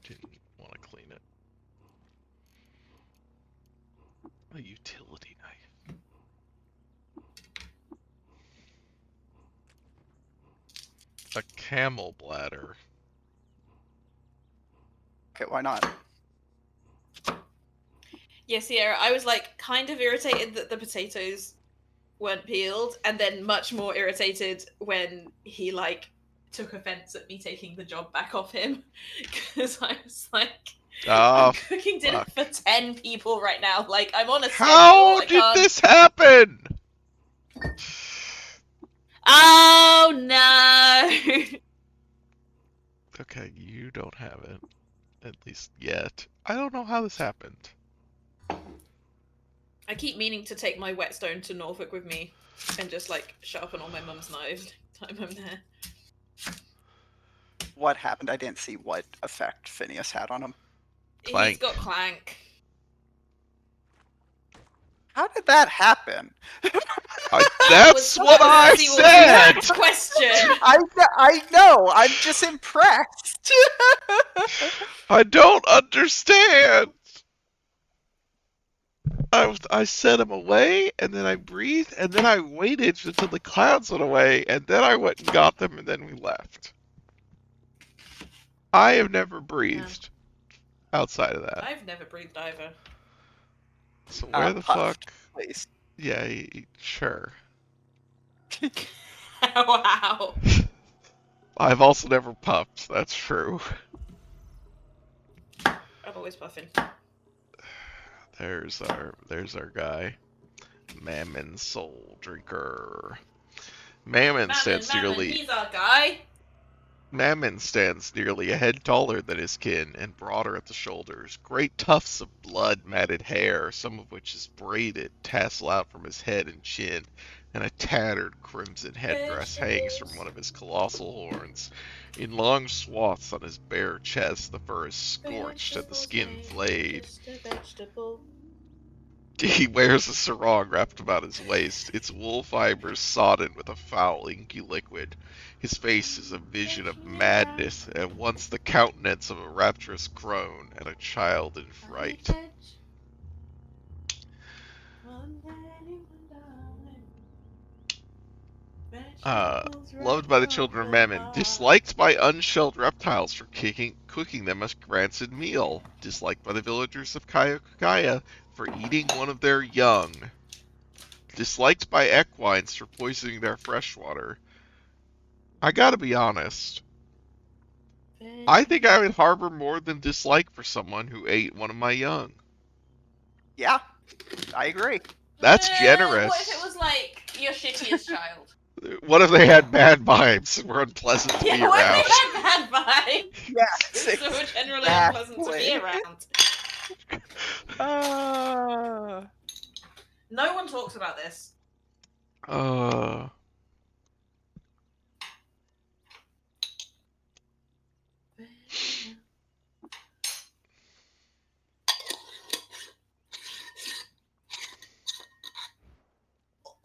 Didn't want to clean it. A utility knife. A camel bladder. Okay, why not? Yeah, Sierra, I was like kind of irritated that the potatoes weren't peeled, and then much more irritated when he like took offense at me taking the job back off him, because I was like, Oh, I'm cooking dinner fuck. for 10 people right now. Like, I'm on a schedule. How I did can't... this happen? Oh no! Okay, you don't have it. At least yet. I don't know how this happened. I keep meaning to take my whetstone to Norfolk with me and just like sharpen all my mum's knives time I'm there. What happened? I didn't see what effect Phineas had on him. Clank. He's got clank. How did that happen? That's what I said! Question. I know. I'm just impressed. I don't understand. I set him away, and then I breathed, and then I waited until the clouds went away, and then I went and got them, and then we left. I have never breathed outside of that. I've never breathed either. So where the Puffed, fuck? please. Yeah, sure. Wow. I've also never puffed. That's true. I'm always puffing. There's our guy, Mammon Soul Drinker. Mammon stands nearly. He's our guy. Mammon stands nearly a head taller than his kin and broader at the shoulders. Great tufts of blood-matted hair, some of which is braided, tassel out from his head and chin, and a tattered crimson headdress hangs from one of his colossal horns. In long swaths on his bare chest, the fur is scorched and the skin flayed. He wears a sarong wrapped about his waist, its wool fibers sodden with a foul, inky liquid. His face is a vision of madness, at once the countenance of a rapturous crone and a child in fright. Loved by the children of Mammon, disliked by unshelled reptiles for cooking them a rancid meal, disliked by the villagers of Kayakaya for eating one of their young, disliked by equines for poisoning their freshwater. I gotta be honest, I think I would harbor more than dislike for someone who ate one of my young. Yeah, I agree. That's generous. What if it was like your shittiest child? What if they had bad vibes and were unpleasant to be What around? if they had bad vibes? Yes, So generally unpleasant to be exactly. around. No one talks about this.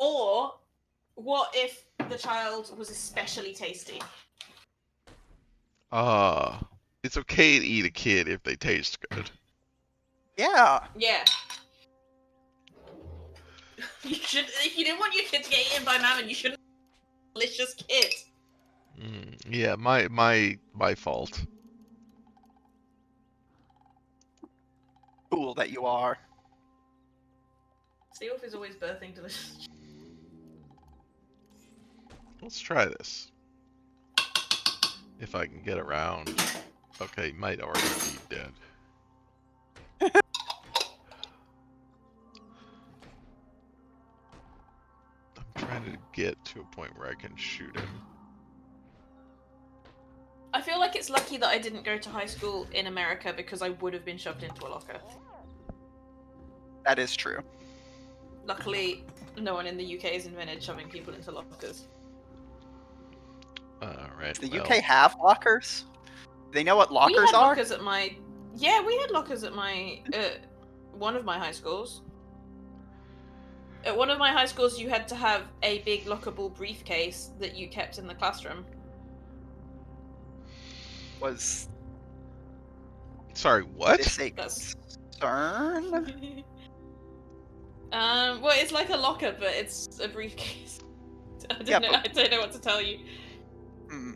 Or what if the child was especially tasty? It's okay to eat a kid if they taste good. Yeah. Yeah. You should. If you didn't want your kid to get eaten by Mammon, you shouldn't. Delicious kid. Yeah, my fault. Fool that you are. Seawolf is always birthing delicious. Let's try this. If I can get around. Okay, might already be dead. I'm trying to get to a point where I can shoot him. I feel like it's lucky that I didn't go to high school in America because I would have been shoved into a locker. That is true. Luckily, no one in the UK has invented shoving people into lockers. Alright, Does the well. UK have lockers? Do they know what We lockers had are? lockers at my... Yeah, we had lockers at my... one of my high schools. At one of my high schools, you had to have a big lockable briefcase that you kept in the classroom. Was Sorry, what? this a That's... concern? well, it's like a locker, but it's a briefcase. I don't Yeah, know. but- I don't know what to tell you. Hmm.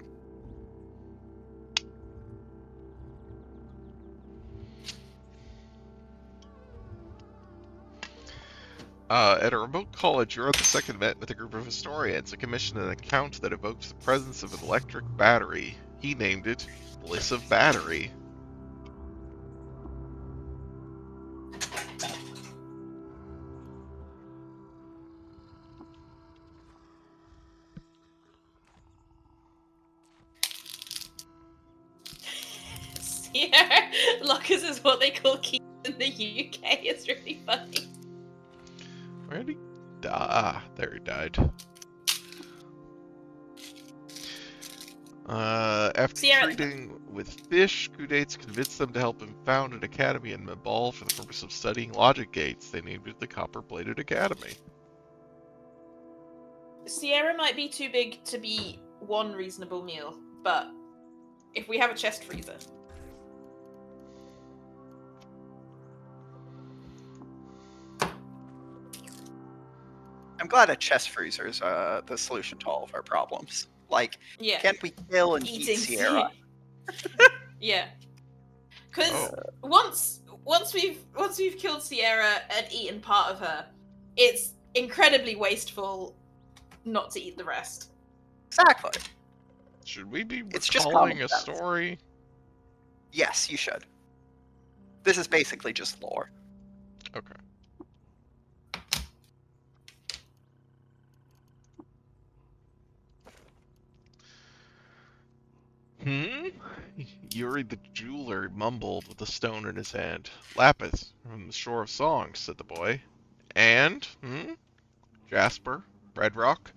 At a remote college, you're on the second met with a group of historians and commissioned an account that evoked the presence of an electric battery. He named it Bliss of Battery. Yeah, lockers is what they call keys in the UK. It's really funny. Where did he die? Ah, there he died. After Sierra- treating with fish, Kudates convinced them to help him found an academy in Mabal for the purpose of studying logic gates. They named it the Copper-Bladed Academy. Sierra might be too big to be one reasonable meal, but if we have a chest freezer. I'm glad a chest freezer is the solution to all of our problems. Like, Yeah. can't we kill and eat Eating Sierra? Yeah. Because Oh. once we've killed Sierra and eaten part of her, it's incredibly wasteful not to eat the rest. Exactly. Should we be It's just recalling common a sense. story? Yes, you should. This is basically just lore. Okay. Hmm? Yuri the jeweler mumbled with a stone in his hand. Lapis, from the shore of songs, said the boy. And? Jasper? Bedrock?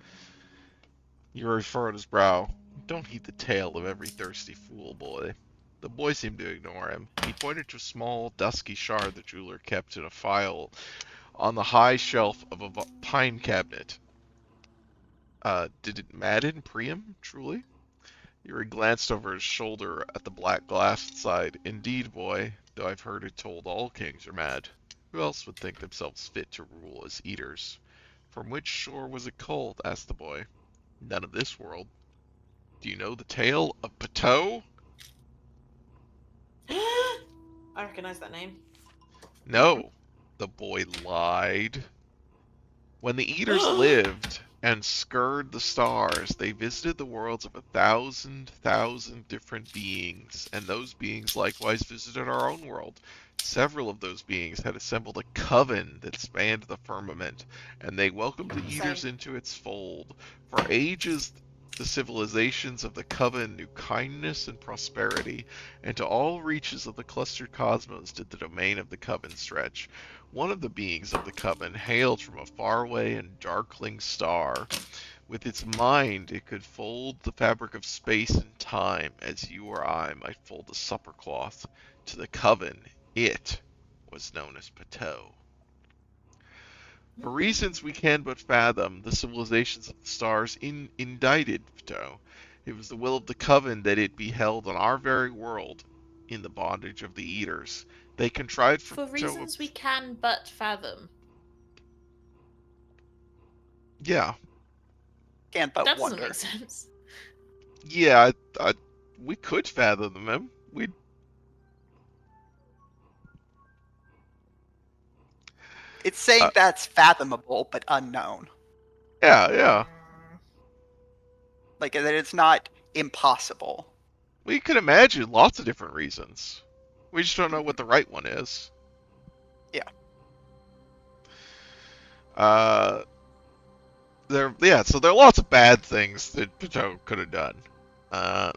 Yuri furrowed his brow. Don't heed the tale of every thirsty fool, boy. The boy seemed to ignore him. He pointed to a small, dusky shard the jeweler kept in a file on the high shelf of a pine cabinet. Did it Madden Priam, truly? Yuri glanced over his shoulder at the black glass inside. Indeed, boy, though I've heard it told all kings are mad. Who else would think themselves fit to rule as eaters? From which shore was it culled? Asked the boy. None of this world. Do you know the tale of Pateau? I recognize that name. No, the boy lied. When the eaters lived and scoured the stars, they visited the worlds of 1,000 different beings, and those beings likewise visited our own world. Several of those beings had assembled a coven that spanned the firmament, and they welcomed the eaters into its fold. For ages, the civilizations of the coven knew kindness and prosperity, and to all reaches of the clustered cosmos did the domain of the coven stretch. One of the beings of the coven hailed from a faraway and darkling star. With its mind, it could fold the fabric of space and time, as you or I might fold the supper cloth. To the coven, it was known as Pateau. For reasons we can but fathom, the civilizations of the stars indicted Pateau. It was the will of the coven that it be held on our very world, in the bondage of the eaters. They contrived for Pateau reasons we can but fathom. Can't but That doesn't wonder. make sense. Yeah, we could fathom them. We'd It's saying that's fathomable but unknown. yeah. Like that it's not impossible. We could imagine lots of different reasons. We just don't know what the right one is. Yeah. Uh, so there are lots of bad things that Pateau could have done.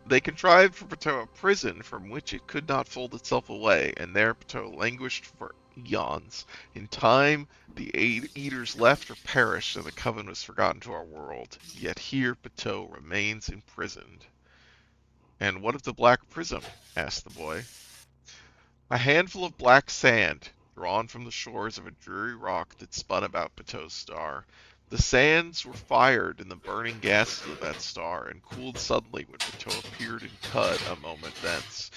They contrived for Pateau a prison from which it could not fold itself away, and there Pateau languished for eons. In time, the eaters left or perished, and the coven was forgotten to our world. Yet here Pateau remains imprisoned. And what of the Black Prism? Asked the boy. A handful of black sand, drawn from the shores of a dreary rock that spun about Bateau's star. The sands were fired in the burning gases of that star, and cooled suddenly when Bateau appeared in Cud a moment thence.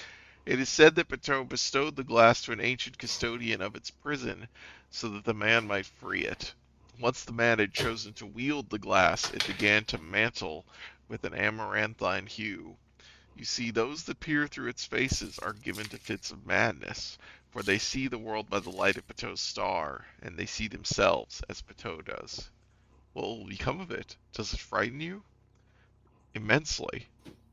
It is said that Bateau bestowed the glass to an ancient custodian of its prison, so that the man might free it. Once the man had chosen to wield the glass, it began to mantle with an amaranthine hue. You see, those that peer through its faces are given to fits of madness, for they see the world by the light of Bateau's star, and they see themselves as Bateau does. What will become of it? Does it frighten you? Immensely.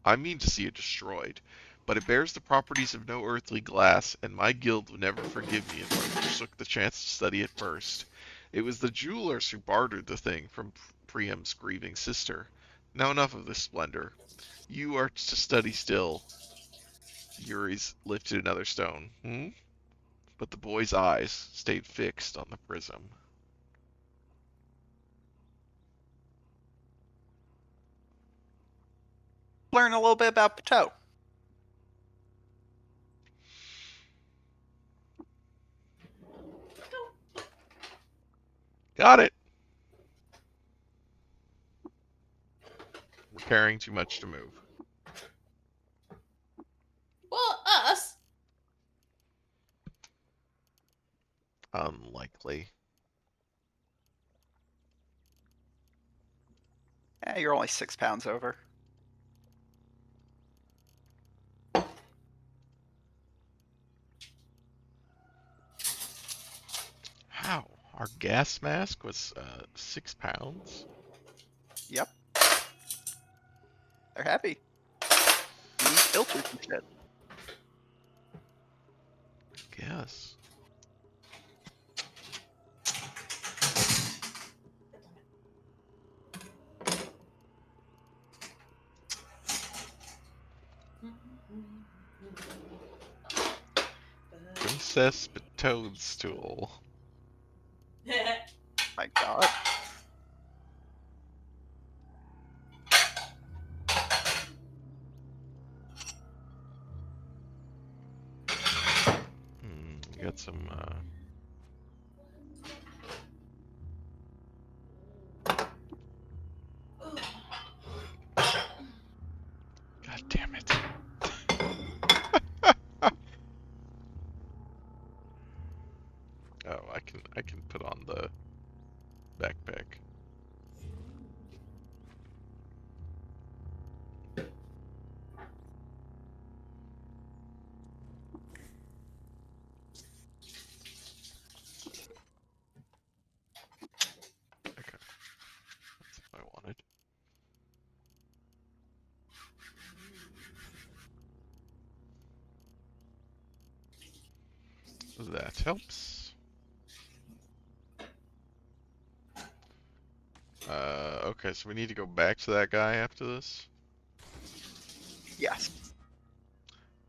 I mean to see it destroyed, but it bears the properties of no earthly glass, and my guild would never forgive me if I forsook the chance to study it first. It was the jewelers who bartered the thing from Priam's grieving sister. Now enough of this splendor. You are to study still. Yuri's lifted another stone. But the boy's eyes stayed fixed on the prism. Learn a little bit about Bateau. Got it. We're carrying too much to move. Well, us. Unlikely. You're only 6 pounds over. How? Our gas mask was 6 pounds? Yep. They're heavy. You need filters and shit. Guess. Princess Toadstool. My god. We got some, God damn it. Oh, I can put on the backpack. Okay. That's what I wanted. That helps. Okay, so we need to go back to that guy after this? Yes.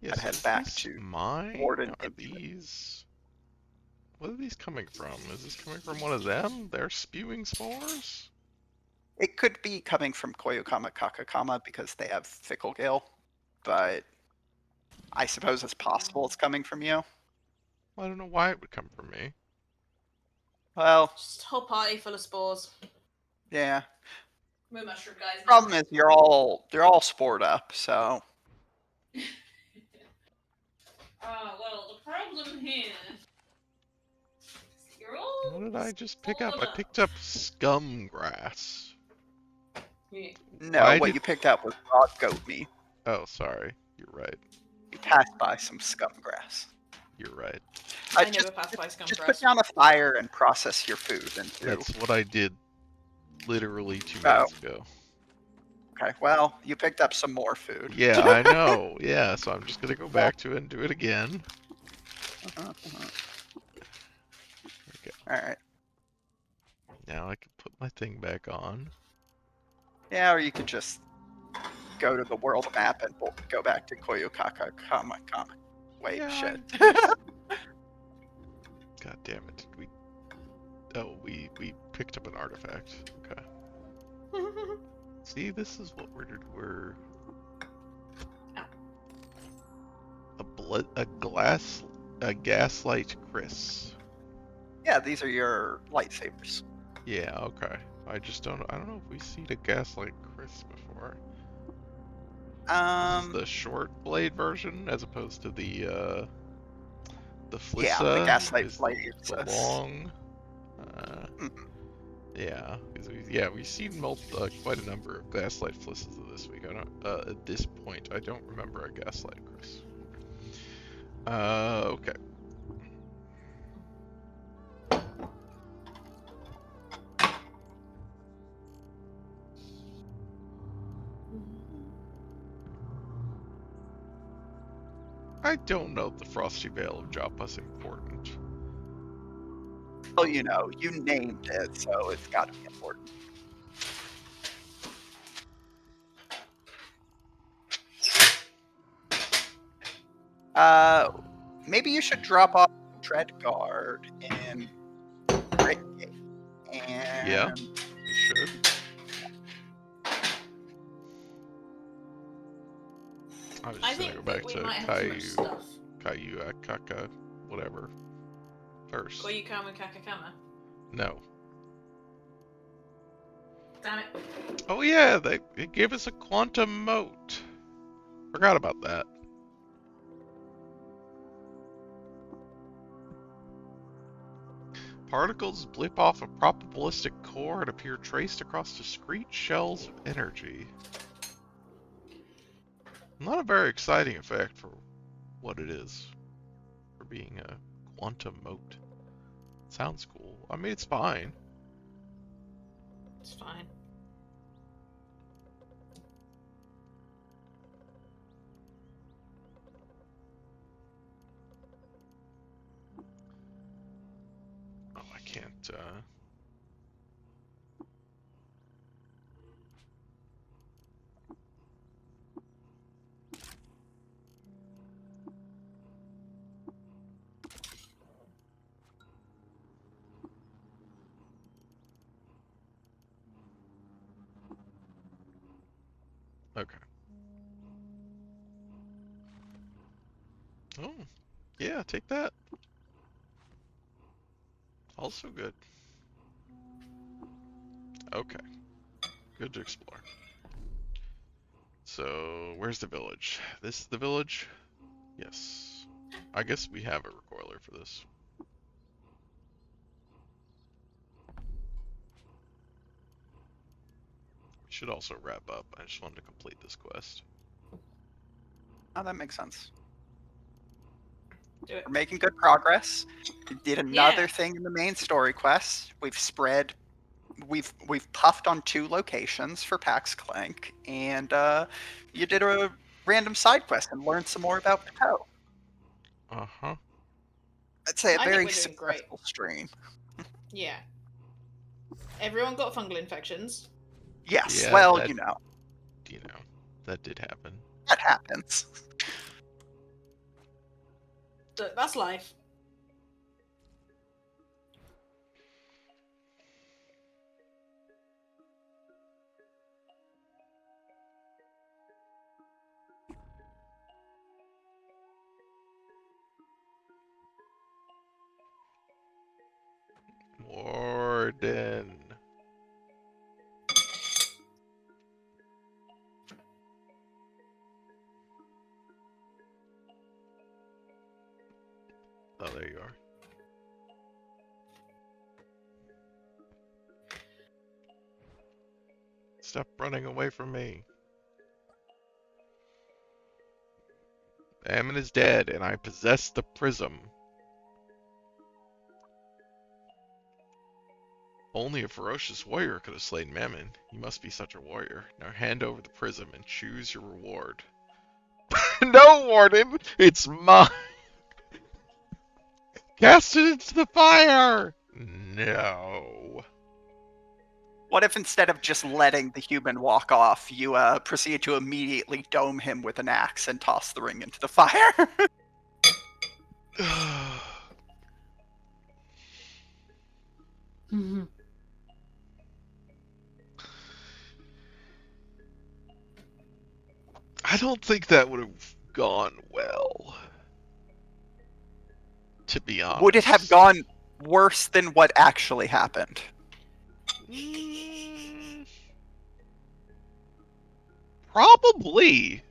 Yes, I'd head is back this to mine? Warden Are Impudent. these... What are these coming from? Is this coming from one of them? They're spewing spores? It could be coming from Koyokama Kakakama because they have Fickle Gale, but I suppose it's possible it's coming from you. I don't know why it would come from me. Well, Just a whole party full of spores. yeah. We're mushroom guys now. Problem is they're all spored up, so Well, the problem here is you're all What did I just pick up? I spoiled picked up scum grass. Yeah. No, Why what did- you picked up was raw goat meat. Oh, sorry. You're right. You passed by some scum grass. You're right. I never passed by scum Just put grass. down a fire and process your food into. That's what I did literally 2 Oh. minutes ago. Okay, well, you picked up some more food. Yeah, I know. Yeah, so I'm just gonna go back to it and do it again. Okay. Alright. Now I can put my thing back on. Yeah, or you could just go to the world map and go back to Koyokaka Kama. Wait, Yeah, shit. God damn it. Did we... Oh, we picked up an artifact. Okay. See, this is what we're... A gaslight Chris. Yeah, these are your lightsabers. Yeah, okay. I don't know if we've seen a gaslight Chris before. This is the short blade version as opposed to the Flissa. Yeah, the gaslight is blade. the long. Yeah, we've seen quite a number of gaslight Flissas this week. I don't at this point I don't remember a gaslight Chris. Okay. I don't know if the Frosty Veil of Joppa's important. Well, you know, you named it, so it's got to be important. Maybe you should drop off Tread Guard in Brittgate. And Yeah, you should. I was just gonna go back to Caillou Akaka, whatever. First. Koyukama Kakakama. No. Damn it. Oh yeah, they gave us a quantum mote. Forgot about that. Particles blip off a probabilistic core and appear traced across discrete shells of energy. Not a very exciting effect for what it is. For being a quantum mote. Sounds cool. I mean, it's fine. It's fine. Oh, I can't, Okay. Oh, yeah, take that. Also good. Okay. Good to explore. So, where's the village? This is the village? Yes. I guess we have a recoiler for this. We should also wrap up. I just wanted to complete this quest. oh, that makes sense. Do it. We're making good progress. We did another Yeah. thing in the main story quest. We've puffed on 2 locations for Pax Clank, and you did a random side quest and learned some more about Pateau. Uh-huh. I'd say a I think very we're doing great. successful stream. Yeah. Everyone got fungal infections. Yes, Yeah, well, that- you know, That did happen. that happens. That's life. Warden. Oh, there you are. Stop running away from me. Ammon is dead, and I possess the prism. Only a ferocious warrior could have slain Mammon. You must be such a warrior. Now hand over the prism and choose your reward. No, Warden! It's mine! Cast it into the fire! No. What if instead of just letting the human walk off, you proceed to immediately dome him with an axe and toss the ring into the fire? Mhm. I don't think that would have gone well. To be honest. Would it have gone worse than what actually happened? Probably.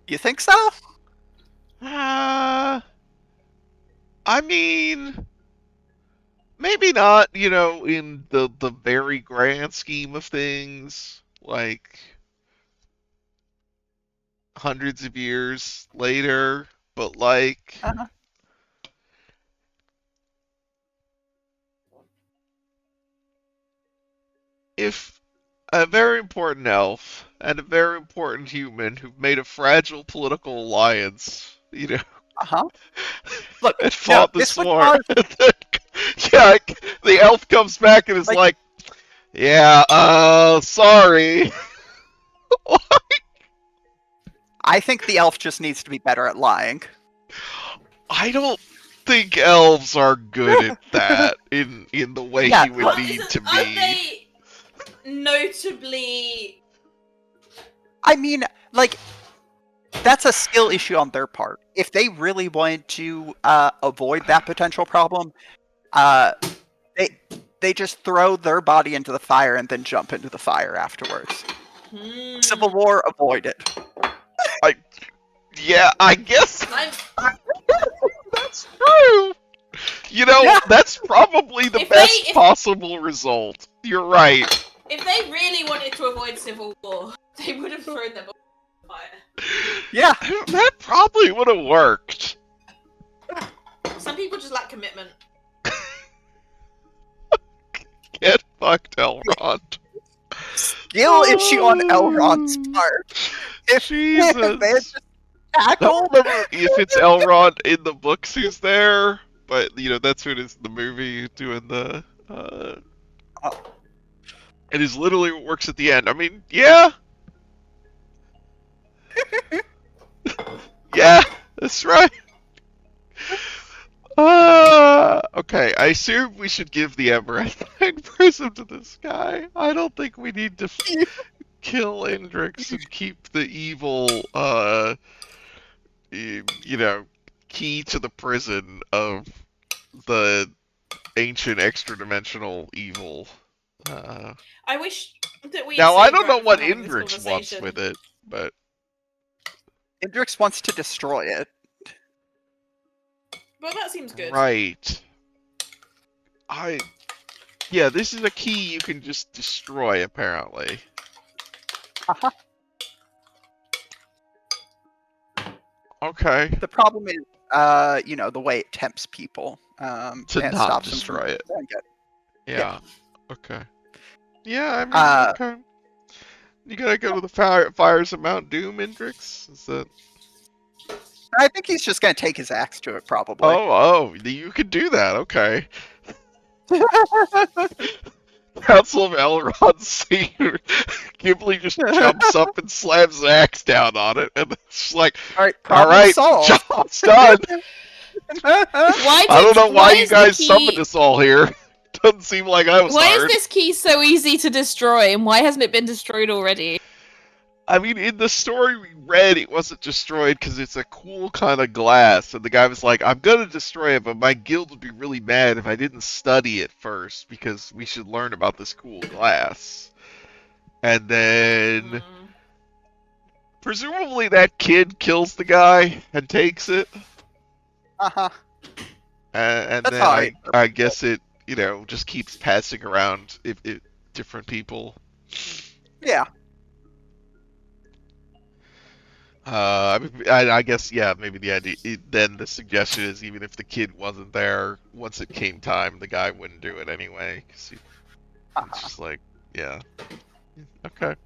You think so? I mean, maybe not, in the very grand scheme of things, like hundreds of years later, but like Uh-huh. if a very important elf and a very important human who've made a fragile political alliance, Uh-huh. Look, and fought the this would sword. cause, Yeah, the elf comes back and is like, yeah, sorry. I think the elf just needs to be better at lying. I don't think elves are good at that in the way Yeah, he would Well, need to Are be. they notably? I mean, like, that's a skill issue on their part. If they really wanted to avoid that potential problem, they just throw their body into the fire and then jump into the fire afterwards. Civil War avoided. Yeah, I guess I'm- that's true. Yeah. That's probably the If best they- possible result. You're right. If they really wanted to avoid civil war, they would have thrown them on fire. Yeah. That probably would have worked. Some people just lack commitment. Get fucked, Elrond. Skill issue on Elrond's part. If they had Jesus. just I tackled, don't remember if it's Elrond in the books who's there, but that's who it is in the movie doing the it is literally what works at the end. I mean, yeah. Yeah, that's right. Okay, I assume we should give the Emerald Prism to this guy. I don't think we need to kill Indrix and keep the evil, key to the prison of the ancient extra-dimensional evil. I wish that we. Now, had I saved don't know Rowan what from having this Indrix wants conversation. with it, but Indrix wants to destroy it. Well, that seems good. right. Yeah, this is a key you can just destroy, apparently. Uh-huh. Okay. The problem is, the way it tempts people. To and not stops them destroy from it. destroying it. Yeah. Okay. Yeah, I mean, okay. You gotta go to the fires of Mount Doom, Indrix? Is that... I think he's just going to take his axe to it, probably. Oh, you could do that, okay. Council of Elrond Senior. Ghibli just jumps up and slams the axe down on it, and it's like, All right, solved. job's done. Why I don't know why you is the guys key- summoned us all here. Doesn't seem like I was Why hard. is this key so easy to destroy, and why hasn't it been destroyed already? I mean, in the story we read, it wasn't destroyed because it's a cool kind of glass, and the guy was like, I'm gonna destroy it, but my guild would be really mad if I didn't study it first, because we should learn about this cool glass. And then... presumably that kid kills the guy and takes it. Uh-huh. And That's then how I guess it, just keeps passing around if different people. Yeah. I guess, yeah, maybe the idea, then the suggestion is even if the kid wasn't there, once it came time, the guy wouldn't do it anyway. 'Cause it's just like, yeah, okay.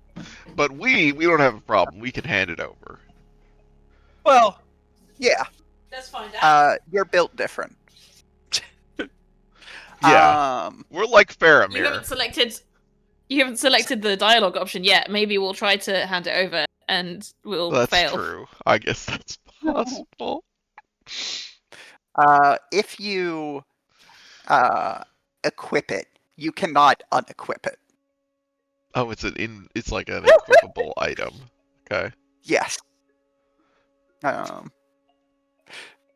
But we don't have a problem. We can hand it over. Well, yeah. Let's find out. You're built different. Yeah, we're like You haven't Faramir. selected. You haven't selected the dialogue option yet. Maybe we'll try to hand it over and we'll That's fail. true. I guess that's possible. If you equip it, you cannot unequip it. Oh, it's like an equipable item. Okay. Yes.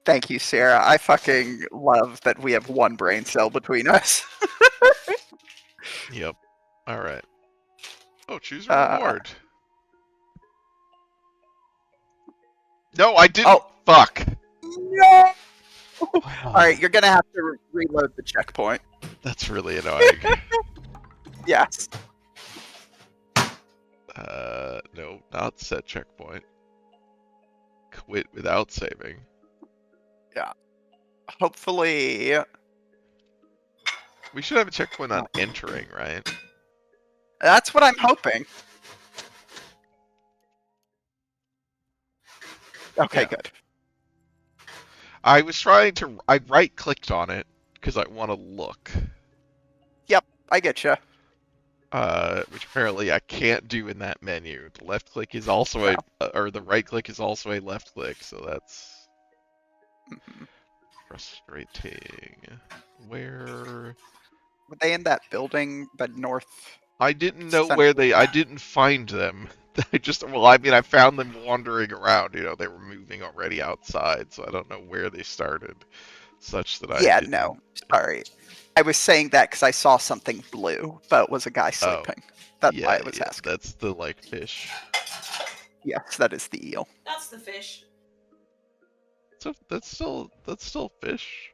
Thank you, Sarah. I fucking love that we have one brain cell between us. Yep. All right. Oh, choose a reward. No, I didn't. Oh. Fuck. No! Alright, you're gonna have to reload the checkpoint. That's really annoying. Yes. No, not set checkpoint. Quit without saving. Hopefully... We should have a checkpoint on entering, right? That's what I'm hoping. Okay, Yeah. good. I was trying to. I right-clicked on it because I want to look. Yep, I get you. Which apparently I can't do in that menu. The left click is also or the right click is also a left click, so that's frustrating. Where? Were they in that building, the north? I didn't know where they. I didn't find them. I just. Well, I mean, I found them wandering around. You know, they were moving already outside, so I don't know where they started. Such that I. Yeah, didn't... no. Sorry. I was saying that because I saw something blue, but it was a guy sleeping. That's why I was asking. That's the like fish. Yes, that is the eel. That's the fish. So that's still fish.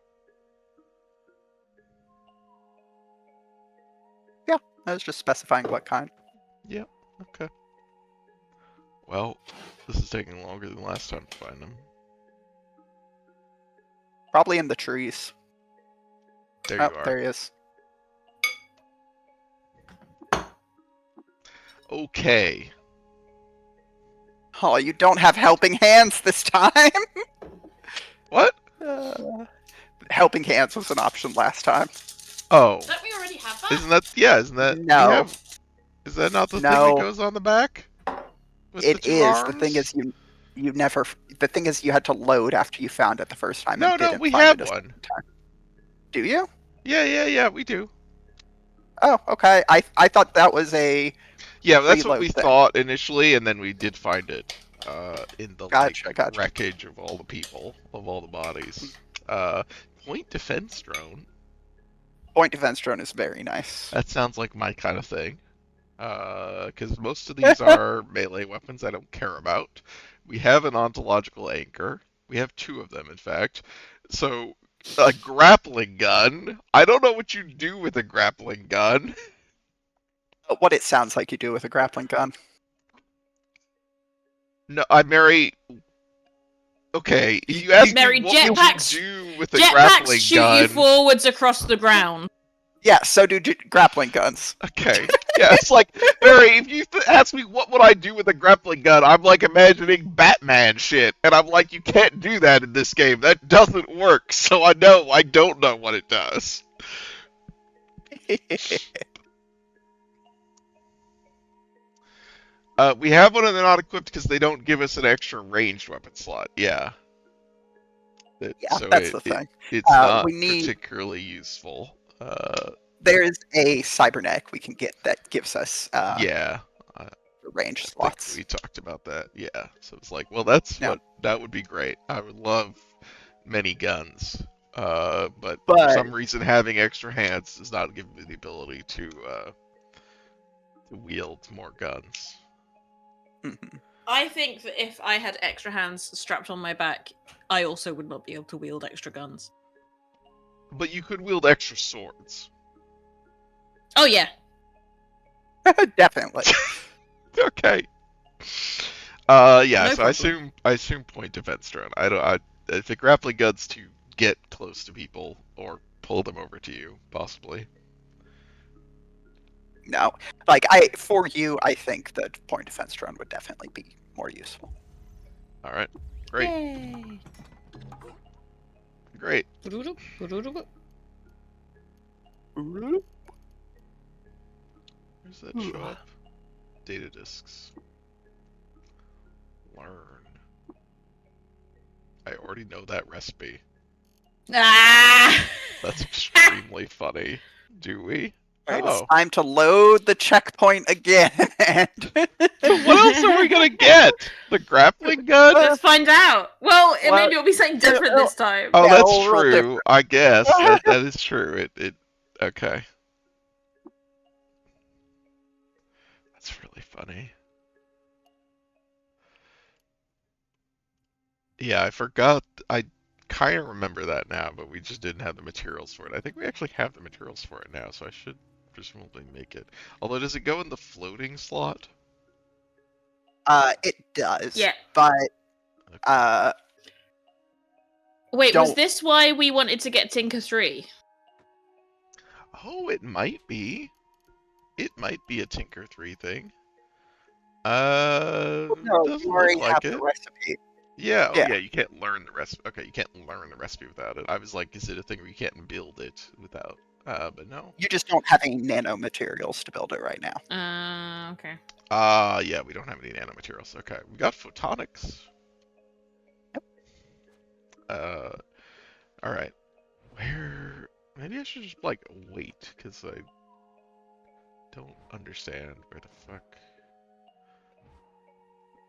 Yeah, I was just specifying what kind. Yeah. Okay. Well, this is taking longer than last time to find them. Probably in the trees. There you are. There he is. Okay. Oh, you don't have helping hands this time? What? Helping hands was an option last time. Oh. Don't we already have that? Isn't that... No. Is that not the thing No. that goes on the back? With It the two is. arms? The thing is, you never. The thing is, you had to load after you found it the first time. No, and no, didn't we find have it a one. second time. Do you? Yeah, we do. Oh, okay. I thought that was a. Yeah, that's what Reload we thing. thought initially, and then we did find it in the Gotcha. wreckage of all the people, of all the bodies. Point defense drone. Point defense drone is very nice. That sounds like my kind of thing. Because most of these are melee weapons I don't care about. We have an ontological anchor. We have two of them, in fact. So, a grappling gun. I don't know what you do with a grappling gun. What it sounds like you do with a grappling gun. No, Mary. Okay, you asked Mary, me what jetpacks- would you do with a grappling Jetpacks shoot gun. you forwards across the ground. Yeah, so do grappling guns. Okay, yeah, it's like, Mary, if you ask me what would I do with a grappling gun, I'm like imagining Batman shit, and I'm like, you can't do that in this game. That doesn't work. So I don't know what it does. We have one and they're not equipped because they don't give us an extra ranged weapon slot. Yeah. Yeah, that's the thing. It's not we need- particularly useful. There's a cybernetic we can get that gives us Yeah. range I think slots. we talked about that. Yeah. So it's like, well, that would be great. I would love many guns. But for some reason, having extra hands does not give me the ability to wield more guns. Mhm. I think that if I had extra hands strapped on my back, I also would not be able to wield extra guns. But you could wield extra swords. Oh yeah. Definitely. Okay. Yeah. No So problem. I assume point defense drone. I don't. If the grappling guns to get close to people or pull them over to you, possibly. No, for you, I think that point defense drone would definitely be more useful. All right. Great. Yay. Great. Ba-doodle, ba-doodle. Where's that show up? Data disks. Learn. I already know that recipe. Ah! That's extremely funny. Do we? All right, it's Oh. time to load the checkpoint again. But what else are we gonna get? The grappling gun? Let's find out. Well, Well, maybe it'll be something different this time. Oh, Yeah, that's we'll roll true. different. I guess that is true. It okay. That's really funny. Yeah, I forgot. I kind of remember that now, but we just didn't have the materials for it. I think we actually have the materials for it now, so I should presumably make it. Although, does it go in the floating slot? It does. Yeah. But Okay. Wait, was don't. this why we wanted to get Tinker 3? Oh, it might be. It might be a Tinker 3 thing. No, Doesn't you look already like have it. the recipe. Yeah, oh Yeah. yeah, you can't learn the recipe. Okay, you can't learn the recipe without it. I was like, is it a thing where you can't build it without? But no. You just don't have any nanomaterials to build it right now. Okay. Yeah, we don't have any nanomaterials. Okay, we got photonics. All right. Where? Maybe I should just like wait, because I don't understand where the fuck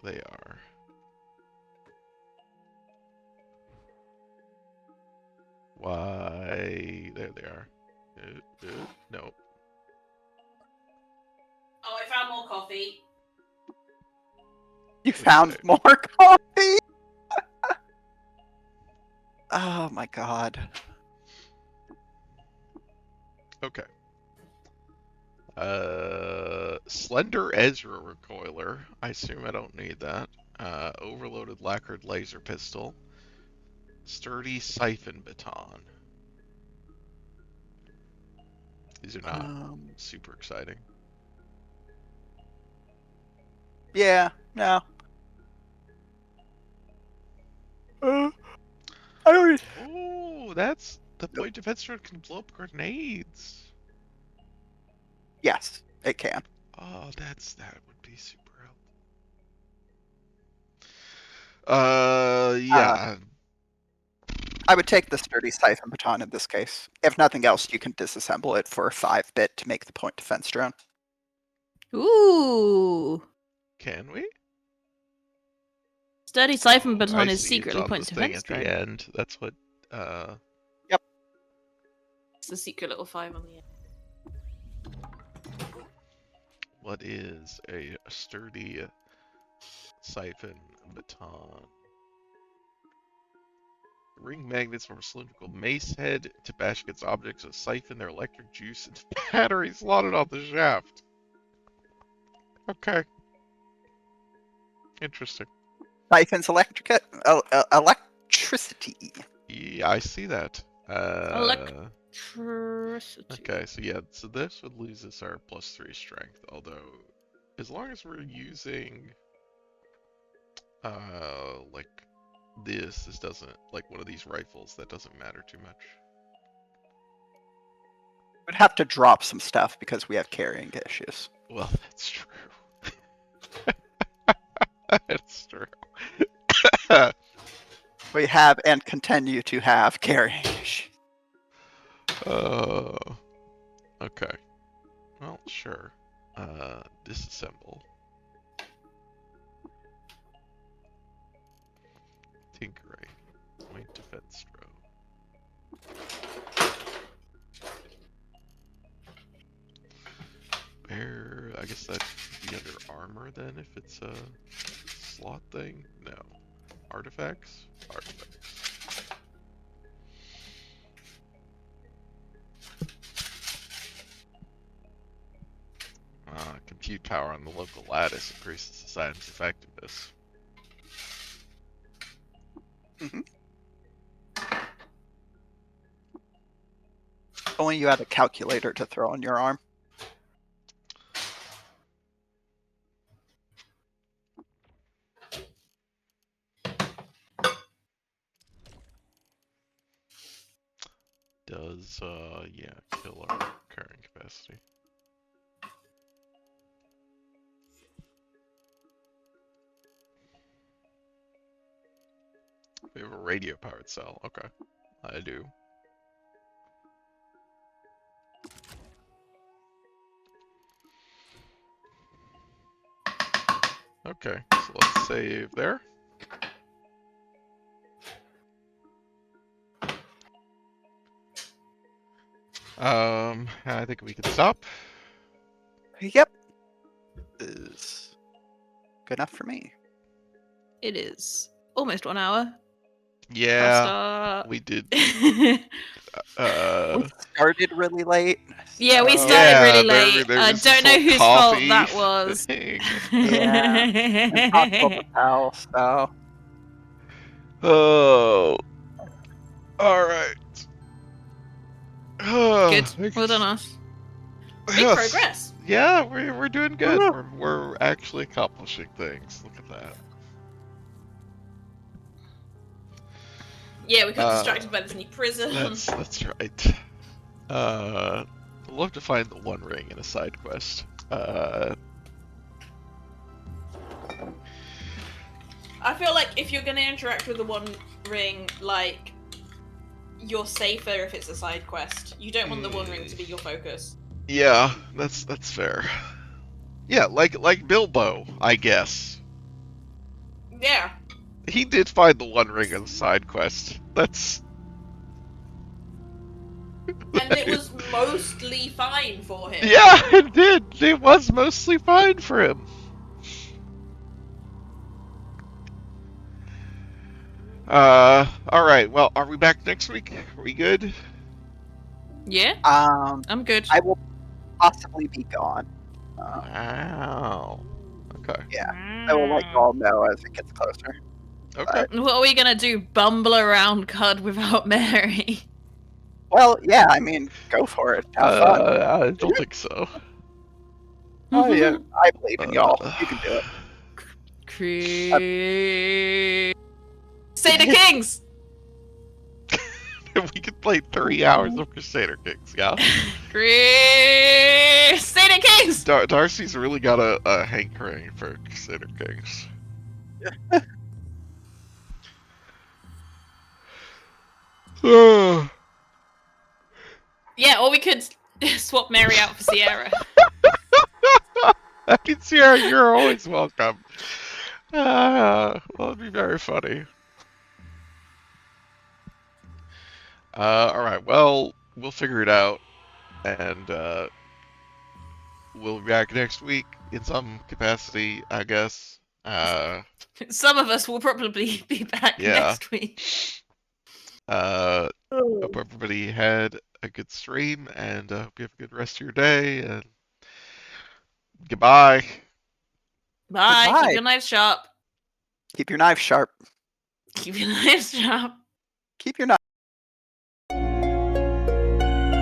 they are. Why? There they are. No. Oh, I found more coffee. You found Okay. more coffee? Oh my god. Okay. Slender Ezra recoiler. I assume I don't need that. Overloaded lacquered laser pistol. Sturdy siphon baton. These are not super exciting. Yeah, no. I don't. Oh, that's the point defense drone can blow up grenades. Yes, it can. Oh, that would be super helpful. Yeah. I would take the sturdy siphon baton in this case. If nothing else, you can disassemble it for a 5-bit to make the point defense drone. Ooh. Can we? Sturdy siphon Oh, baton I is see. secretly It's on point this thing defense at the drone. end. That's what. Yep. It's the secret little 5 on the end. What is a sturdy siphon baton? Ring magnets from a cylindrical mace head to bash against objects that siphon their electric juice into batteries slotted on the shaft. Okay. Interesting. Siphons electricity. Yeah, I see that. Electricity. Okay, so yeah, so this would lose us our +3 strength, although as long as we're using like this doesn't, like one of these rifles, that doesn't matter too much. We'd have to drop some stuff because we have carrying issues. Well, that's true. That's true. We have and continue to have carrying issues. Okay. Well, sure. Disassemble. Tinkering. Point defense drone. Where? I guess that'd be under armor then if it's a slot thing? No. Artifacts? Artifacts. compute power on the local lattice increases the science effectiveness. Only you had a calculator to throw on your arm. Does, yeah, kill our carrying capacity. We have a radio-powered cell. Okay, I do. Okay, so let's save there. I think we can stop. Yep. Is good enough for me. It is almost 1 hour. Yeah, we did. We started really late. Yeah, we so- started Yeah, really there- late. there I was this don't know whole whose fault coffee that was. thing. And Taco Bell, so Oh, all right. Good. Well done, us. Big Yes. progress. Yeah, we're doing good. Woo. We're actually accomplishing things. Look at that. Yeah, we got Uh, distracted by this new prism. That's right. I'd love to find the One Ring in a side quest. I feel like if you're gonna interact with the One Ring, like, you're safer if it's a side quest. You don't want the One Ring to be your focus. Yeah, that's fair. Yeah, like Bilbo, I guess. Yeah. He did find the One Ring in a side quest. That's. And it was mostly fine for him. Yeah, it did. It was mostly fine for him. All right. Well, are we back next week? Are we good? Yeah, I'm good. I will possibly be gone. Wow. Okay. I will let you all know as it gets closer. Okay. What are we gonna do? Bumble around Cud without Mary? Well, yeah, I mean, go for it. Have fun. I don't think so. Oh yeah, I believe in y'all. You can do it. Crusader Kings! We could play 3 hours of Crusader Kings, yeah? Crusader Kings! Darcy's really got a hankering for Crusader Kings. Yeah, or we could swap Mary out for Sierra. I mean, Sierra, you're always welcome. Well, it'd be very funny. Alright, well, we'll figure it out, and we'll be back next week in some capacity, I guess. Some of us will probably be back Yeah. next week. Hope everybody had a good stream, and hope you have a good rest of your day, and goodbye. Bye. Goodbye. Keep your knives sharp. Keep your knives sharp. Keep your knives sharp. Keep your knives.